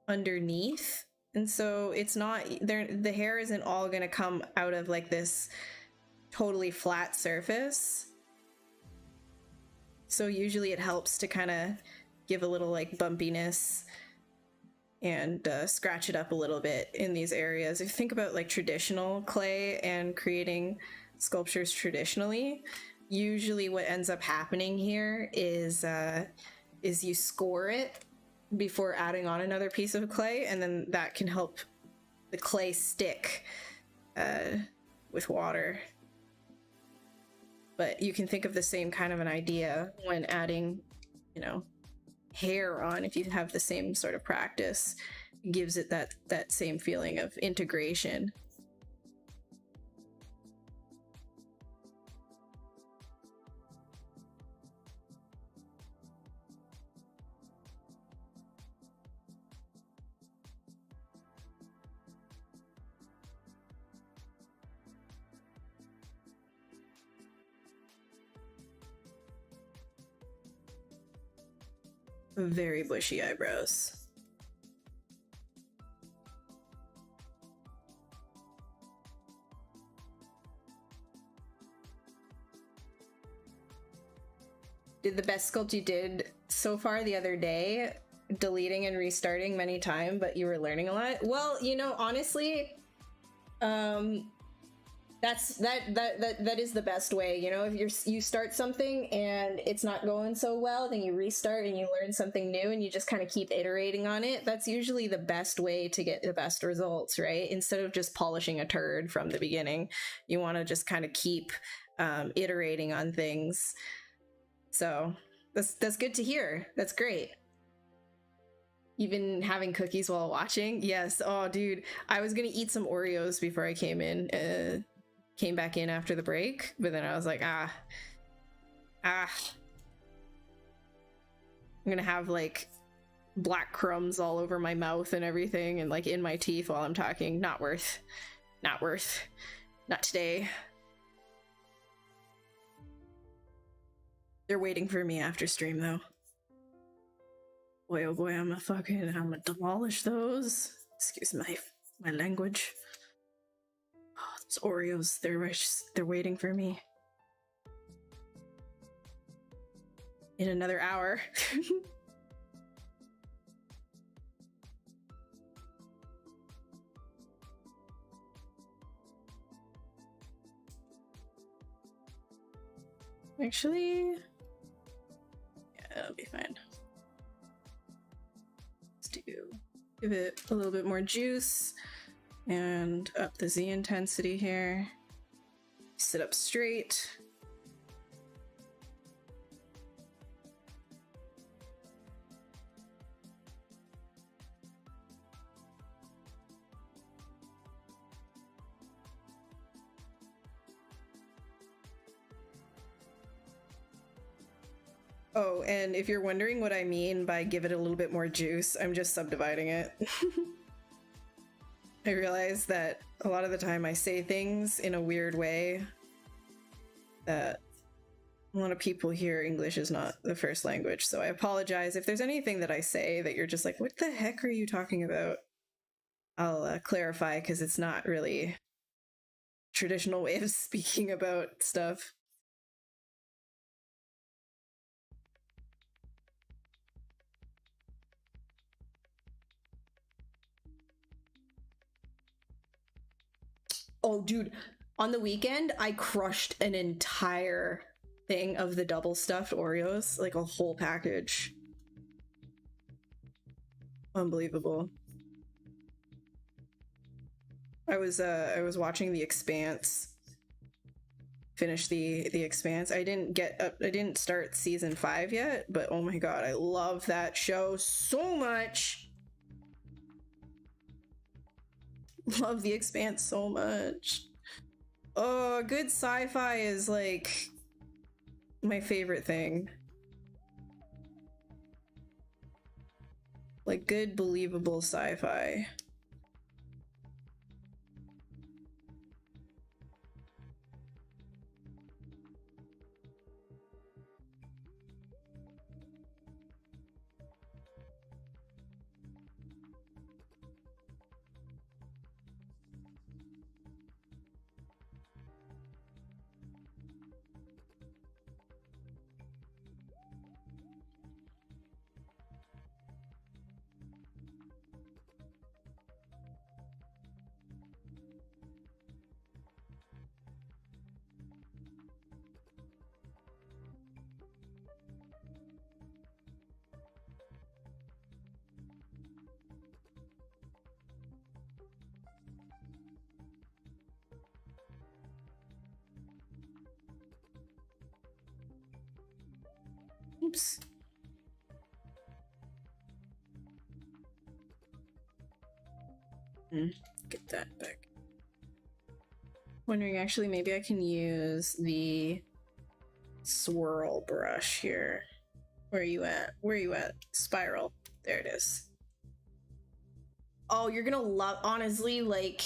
underneath, and so it's not there, the hair isn't all gonna come out of like this totally flat surface. So usually it helps to kind of give a little like bumpiness and scratch it up a little bit in these areas. If you think about like traditional clay and creating sculptures traditionally, usually what ends up happening here is you score it before adding on another piece of clay, and then that can help the clay stick with water. But you can think of the same kind of an idea when adding, you know, hair on. If you have the same sort of practice, it gives it that same feeling of integration. Very bushy eyebrows. Did the best sculpt you did so far the other day? deleting and restarting many times, but you were learning a lot. Well, you know, honestly, that is the best way. You know, if you start something and it's not going so well, then you restart and you learn something new and you just kind of keep iterating on it. That's usually the best way to get the best results, right? Instead of just polishing a turd from the beginning, you want to just kind of keep iterating on things. So that's good to hear. That's great. Even having cookies while watching. Yes. Oh, dude, I was gonna eat some Oreos before I came back in after the break, but then I was like, I'm gonna have like black crumbs all over my mouth and everything and like in my teeth while I'm talking. Not worth. Not today. They're waiting for me after stream though. Boy, oh boy, I'm gonna demolish those. Excuse my language. Oh, those Oreos, they're waiting for me. In another hour. Actually, yeah, that'll be fine. Give it a little bit more juice and up the Z intensity here. Sit up straight. Oh, and if you're wondering what I mean by give it a little bit more juice, I'm just subdividing it. I realize that a lot of the time I say things in a weird way that a lot of people here English is not the first language, so I apologize if there's anything that I say that you're just like, what the heck are you talking about? I'll clarify, because it's not really traditional way of speaking about stuff. Oh, dude, on the weekend, I crushed an entire thing of the double stuffed Oreos, like a whole package. Unbelievable. I was watching The Expanse. Finish the Expanse. I didn't start season 5 yet, but oh my god, I love that show so much. Love The Expanse so much. Oh, good sci-fi is like my favorite thing. Like good, believable sci-fi. Oops. Get that back. Wondering, actually, maybe I can use the swirl brush here. Where are you at? Where are you at? Spiral. There it is. Oh, you're gonna love, honestly, like,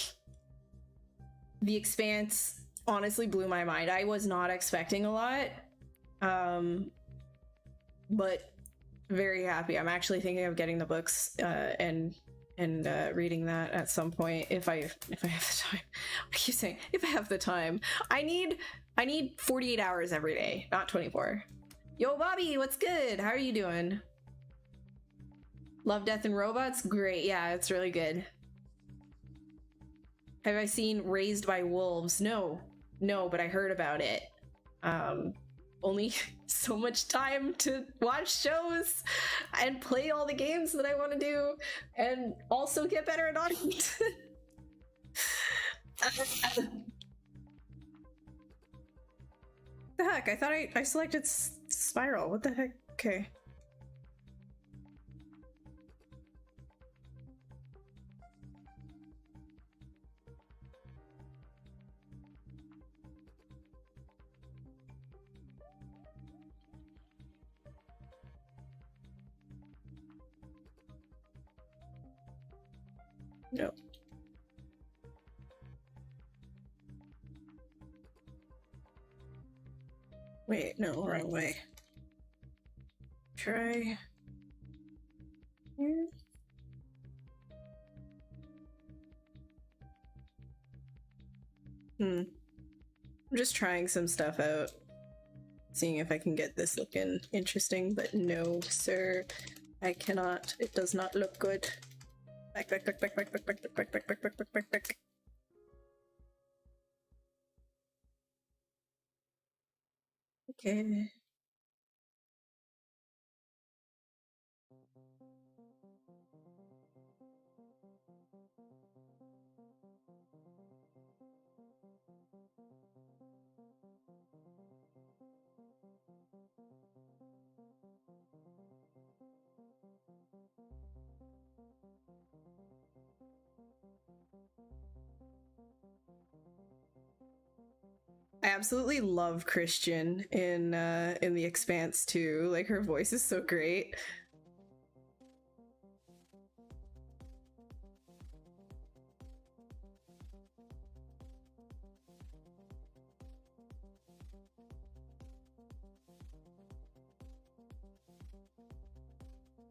The Expanse honestly blew my mind. I was not expecting a lot. But very happy. I'm actually thinking of getting the books and reading that at some point if I have the time. I keep saying if I have the time. I need 48 hours every day, not 24. Yo, Bobby, what's good? How are you doing? Love, Death, and Robots? Great. Yeah, it's really good. Have I seen Raised by Wolves? No. No, but I heard about it. Only so much time to watch shows and play all the games that I want to do and also get better at audio. The heck? I thought I selected Spiral. What the heck? Okay. No. Wait, no, wrong way. Try here. I'm just trying some stuff out, seeing if I can get this looking interesting, but no, sir, I cannot. It does not look good. Back. Okay. I absolutely love Christian in The Expanse too. Like, her voice is so great.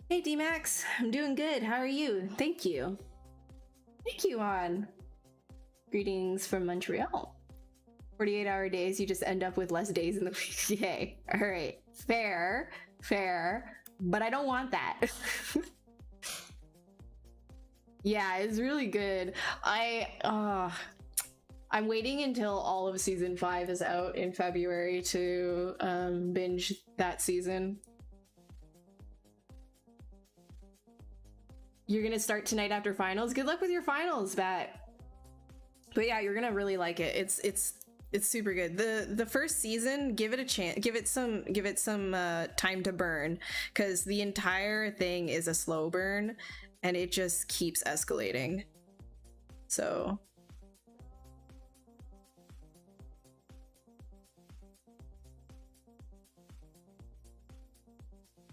Hey D-Max, I'm doing good. How are you? Thank you. Thank you, On. Greetings from Montreal. 48-hour days, you just end up with less days in the week. Yay. All right. Fair. But I don't want that. Yeah, it's really good. I'm waiting until all of season 5 is out in February to binge that season. You're gonna start tonight after finals? Good luck with your finals, Bat. But yeah, you're gonna really like it. It's super good. The first season, give it a chance. Give it some time to burn, because the entire thing is a slow burn, and it just keeps escalating. So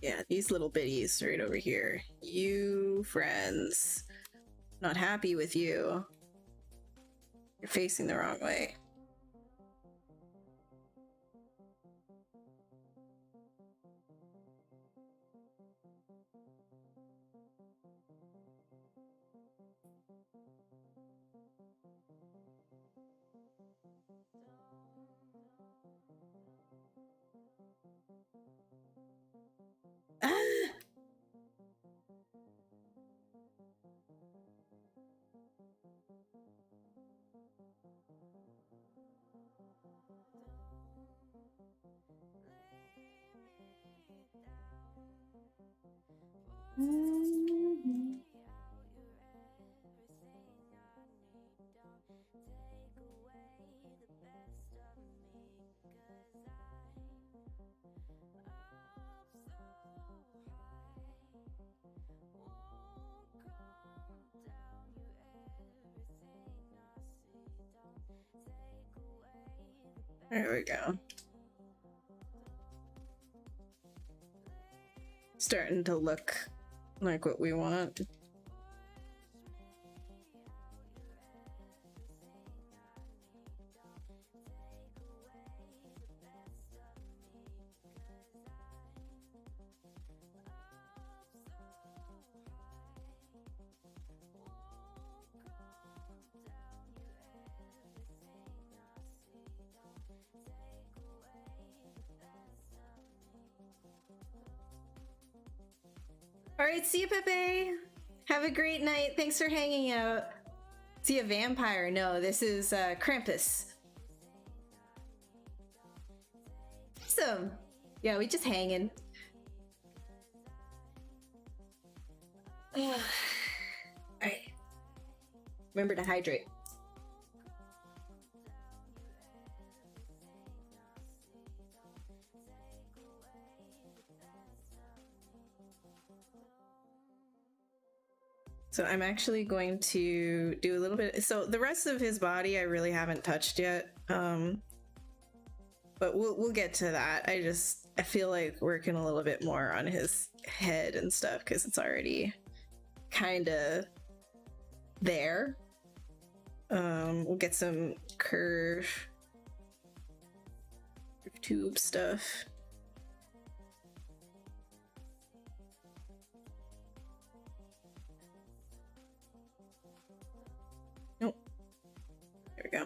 yeah, these little bitties right over here. You friends, not happy with you. You're facing the wrong way. There we go. Starting to look like what we want. All right, see you, Pepe. Have a great night. Thanks for hanging out. See a vampire? No, this is Krampus. Awesome. Yeah, we just hanging. All right. Remember to hydrate. So I'm actually going to do a little bit. So the rest of his body I really haven't touched yet, but we'll get to that. I feel like working a little bit more on his head and stuff because it's already kind of there. We'll get some curve tube stuff. Nope. There we go.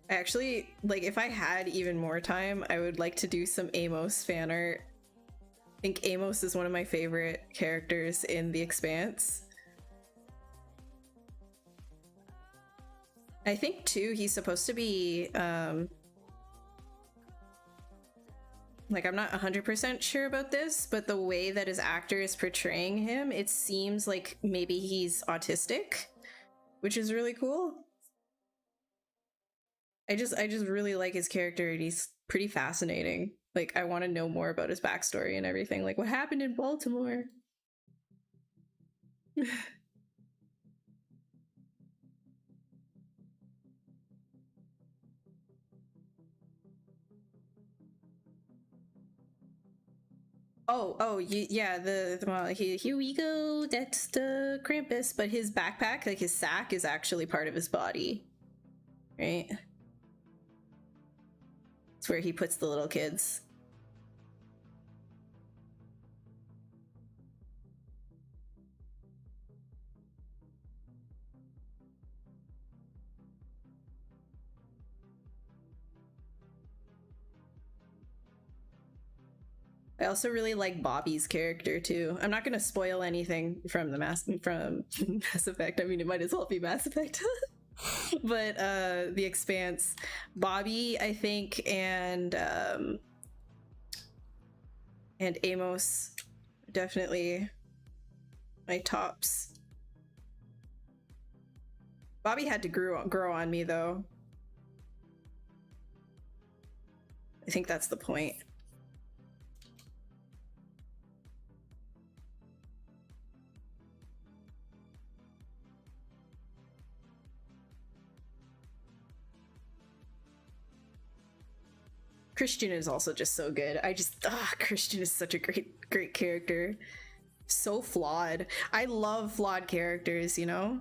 Actually, like, if I had even more time, I would like to do some Amos fan art. I think Amos is one of my favorite characters in The Expanse. I think too he's supposed to be like, I'm not 100% sure about this, but the way that his actor is portraying him, it seems like maybe he's autistic, which is really cool. I just really like his character, and he's pretty fascinating. Like, I want to know more about his backstory and everything, like what happened in Baltimore. Yeah, here we go, that's the Krampus, but his backpack, like his sack, is actually part of his body, right? It's where he puts the little kids. I also really like Bobby's character too. I'm not gonna spoil anything from the Mass Effect. I mean, it might as well be Mass Effect. But The Expanse, Bobby, I think, and Amos, definitely my tops. Bobby had to grow on me though. I think that's the point. Christian is also just so good. Christian is such a great character. So flawed. I love flawed characters, you know?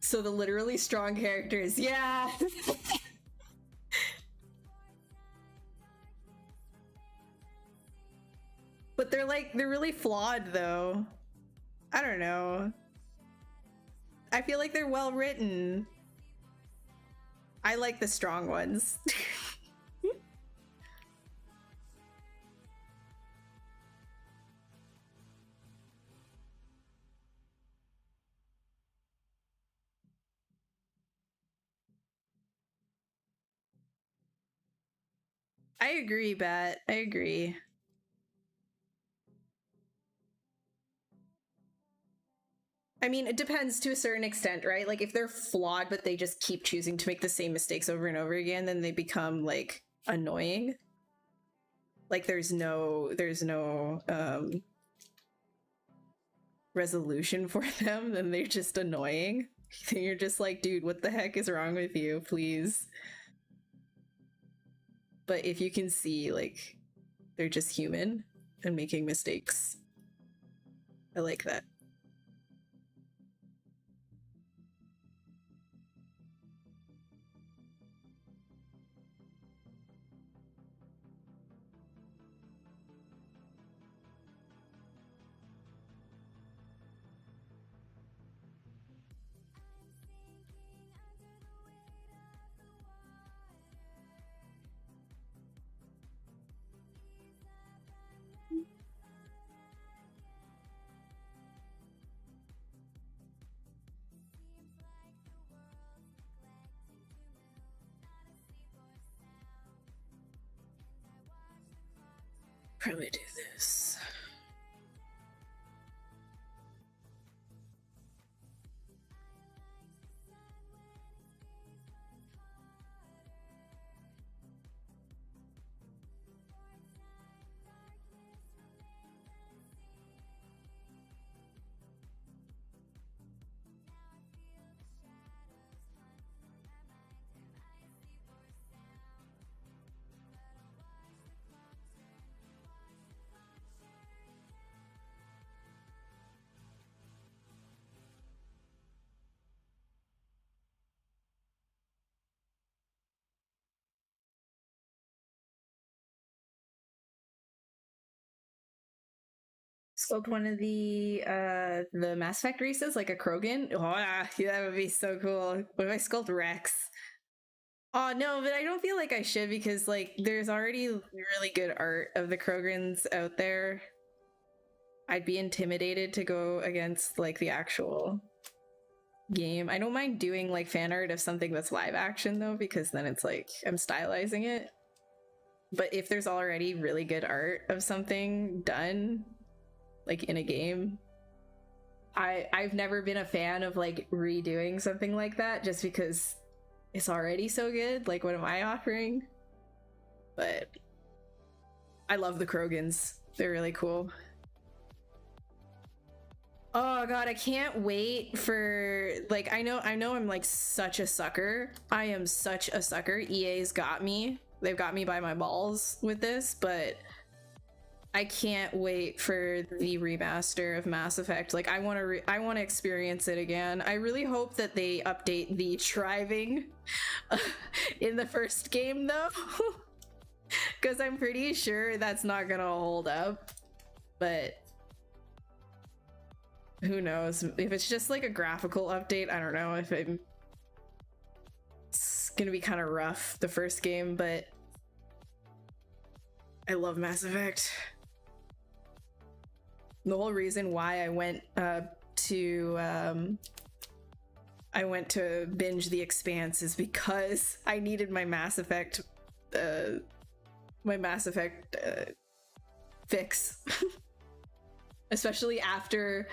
So the literally strong characters, yeah. But they're really flawed though. I don't know. I feel like they're well written. I like the strong ones. I agree, Bat. I agree. I mean, it depends to a certain extent, right? Like, if they're flawed, but they just keep choosing to make the same mistakes over and over again, then they become, like, annoying. Like, there's no resolution for them, then they're just annoying. You're just like, dude, what the heck is wrong with you? Please. But if you can see, like, they're just human and making mistakes. I like that. Probably do this. Sculpt one of the Mass Effect races, like a Krogan. Oh, yeah, that would be so cool. What if I sculpt Rex? Oh no, but I don't feel like I should, because like there's already really good art of the Krogans out there. I'd be intimidated to go against like the actual game. I don't mind doing like fan art of something that's live action though, because then it's like I'm stylizing it. But if there's already really good art of something done like in a game, I've never been a fan of like redoing something like that, just because it's already so good. Like, what am I offering? But I love the Krogans. They're really cool. Oh god, I can't wait for like I know I'm like such a sucker. I am such a sucker. EA's got me. They've got me by my balls with this, but I can't wait for the remaster of Mass Effect. Like I want to experience it again. I really hope that they update the driving in the first game though, because I'm pretty sure that's not gonna hold up. But who knows? If it's just like a graphical update, I don't know if it's gonna be kind of rough, the first game, but I love Mass Effect. The whole reason why I went to binge The Expanse is because I needed my Mass Effect fix. Especially after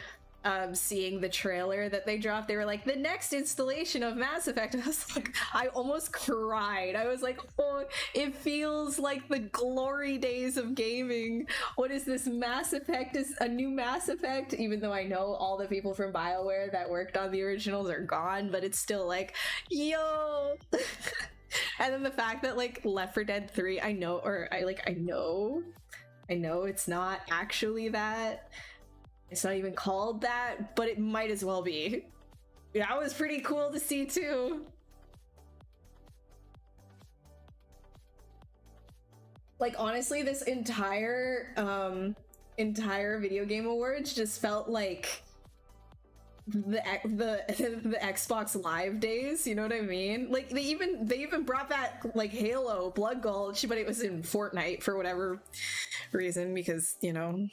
seeing the trailer that they dropped. They were like, the next installation of Mass Effect. I was like, I almost cried. I was like, oh, it feels like the glory days of gaming. What is this? Mass Effect is a new Mass Effect, even though I know all the people from BioWare that worked on the originals are gone, but it's still like, yo. And then the fact that like Left 4 Dead 3, I know it's not actually that. It's not even called that, but it might as well be. Yeah, that was pretty cool to see too. Like honestly, this entire video game awards just felt like the Xbox Live days, you know what I mean? Like they even brought back like Halo Blood Gulch, but it was in Fortnite for whatever reason, because you know,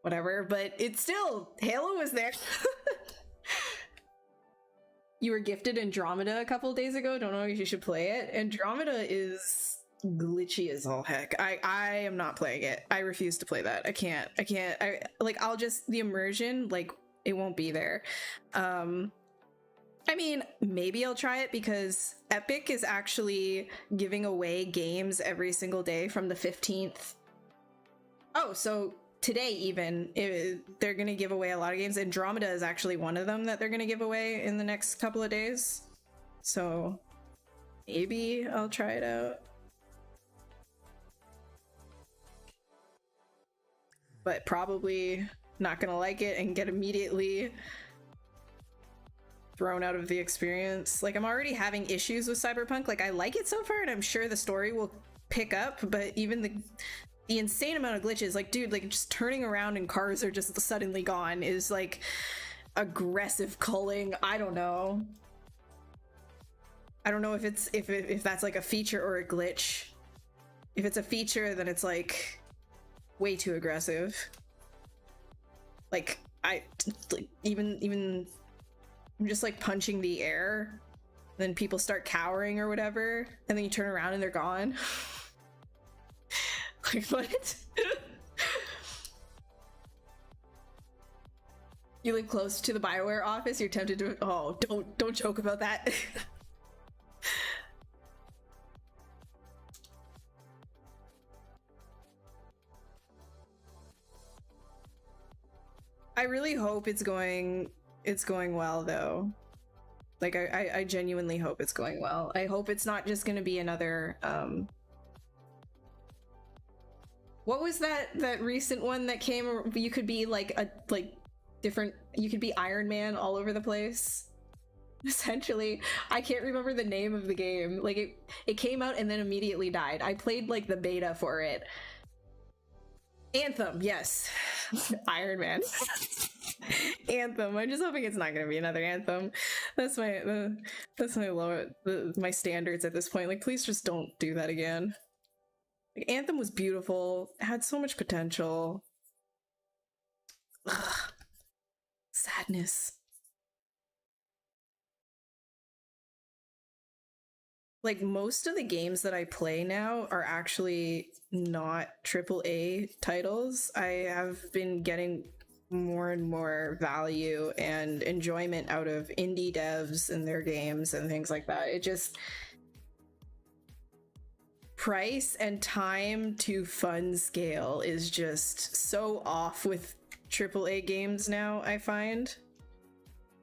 whatever, but it's still, Halo was there. You were gifted Andromeda a couple days ago. Don't know if you should play it. Andromeda is glitchy as all heck. I am not playing it. I refuse to play that. I can't. I'll just, the immersion, like it won't be there. I mean, maybe I'll try it because Epic is actually giving away games every single day from the 15th. Oh, so today even, they're going to give away a lot of games. Andromeda is actually one of them that they're going to give away in the next couple of days. So maybe I'll try it out. But probably not gonna like it and get immediately thrown out of the experience. Like, I'm already having issues with Cyberpunk. Like, I like it so far, and I'm sure the story will pick up, but even the insane amount of glitches, like, dude, like, just turning around and cars are just suddenly gone is, like, aggressive culling. I don't know. I don't know if it's if that's, like, a feature or a glitch. If it's a feature, then it's, like, way too aggressive. Like, even I'm just like punching the air, then people start cowering or whatever, and then you turn around and they're gone. Like, what? You live close to the BioWare office, you're tempted to— oh, don't joke about that. I really hope it's going well, though. Like, I genuinely hope it's going well. I hope it's not just gonna be another, what was that recent one that came? You could be like you could be Iron Man all over the place. Essentially, I can't remember the name of the game. Like, it came out and then immediately died. I played like the beta for it. Anthem, yes. Iron Man. Anthem. I'm just hoping it's not gonna be another Anthem. That's my standards at this point. Like, please just don't do that again. Like, Anthem was beautiful, had so much potential. Ugh. Sadness. Like, most of the games that I play now are actually not AAA titles. I have been getting more and more value and enjoyment out of indie devs and their games and things like that. It just— price and time to fun scale is just so off with AAA games now, I find.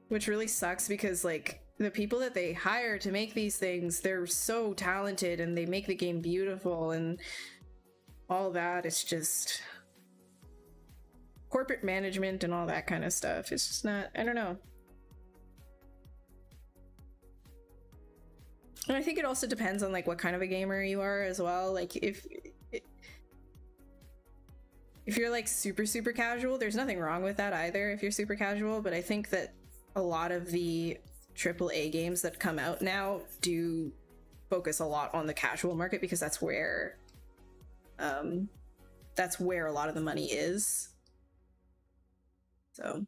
Which really sucks, because, like, the people that they hire to make these things, they're so talented and they make the game beautiful and all that. It's just corporate management and all that kind of stuff. It's just not— I don't know. And I think it also depends on, like, what kind of a gamer you are as well. Like, if you're like super casual, there's nothing wrong with that either if you're super casual, but I think that a lot of the AAA games that come out now do focus a lot on the casual market, because that's where a lot of the money is. So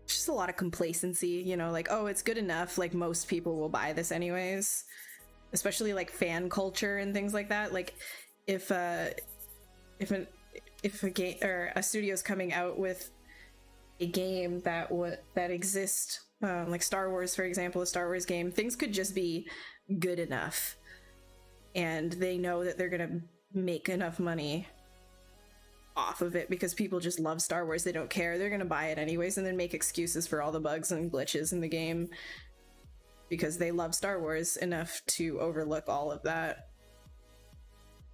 just a lot of complacency, you know, like, oh, it's good enough, like, most people will buy this anyways. Especially like fan culture and things like that. Like, if a game or a studio's coming out with a game that exists, like Star Wars, for example, a Star Wars game, things could just be good enough, and they know that they're gonna make enough money off of it because people just love Star Wars. They don't care, they're gonna buy it anyways, and then make excuses for all the bugs and glitches in the game because they love Star Wars enough to overlook all of that.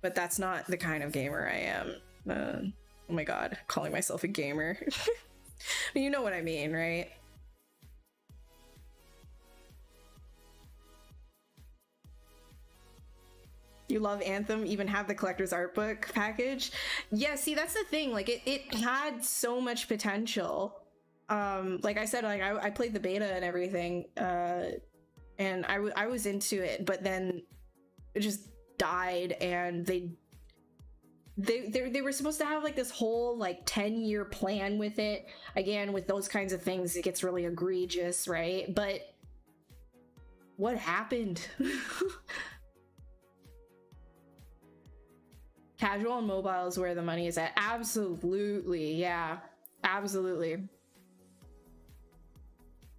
But that's not the kind of gamer I am. Oh my god, calling myself a gamer. You know what I mean, right? You love Anthem, even have the collector's art book package. Yeah, see, that's the thing. Like, it had so much potential. Like I said, like I played the beta and everything, and I was into it, but then it just died, and they were supposed to have like this whole like 10-year plan with it. Again, with those kinds of things, it gets really egregious, right? But what happened? Casual and mobile is where the money is at. Absolutely, yeah, absolutely.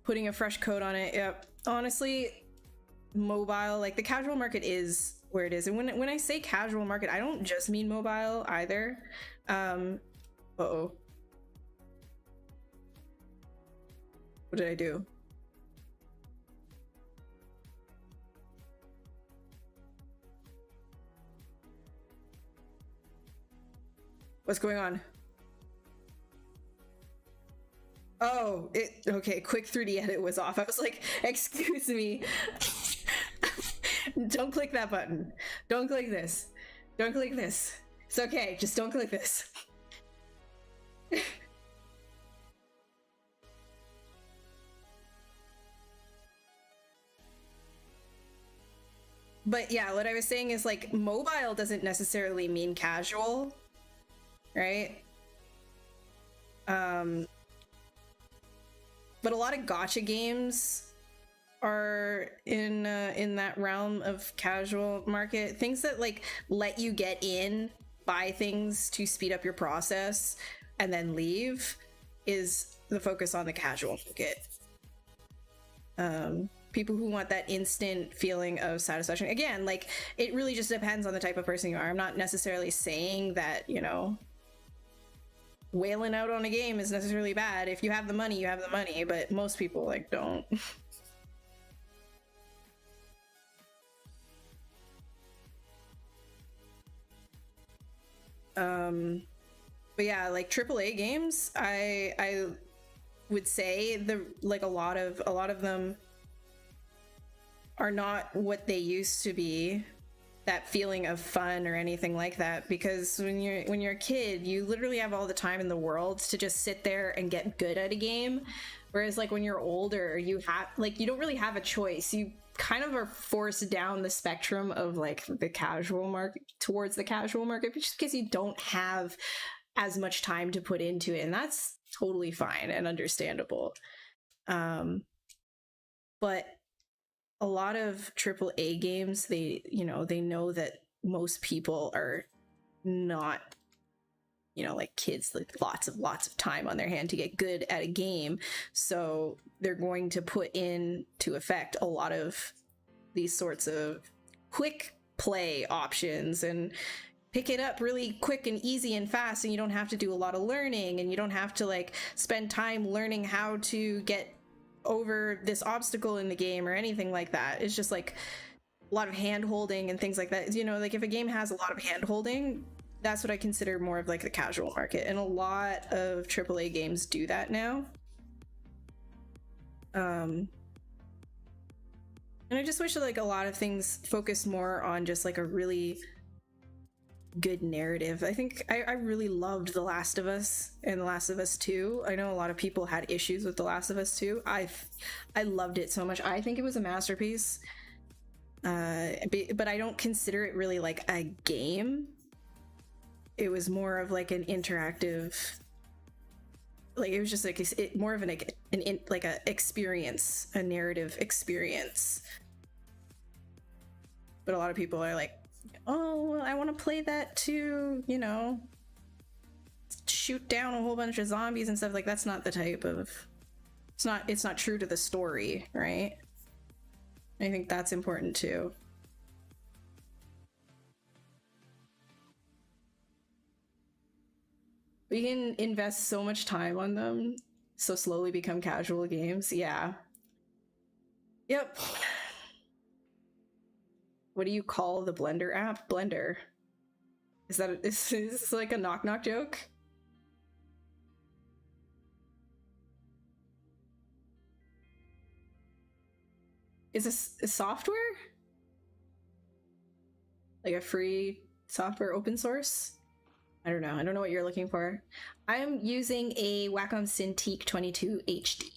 Putting a fresh coat on it, yep. Honestly, mobile, like the casual market is where it is. And when I say casual market, I don't just mean mobile either. Uh-oh. What did I do? What's going on? Oh, okay, quick 3D edit was off. I was like, excuse me. Don't click that button. Don't click this. Don't click this. It's okay, just don't click this. But yeah, what I was saying is like mobile doesn't necessarily mean casual, right? But a lot of gacha games are in that realm of casual market. Things that like let you get in, buy things to speed up your process, and then leave is the focus on the casual market. People who want that instant feeling of satisfaction. Again, like it really just depends on the type of person you are. I'm not necessarily saying that, you know, wailing out on a game is necessarily bad. If you have the money, you have the money, but most people like don't. But yeah, like AAA games, I would say a lot of them are not what they used to be, that feeling of fun or anything like that, because when you're a kid, you literally have all the time in the world to just sit there and get good at a game, whereas like when you're older, you don't really have a choice. You kind of are forced down the spectrum of like the casual market towards the casual market, just because you don't have as much time to put into it, and that's totally fine and understandable. But a lot of AAA games, they know that most people are not, like kids, like lots of time on their hand to get good at a game. So they're going to put into effect a lot of these sorts of quick play options and pick it up really quick and easy and fast, and you don't have to do a lot of learning, and you don't have to like spend time learning how to get over this obstacle in the game or anything like that. It's just like a lot of hand holding and things like that. Like if a game has a lot of hand holding, that's what I consider more of like the casual market, and a lot of AAA games do that now. And I just wish that like a lot of things focus more on just like a really good narrative. I think I really loved The Last of Us and The Last of Us 2. I know a lot of people had issues with The Last of Us 2. I loved it so much. I think it was a masterpiece. But I don't consider it really like a game. It was more of like an interactive, like it was just like more of an experience, a narrative experience. But a lot of people are like, oh, well, I want to play that too, shoot down a whole bunch of zombies and stuff. Like that's not the type of, it's not true to the story, right? I think that's important too. We can invest so much time on them, so slowly become casual games. Yeah. Yep. What do you call the Blender app? Blender. Is this like a knock knock joke? Is this a software? Like a free software, open source? I don't know what you're looking for. I'm using a Wacom Cintiq 22 HD.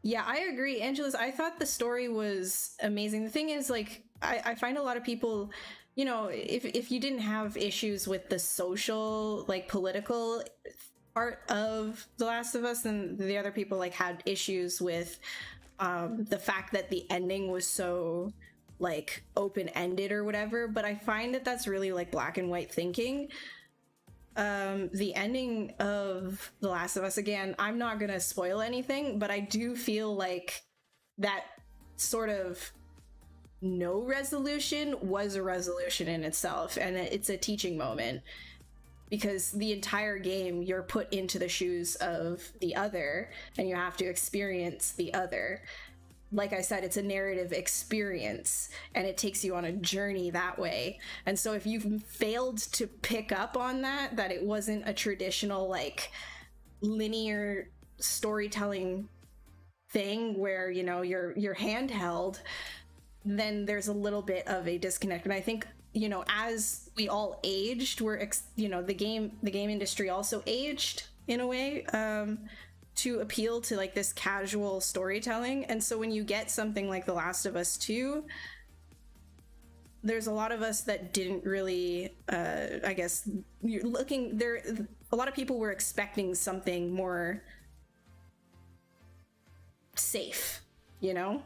Yeah, I agree, Angelus. I thought the story was amazing. The thing is, like, I find a lot of people, if you didn't have issues with the social, like, political part of The Last of Us, then the other people, like, had issues with the fact that the ending was so, like, open-ended or whatever. But I find that that's really, like, black and white thinking. The ending of The Last of Us, again, I'm not gonna spoil anything, but I do feel like that sort of no resolution was a resolution in itself, and it's a teaching moment, because the entire game you're put into the shoes of the other and you have to experience the other. like I said, it's a narrative experience and it takes you on a journey that way. And so if you've failed to pick up on that it wasn't a traditional like linear storytelling thing where, you know, you're handheld, then there's a little bit of a disconnect. And I think, you know, as we all aged, you know, the game industry also aged in a way, to appeal to like this casual storytelling. And so when you get something like The Last of Us 2, there's a lot of us that didn't really, I guess, you're looking there. A lot of people were expecting something more safe, you know?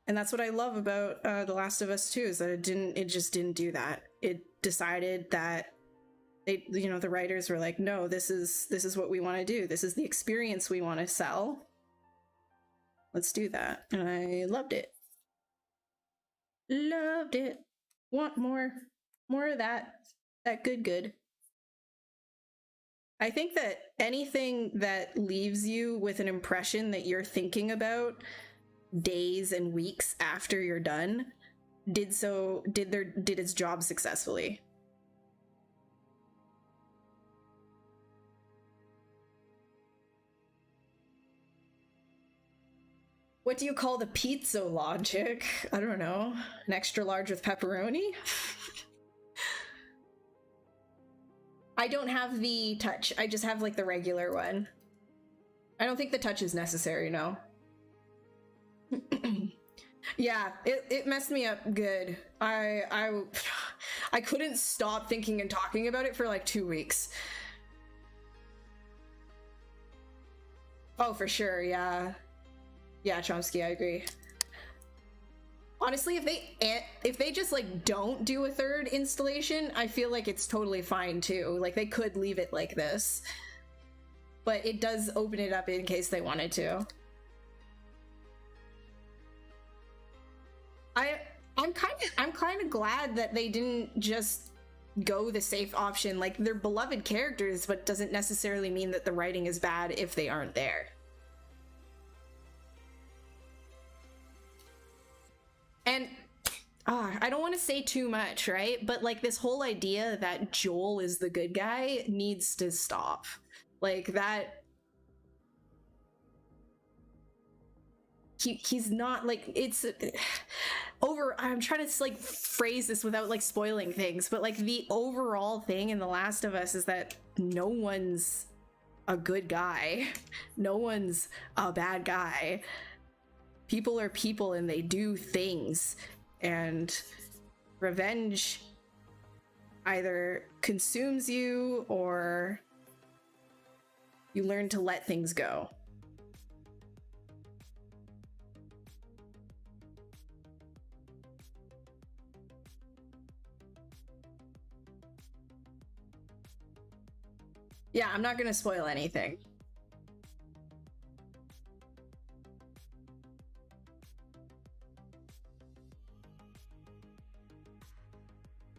And that's what I love about The Last of Us 2 is that it just didn't do that. It decided that they, you know, the writers were like, no, this is what we want to do. This is the experience we want to sell. Let's do that. And I loved it. Loved it. Want more of that good. I think that anything that leaves you with an impression that you're thinking about days and weeks after you're done did its job successfully. What do you call the Pixologic? I don't know. An extra large with pepperoni? I don't have the touch. I just have like the regular one. I don't think the touch is necessary, no. Yeah, it messed me up good. I couldn't stop thinking and talking about it for like 2 weeks. Oh, for sure, yeah. Yeah, Chomsky, I agree. Honestly, if they just like don't do a third installation, I feel like it's totally fine too. Like they could leave it like this, but it does open it up in case they wanted to. I'm kind of glad that they didn't just go the safe option. Like they're beloved characters, but doesn't necessarily mean that the writing is bad if they aren't there. And I don't want to say too much, right? But like this whole idea that Joel is the good guy needs to stop. Like that. He's not like, it's over. I'm trying to like phrase this without like spoiling things, but like the overall thing in The Last of Us is that no one's a good guy. No one's a bad guy. People are people and they do things, and revenge either consumes you or you learn to let things go. Yeah, I'm not gonna spoil anything.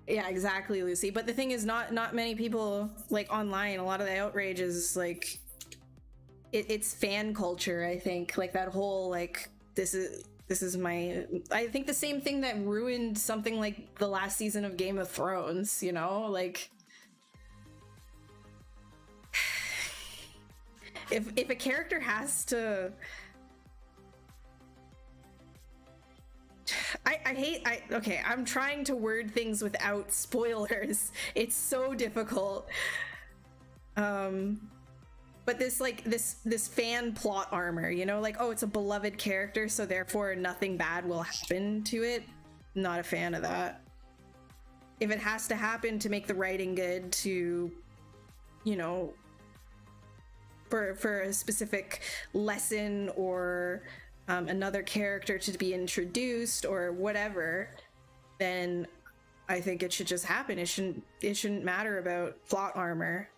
Yeah, exactly, Lucy. But the thing is, not many people like online. A lot of the outrage is like it's fan culture. I think like that whole like this is my. I think the same thing that ruined something like the last season of Game of Thrones. You know, like. If a character has to, okay, I'm trying to word things without spoilers. It's so difficult. But this like this fan plot armor, you know, like, oh, it's a beloved character, so therefore nothing bad will happen to it. Not a fan of that. If it has to happen to make the writing good, to, you know, for a specific lesson or another character to be introduced or whatever, then I think it should just happen. It shouldn't matter about plot armor,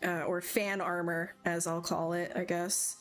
or fan armor, as I'll call it, I guess.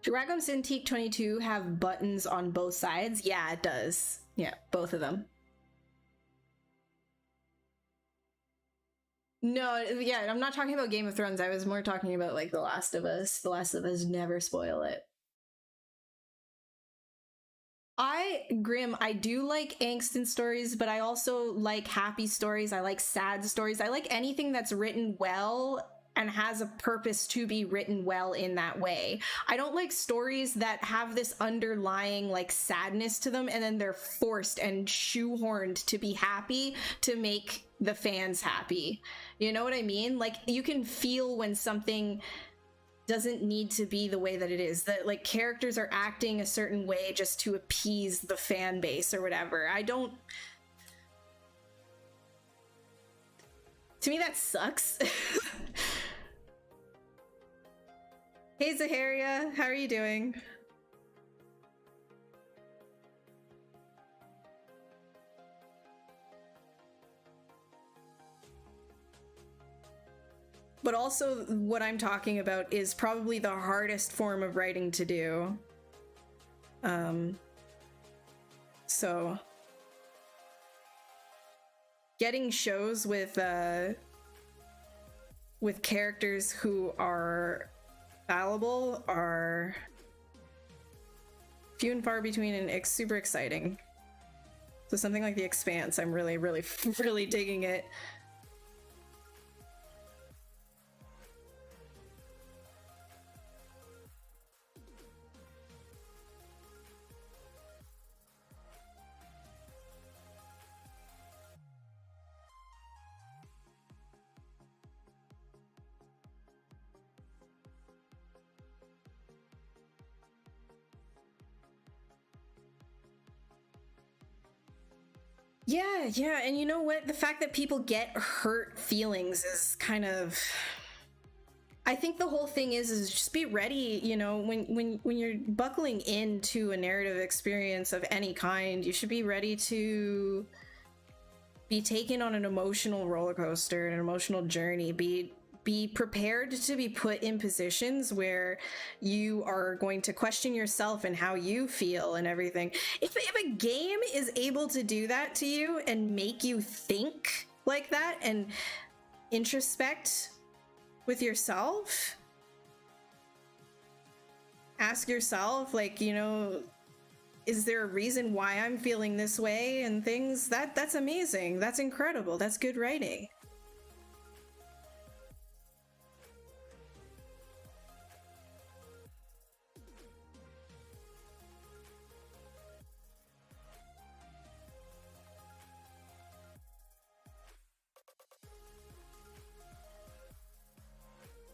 Do Ragam Cintiq 22 have buttons on both sides? Yeah, it does. Yeah, both of them. No, yeah, I'm not talking about Game of Thrones. I was more talking about like The Last of Us. The Last of Us, never spoil it. Grim, I do like angst in stories, but I also like happy stories. I like sad stories. I like anything that's written well and has a purpose to be written well in that way. I don't like stories that have this underlying like sadness to them and then they're forced and shoehorned to be happy to make the fans happy. You know what I mean? Like, you can feel when something doesn't need to be the way that it is, that like characters are acting a certain way just to appease the fan base or whatever. To me, that sucks. Hey Zaharia, how are you doing? But also, what I'm talking about is probably the hardest form of writing to do. So getting shows with characters who are fallible are few and far between and super exciting. So something like The Expanse, I'm really, really, really digging it. Yeah, and you know what? The fact that people get hurt feelings is kind of... I think the whole thing is just be ready, you know, when you're buckling into a narrative experience of any kind, you should be ready to be taken on an emotional roller coaster, an emotional journey, be prepared to be put in positions where you are going to question yourself and how you feel and everything. If a game is able to do that to you and make you think like that and introspect with yourself, ask yourself, like, you know, is there a reason why I'm feeling this way and things, that's amazing. That's incredible. That's good writing.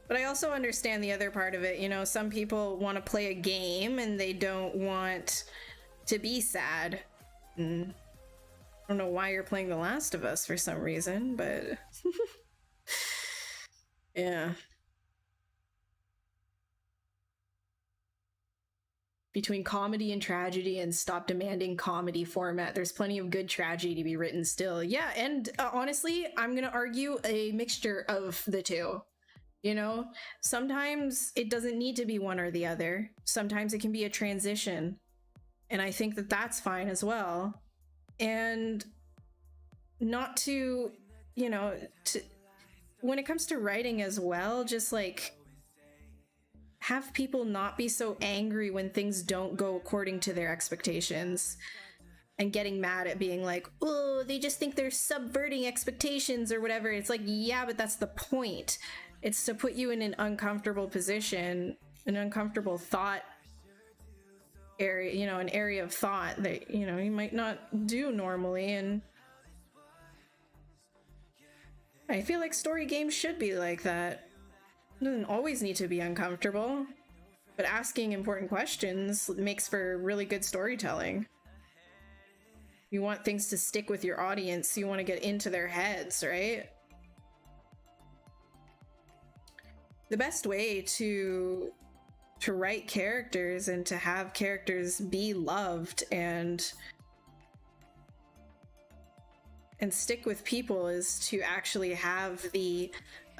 But I also understand the other part of it. You know, some people want to play a game and they don't want to be sad. I don't know why you're playing The Last of Us for some reason, but yeah. Between comedy and tragedy, and stop demanding comedy format. There's plenty of good tragedy to be written still. Yeah, and honestly, I'm gonna argue a mixture of the two. You know, sometimes it doesn't need to be one or the other. Sometimes it can be a transition. And I think that that's fine as well. And not to, you know, when it comes to writing as well, just like have people not be so angry when things don't go according to their expectations and getting mad at being like, oh, they just think they're subverting expectations or whatever. It's like, yeah, but that's the point. It's to put you in an uncomfortable position, an uncomfortable thought area, you know, an area of thought that, you know, you might not do normally. And I feel like story games should be like that. It doesn't always need to be uncomfortable, but asking important questions makes for really good storytelling. You want things to stick with your audience. You want to get into their heads, right? The best way to write characters and to have characters be loved and stick with people is to actually have the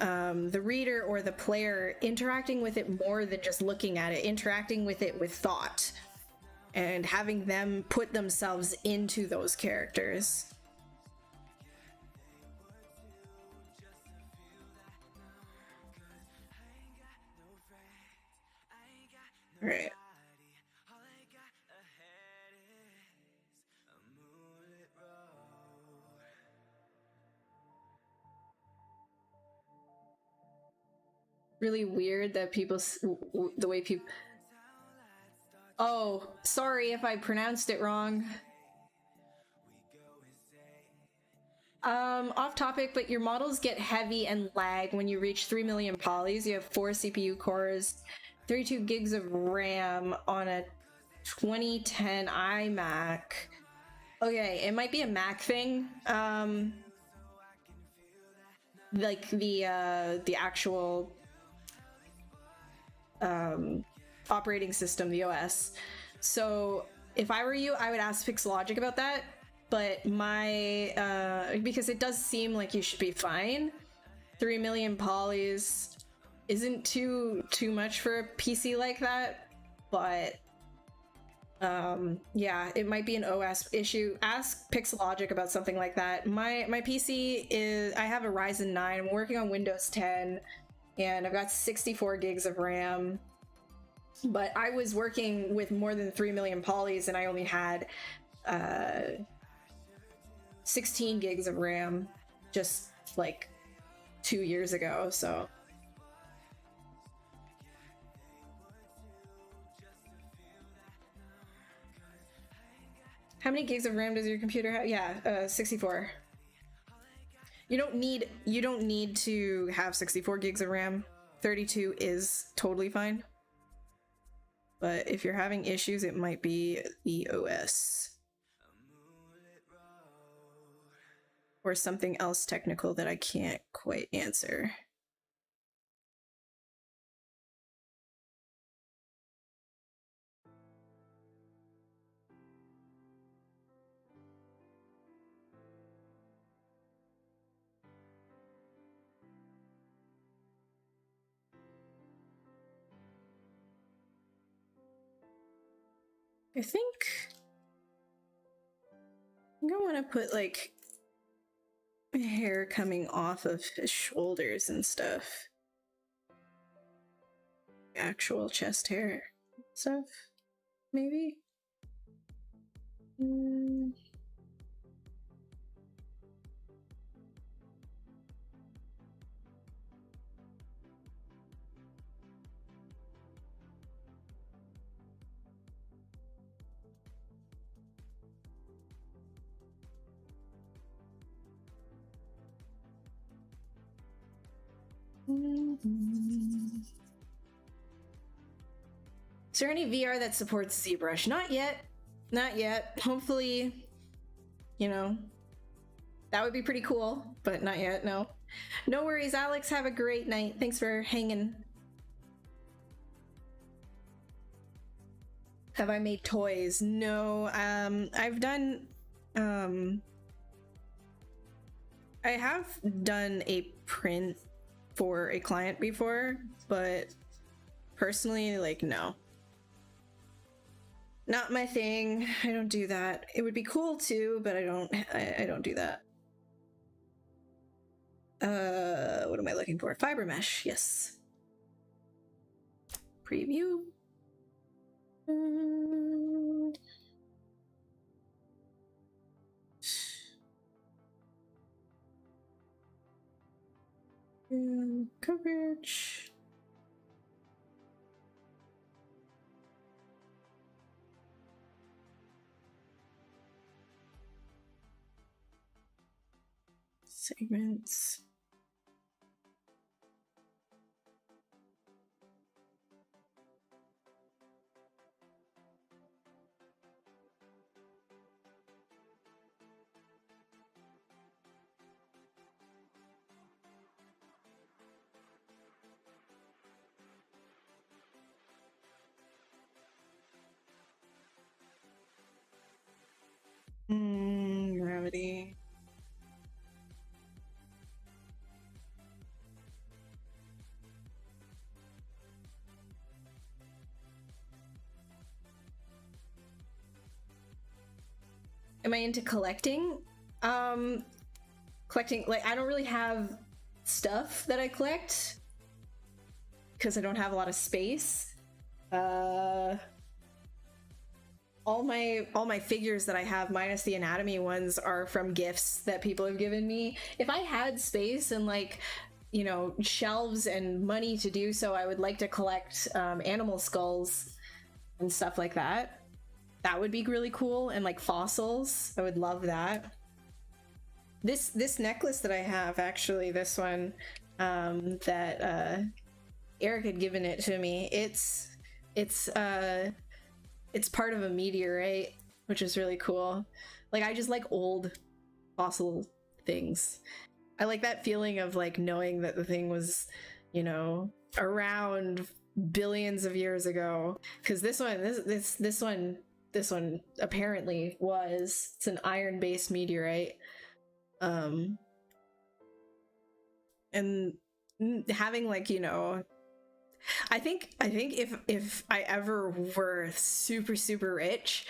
the reader or the player interacting with it more than just looking at it, interacting with it with thought, and having them put themselves into those characters. Right. Really weird that people, the way people, oh, sorry if I pronounced it wrong. Off topic, but your models get heavy and lag when you reach 3 million polys. You have 4 CPU cores, 32 gigs of RAM on a 2010 iMac. Okay, it might be a Mac thing. Like the actual operating system, the OS. So if I were you, I would ask Pixologic about that. But my because it does seem like you should be fine. 3 million polys isn't too much for a PC like that, but yeah, it might be an OS issue. Ask Pixologic about something like that. My PC is, I have a Ryzen 9. I'm working on Windows 10, and I've got 64 gigs of RAM. But I was working with more than 3 million polys, and I only had 16 gigs of RAM just like 2 years ago, so. How many gigs of RAM does your computer have? Yeah, 64. You don't need to have 64 gigs of RAM. 32 is totally fine. But if you're having issues, it might be the OS. Or something else technical that I can't quite answer. I think I want to put like hair coming off of his shoulders and stuff. Actual chest hair stuff, maybe? Is there any VR that supports ZBrush? Not yet. Not yet. Hopefully, you know, that would be pretty cool, but not yet, no. No worries, Alex. Have a great night. Thanks for hanging. Have I made toys? No. I've done, I have done a print for a client before, but personally, like, no. Not my thing. I don't do that. It would be cool too, but I don't do that. What am I looking for? Fiber mesh, yes. Preview. Coverage. Segments. Gravity. Am I into collecting? Collecting, like, I don't really have stuff that I collect because I don't have a lot of space. All my figures that I have, minus the anatomy ones, are from gifts that people have given me. If I had space and, like, you know, shelves and money to do so, I would like to collect animal skulls and stuff like that. That would be really cool. And like fossils, I would love that. This necklace that I have, actually, this one, that Eric had given it to me, it's part of a meteorite, which is really cool. Like, I just like old fossil things. I like that feeling of like knowing that the thing was, you know, around billions of years ago. Because this one apparently was. It's an iron-based meteorite. And having, like, you know, I think if I ever were super rich,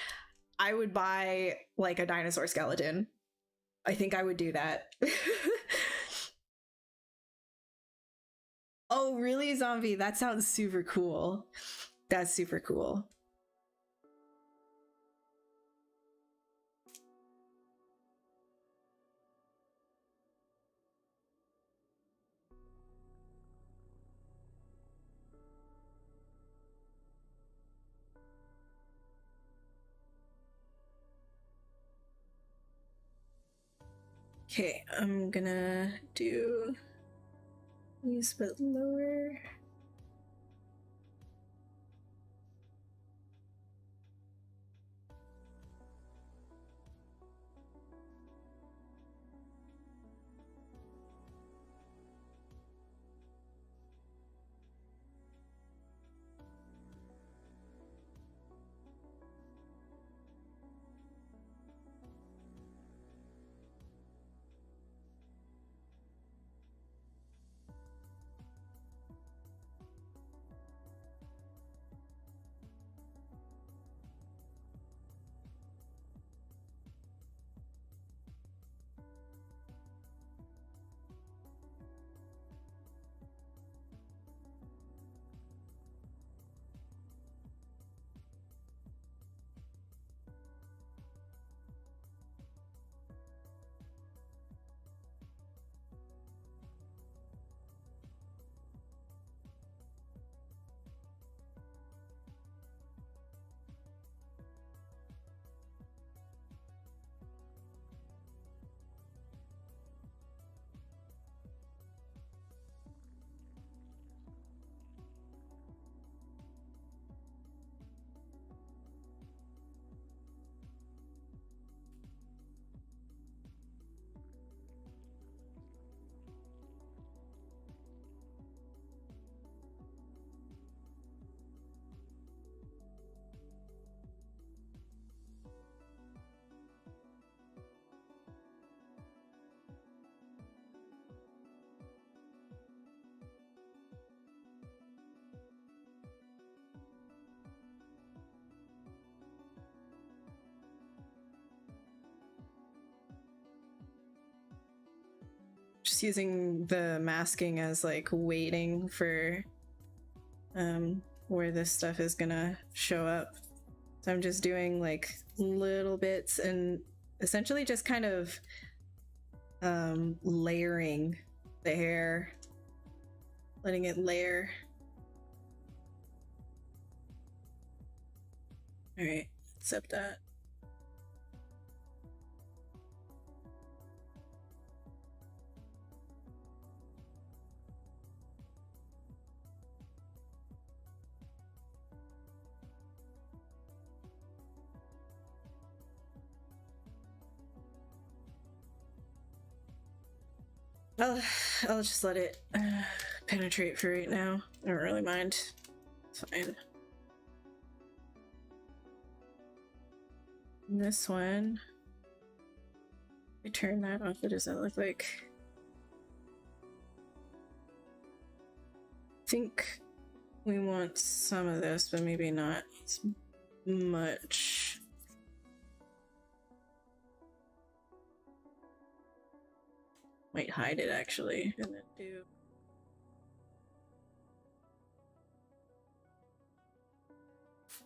I would buy like a dinosaur skeleton. I think I would do that. Oh, really, Zombie? That sounds super cool. That's super cool. Okay, I'm gonna do these but lower. Just using the masking as like waiting for where this stuff is gonna show up. So I'm just doing like little bits and essentially just kind of layering the hair, letting it layer. All right, accept that. I'll just let it penetrate for right now. I don't really mind. It's fine. And this one, we turn that off. What does that look like? I think we want some of this, but maybe not as much. Might hide it actually, and then do.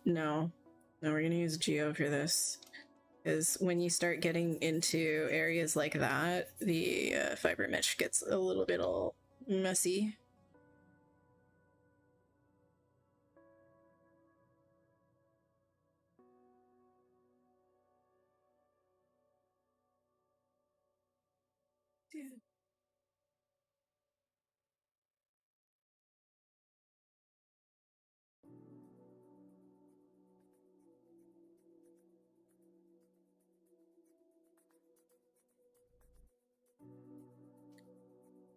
No, we're gonna use Geo for this, because when you start getting into areas like that, the fiber mesh gets a little bit all messy. Dude.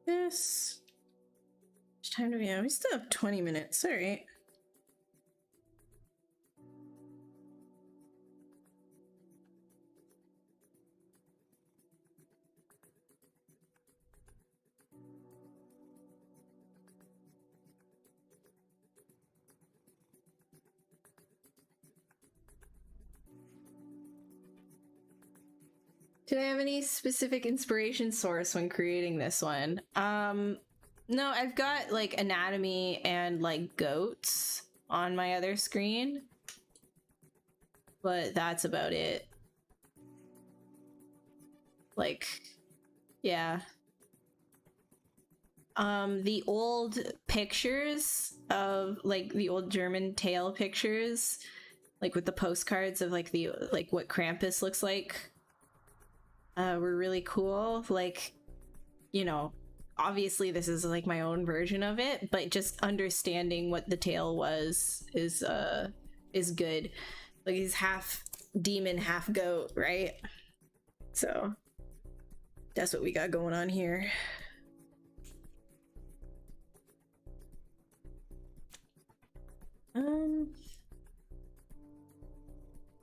This time to be out. We still have 20 minutes. All right. Did I have any specific inspiration source when creating this one? No, I've got like anatomy and like goats on my other screen, but that's about it. Like, yeah. The old pictures of like the old German tale pictures, like with the postcards of like the like what Krampus looks like, were really cool. Like, you know, obviously this is like my own version of it, but just understanding what the tale was is good. Like he's half demon, half goat, right? So that's what we got going on here.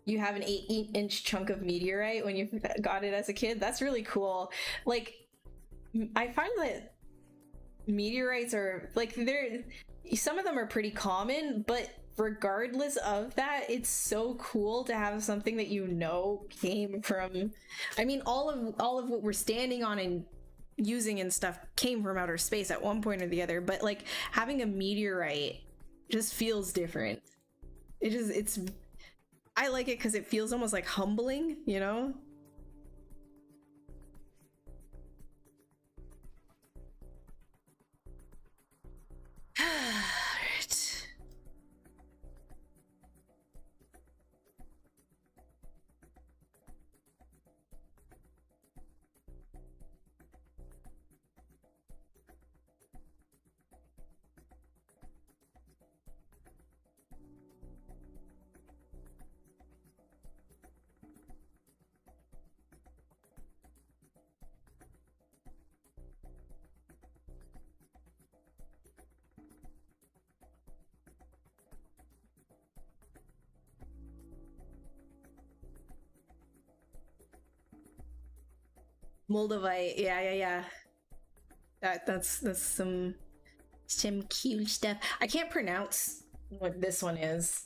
You have an 8-inch chunk of meteorite when you got it as a kid. That's really cool. Like, I find that meteorites are like some of them are pretty common, but regardless of that, it's so cool to have something that you know came from. I mean, all of what we're standing on and using and stuff came from outer space at one point or the other. But like having a meteorite just feels different. It's I like it because it feels almost like humbling, you know? Alright. Moldavite, yeah. That's some cool stuff. I can't pronounce what this one is.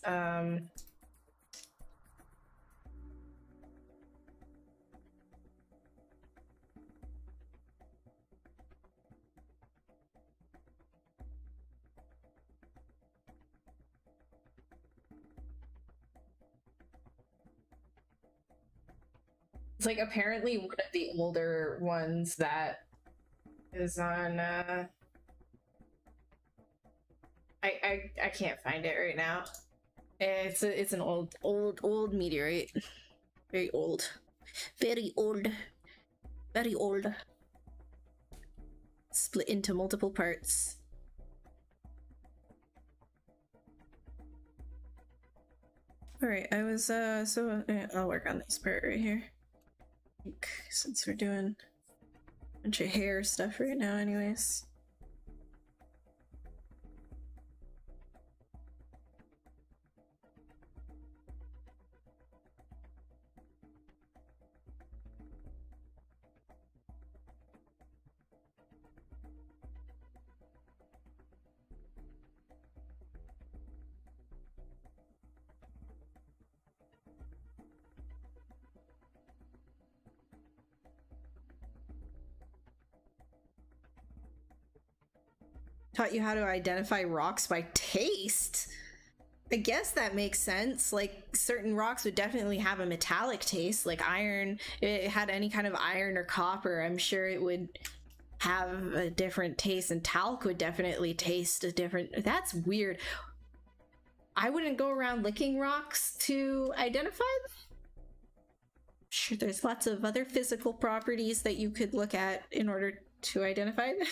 It's like apparently one of the older ones that is on I can't find it right now. It's an old meteorite. Very old. Very old. Very old. Split into multiple parts. Alright, I was I'll work on this part right here. Since we're doing a bunch of hair stuff right now anyways. Taught you how to identify rocks by taste. I guess that makes sense. Like, certain rocks would definitely have a metallic taste, like iron. It had any kind of iron or copper, I'm sure it would have a different taste, and talc would definitely taste a different. That's weird. I wouldn't go around licking rocks to identify them. Sure, there's lots of other physical properties that you could look at in order to identify them.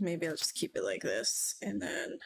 Maybe I'll just keep it like this, and then...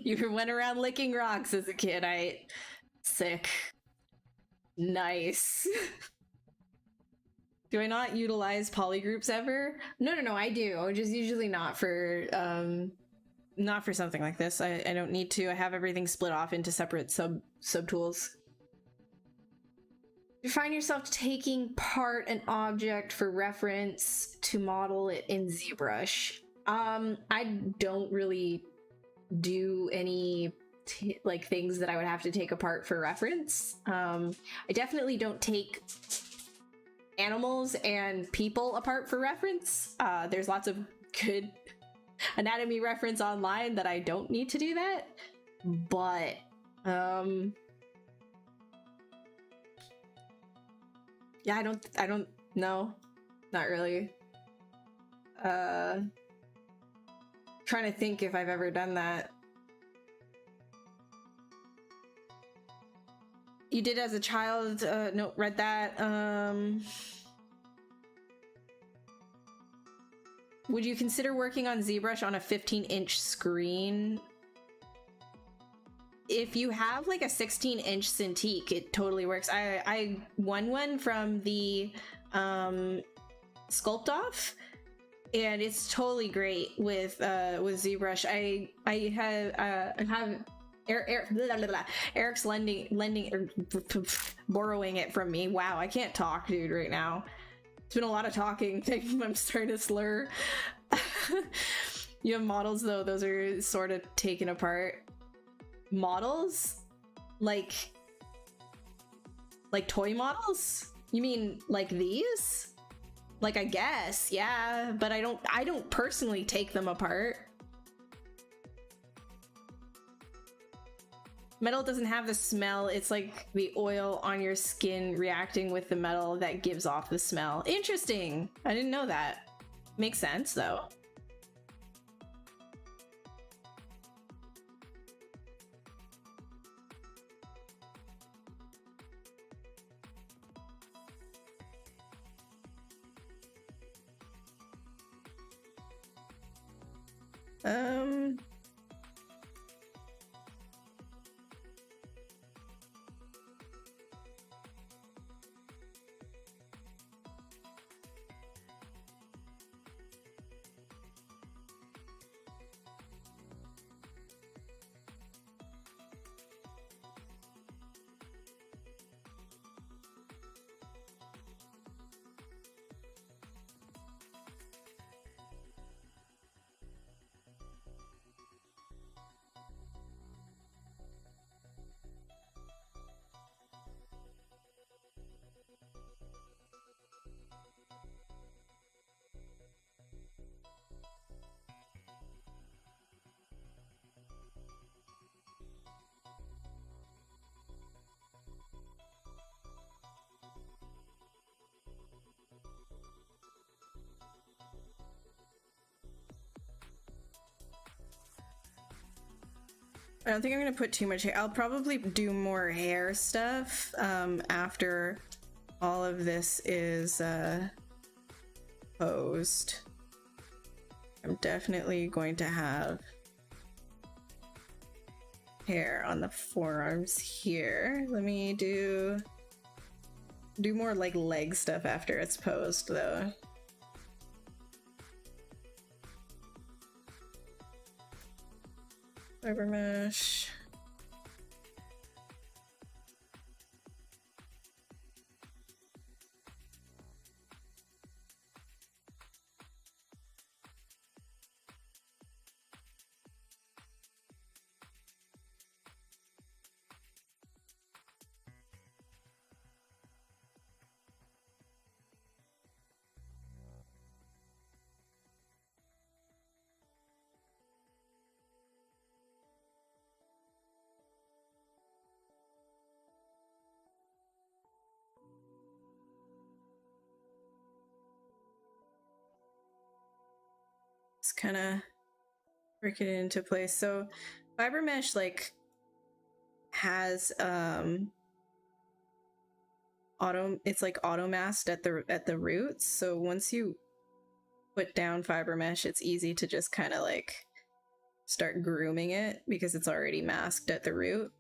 You went around licking rocks as a kid. Sick. Nice. Do I not utilize polygroups ever? No, I do. Just usually not for something like this. I don't need to. I have everything split off into separate subtools. You find yourself taking apart an object for reference to model it in ZBrush. I don't really do any like things that I would have to take apart for reference. I definitely don't take animals and people apart for reference. There's lots of good anatomy reference online that I don't need to do that. But yeah, I don't know. Not really. Trying to think if I've ever done that. You did as a child? No, read that. Would you consider working on ZBrush on a 15-inch screen? If you have like a 16-inch Cintiq, it totally works. I won one from the Sculpt off, and it's totally great with ZBrush. I have Eric's borrowing it from me. Wow, I can't talk, dude, right now. It's been a lot of talking. I'm starting to slur. You have models though; those are sort of taken apart. Models, like toy models? You mean like these? Like, I guess, yeah, but I don't personally take them apart. Metal doesn't have the smell. It's like the oil on your skin reacting with the metal that gives off the smell. Interesting. I didn't know that. Makes sense though. I don't think I'm gonna put too much hair. I'll probably do more hair stuff after all of this is posed. I'm definitely going to have hair on the forearms here. Let me do more like leg stuff after it's posed though. Fiber mesh. Kind of break it into place. So fiber mesh like has it's like auto masked at the roots, so once you put down fiber mesh it's easy to just kind of like start grooming it because it's already masked at the root.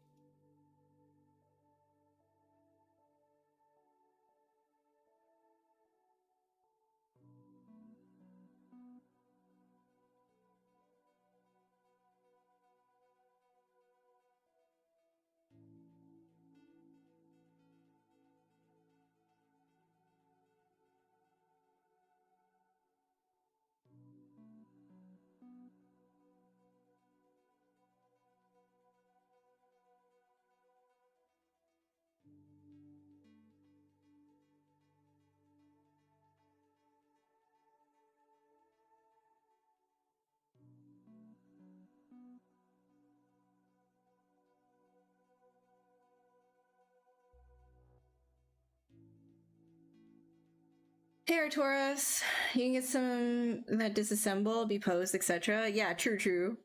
Hair Taurus, you can get some that disassemble, be posed, etc. Yeah, true.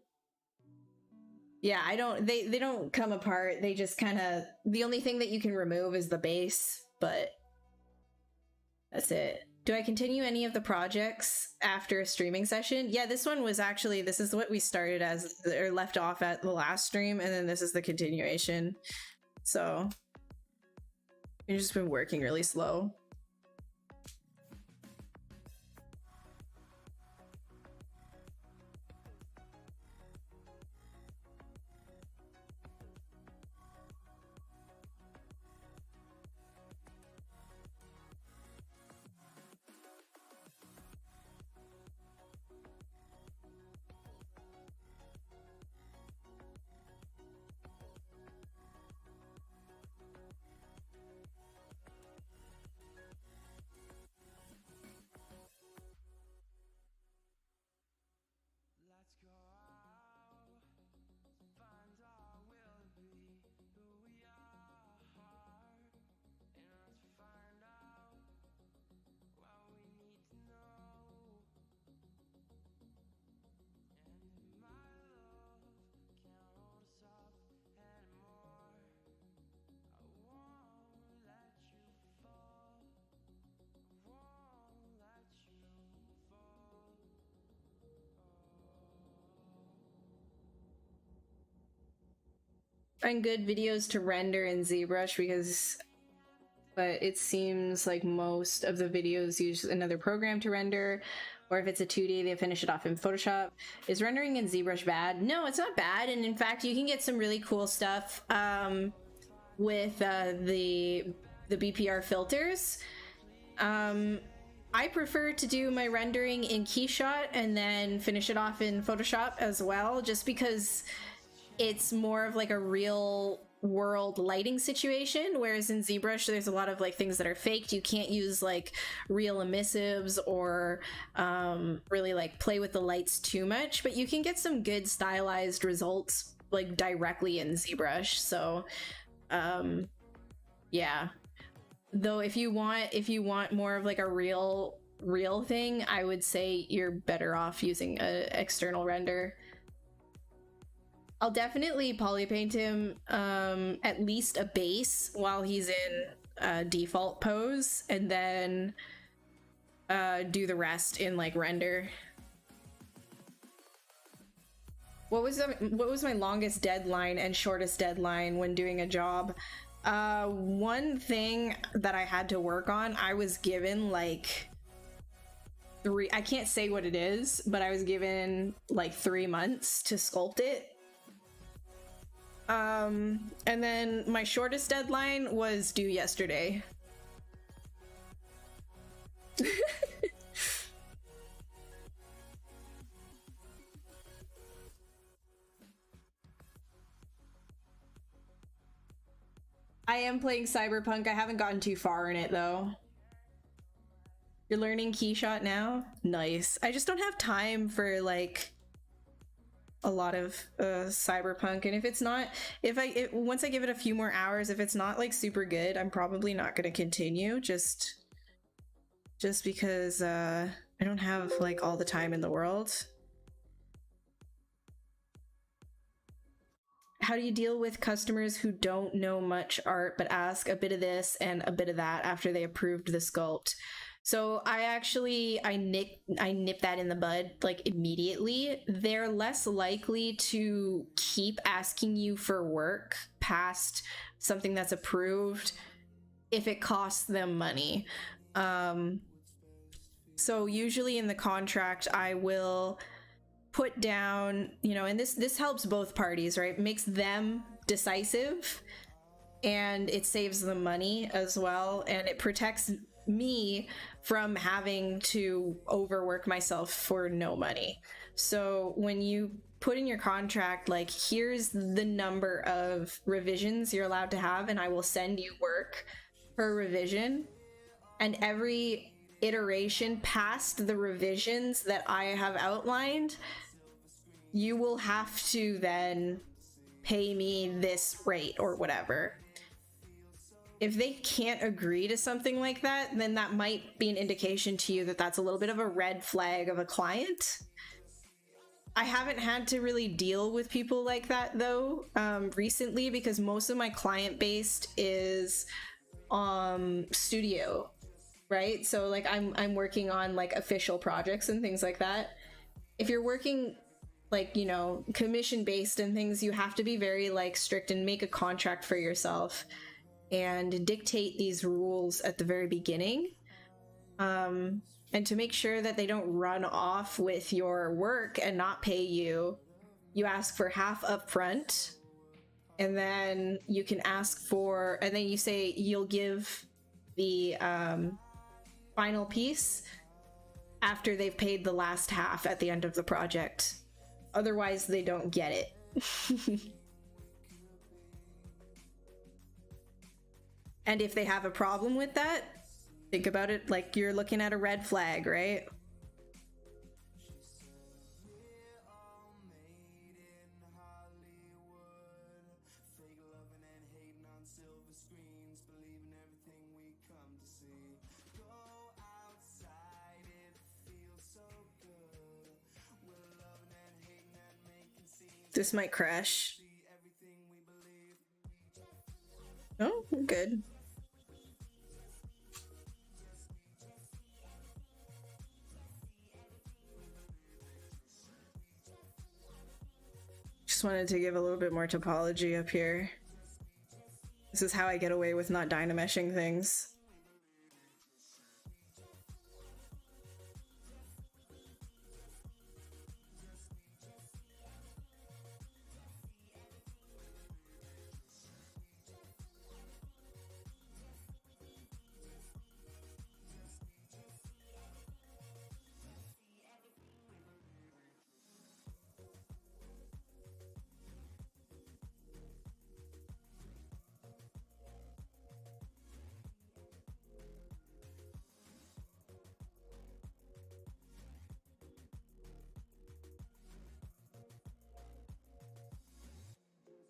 Yeah, they don't come apart. They just kind of, the only thing that you can remove is the base, but that's it. Do I continue any of the projects after a streaming session? Yeah, this one was actually, this is what we started as, or left off at the last stream, and then this is the continuation. So, we've just been working really slow. Find good videos to render in ZBrush but it seems like most of the videos use another program to render, or if it's a 2D, they finish it off in Photoshop. Is rendering in ZBrush bad? No, it's not bad, and in fact, you can get some really cool stuff with the BPR filters. I prefer to do my rendering in Keyshot and then finish it off in Photoshop as well, just because it's more of like a real world lighting situation, whereas in ZBrush there's a lot of like things that are faked. You can't use like real emissives or really like play with the lights too much, but you can get some good stylized results like directly in ZBrush. So yeah, though if you want more of like a real thing, I would say you're better off using an external render. I'll definitely polypaint him at least a base while he's in default pose, and then do the rest in like render. What was my longest deadline and shortest deadline when doing a job? One thing that I had to work on, I was given like I can't say what it is, but I was given like 3 months to sculpt it. And then my shortest deadline was due yesterday. I am playing Cyberpunk. I haven't gotten too far in it though. You're learning Keyshot now? Nice. I just don't have time for like a lot of Cyberpunk, and if it's not, once I give it a few more hours, if it's not like super good, I'm probably not going to continue, just because I don't have like all the time in the world. How do you deal with customers who don't know much art but ask a bit of this and a bit of that after they approved the sculpt? So I nip that in the bud like immediately. They're less likely to keep asking you for work past something that's approved if it costs them money. So usually in the contract, I will put down, you know, and this helps both parties, right? It makes them decisive and it saves them money as well, and it protects me from having to overwork myself for no money. So when you put in your contract, like, here's the number of revisions you're allowed to have, and I will send you work per revision, and every iteration past the revisions that I have outlined, you will have to then pay me this rate or whatever. If they can't agree to something like that, then that might be an indication to you that that's a little bit of a red flag of a client. I haven't had to really deal with people like that though recently, because most of my client base is studio, right? So like I'm working on like official projects and things like that. If you're working like, you know, commission based and things, you have to be very like strict and make a contract for yourself and dictate these rules at the very beginning, and to make sure that they don't run off with your work and not pay you, you ask for half up front, and then you can ask for, and then you say you'll give the final piece after they've paid the last half at the end of the project. Otherwise they don't get it. And if they have a problem with that, think about it like you're looking at a red flag, right? This might crash. Oh, good. Just wanted to give a little bit more topology up here. This is how I get away with not dynameshing things.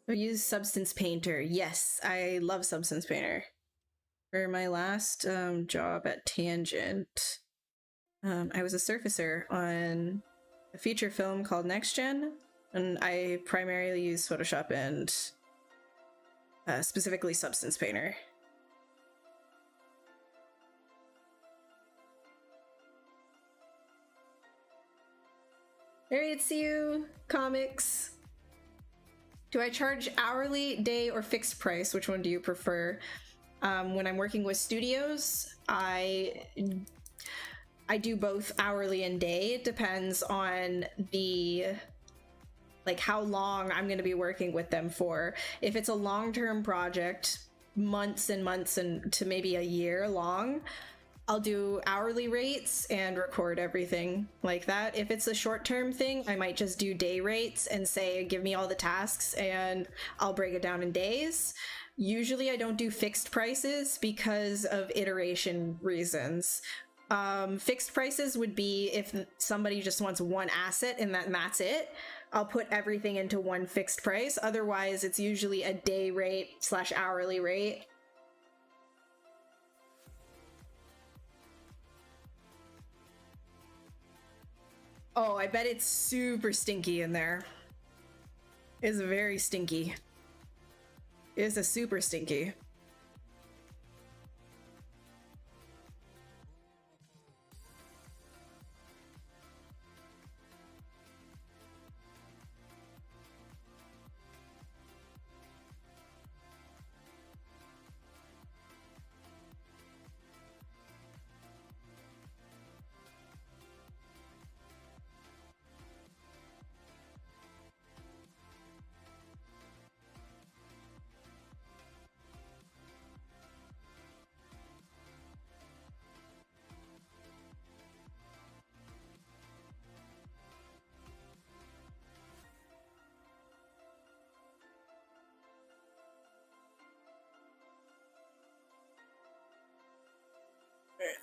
I use Substance Painter. Yes, I love Substance Painter. For my last job at Tangent, I was a surfacer on a feature film called Next Gen, And I primarily use Photoshop and specifically Substance Painter. Alright, see you, comics. Do I charge hourly, day, or fixed price? Which one do you prefer? When I'm working with studios, I do both hourly and day. It depends on the, like, how long I'm going to be working with them for. If it's a long-term project, months and months and to maybe a year long, I'll do hourly rates and record everything like that. If it's a short-term thing, I might just do day rates and say, give me all the tasks and I'll break it down in days. Usually I don't do fixed prices because of iteration reasons. Fixed prices would be if somebody just wants one asset and that's it. I'll put everything into one fixed price. Otherwise, it's usually a day rate / hourly rate. Oh, I bet it's super stinky in there. It's very stinky. It's a super stinky.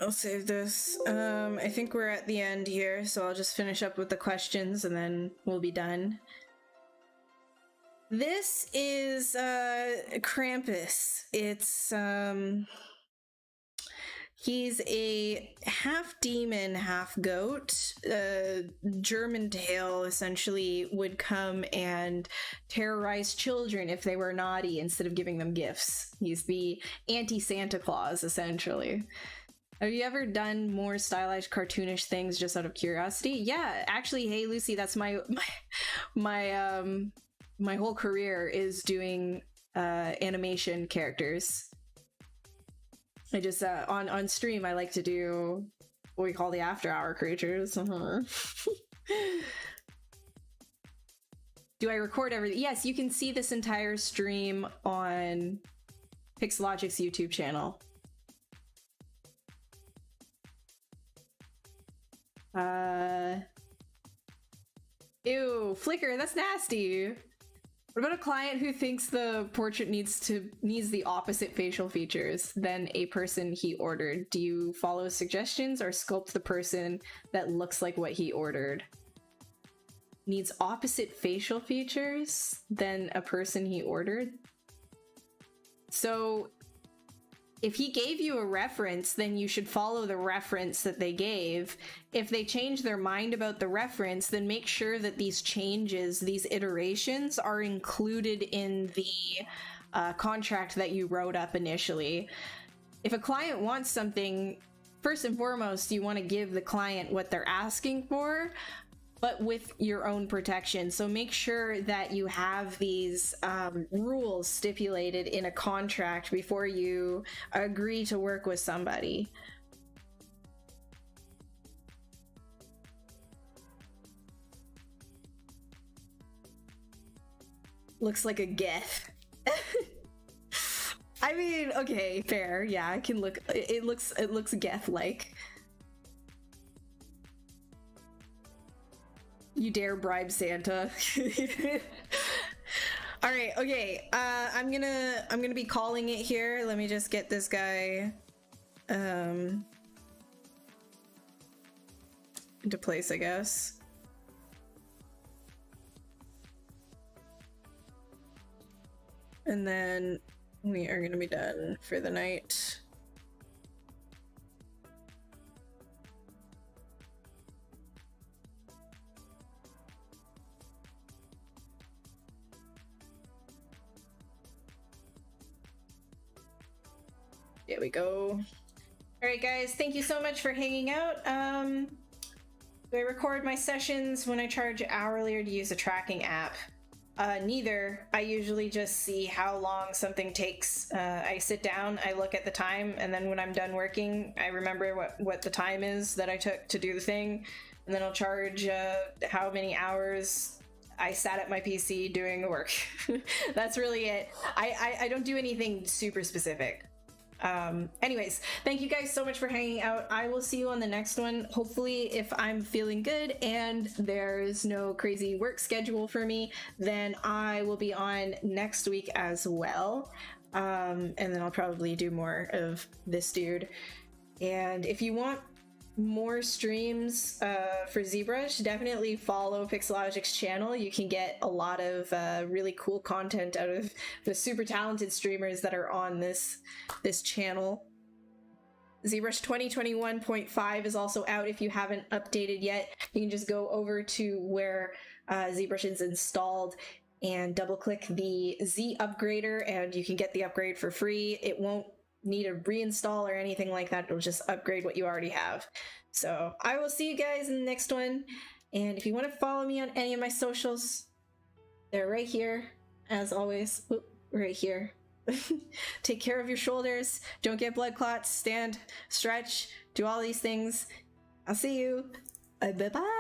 I'll save this. I think we're at the end here, so I'll just finish up with the questions and then we'll be done. This is Krampus. It's he's a half demon, half goat. German tale essentially would come and terrorize children if they were naughty instead of giving them gifts. He's the anti-Santa Claus, essentially. Have you ever done more stylized, cartoonish things just out of curiosity? Yeah, actually, hey Lucy, that's my whole career is doing animation characters. I just on stream I like to do what we call the after hour creatures. Do I record everything? Yes, you can see this entire stream on Pixologic's YouTube channel. Ew, Flickr, that's nasty. What about a client who thinks the portrait needs the opposite facial features than a person he ordered? Do you follow suggestions or sculpt the person that looks like what he ordered? Needs opposite facial features than a person he ordered? So if he gave you a reference, then you should follow the reference that they gave. If they change their mind about the reference, then make sure that these changes, these iterations, are included in the contract that you wrote up initially. If a client wants something, first and foremost, you want to give the client what they're asking for, but with your own protection. So make sure that you have these rules stipulated in a contract before you agree to work with somebody. Looks like a geth. I mean, okay, fair. Yeah, I can look. It looks geth-like. You dare bribe Santa. All right, okay. I'm gonna be calling it here. Let me just get this guy into place, I guess. And then we are gonna be done for the night. There we go. All right, guys, thank you so much for hanging out. Do I record my sessions when I charge hourly or to use a tracking app? Neither. I usually just see how long something takes. I sit down, I look at the time, and then when I'm done working, I remember what the time is that I took to do the thing, and then I'll charge how many hours I sat at my PC doing the work. That's really it. I don't do anything super specific. Anyways, thank you guys so much for hanging out. I will see you on the next one. Hopefully, if I'm feeling good and there's no crazy work schedule for me, then I will be on next week as well. And then I'll probably do more of this dude. And if you want more streams for ZBrush, definitely follow Pixologic's channel. You can get a lot of really cool content out of the super talented streamers that are on this channel. ZBrush 2021.5 is also out if you haven't updated yet. You can just go over to where ZBrush is installed and double click the Z upgrader and you can get the upgrade for free. It won't need a reinstall or anything like that. It'll just upgrade what you already have. So I will see you guys in the next one, and if you want to follow me on any of my socials, they're right here as always. Oop, right here. Take care of your shoulders, don't get blood clots, stand, stretch, do all these things. I'll see you. Bye bye.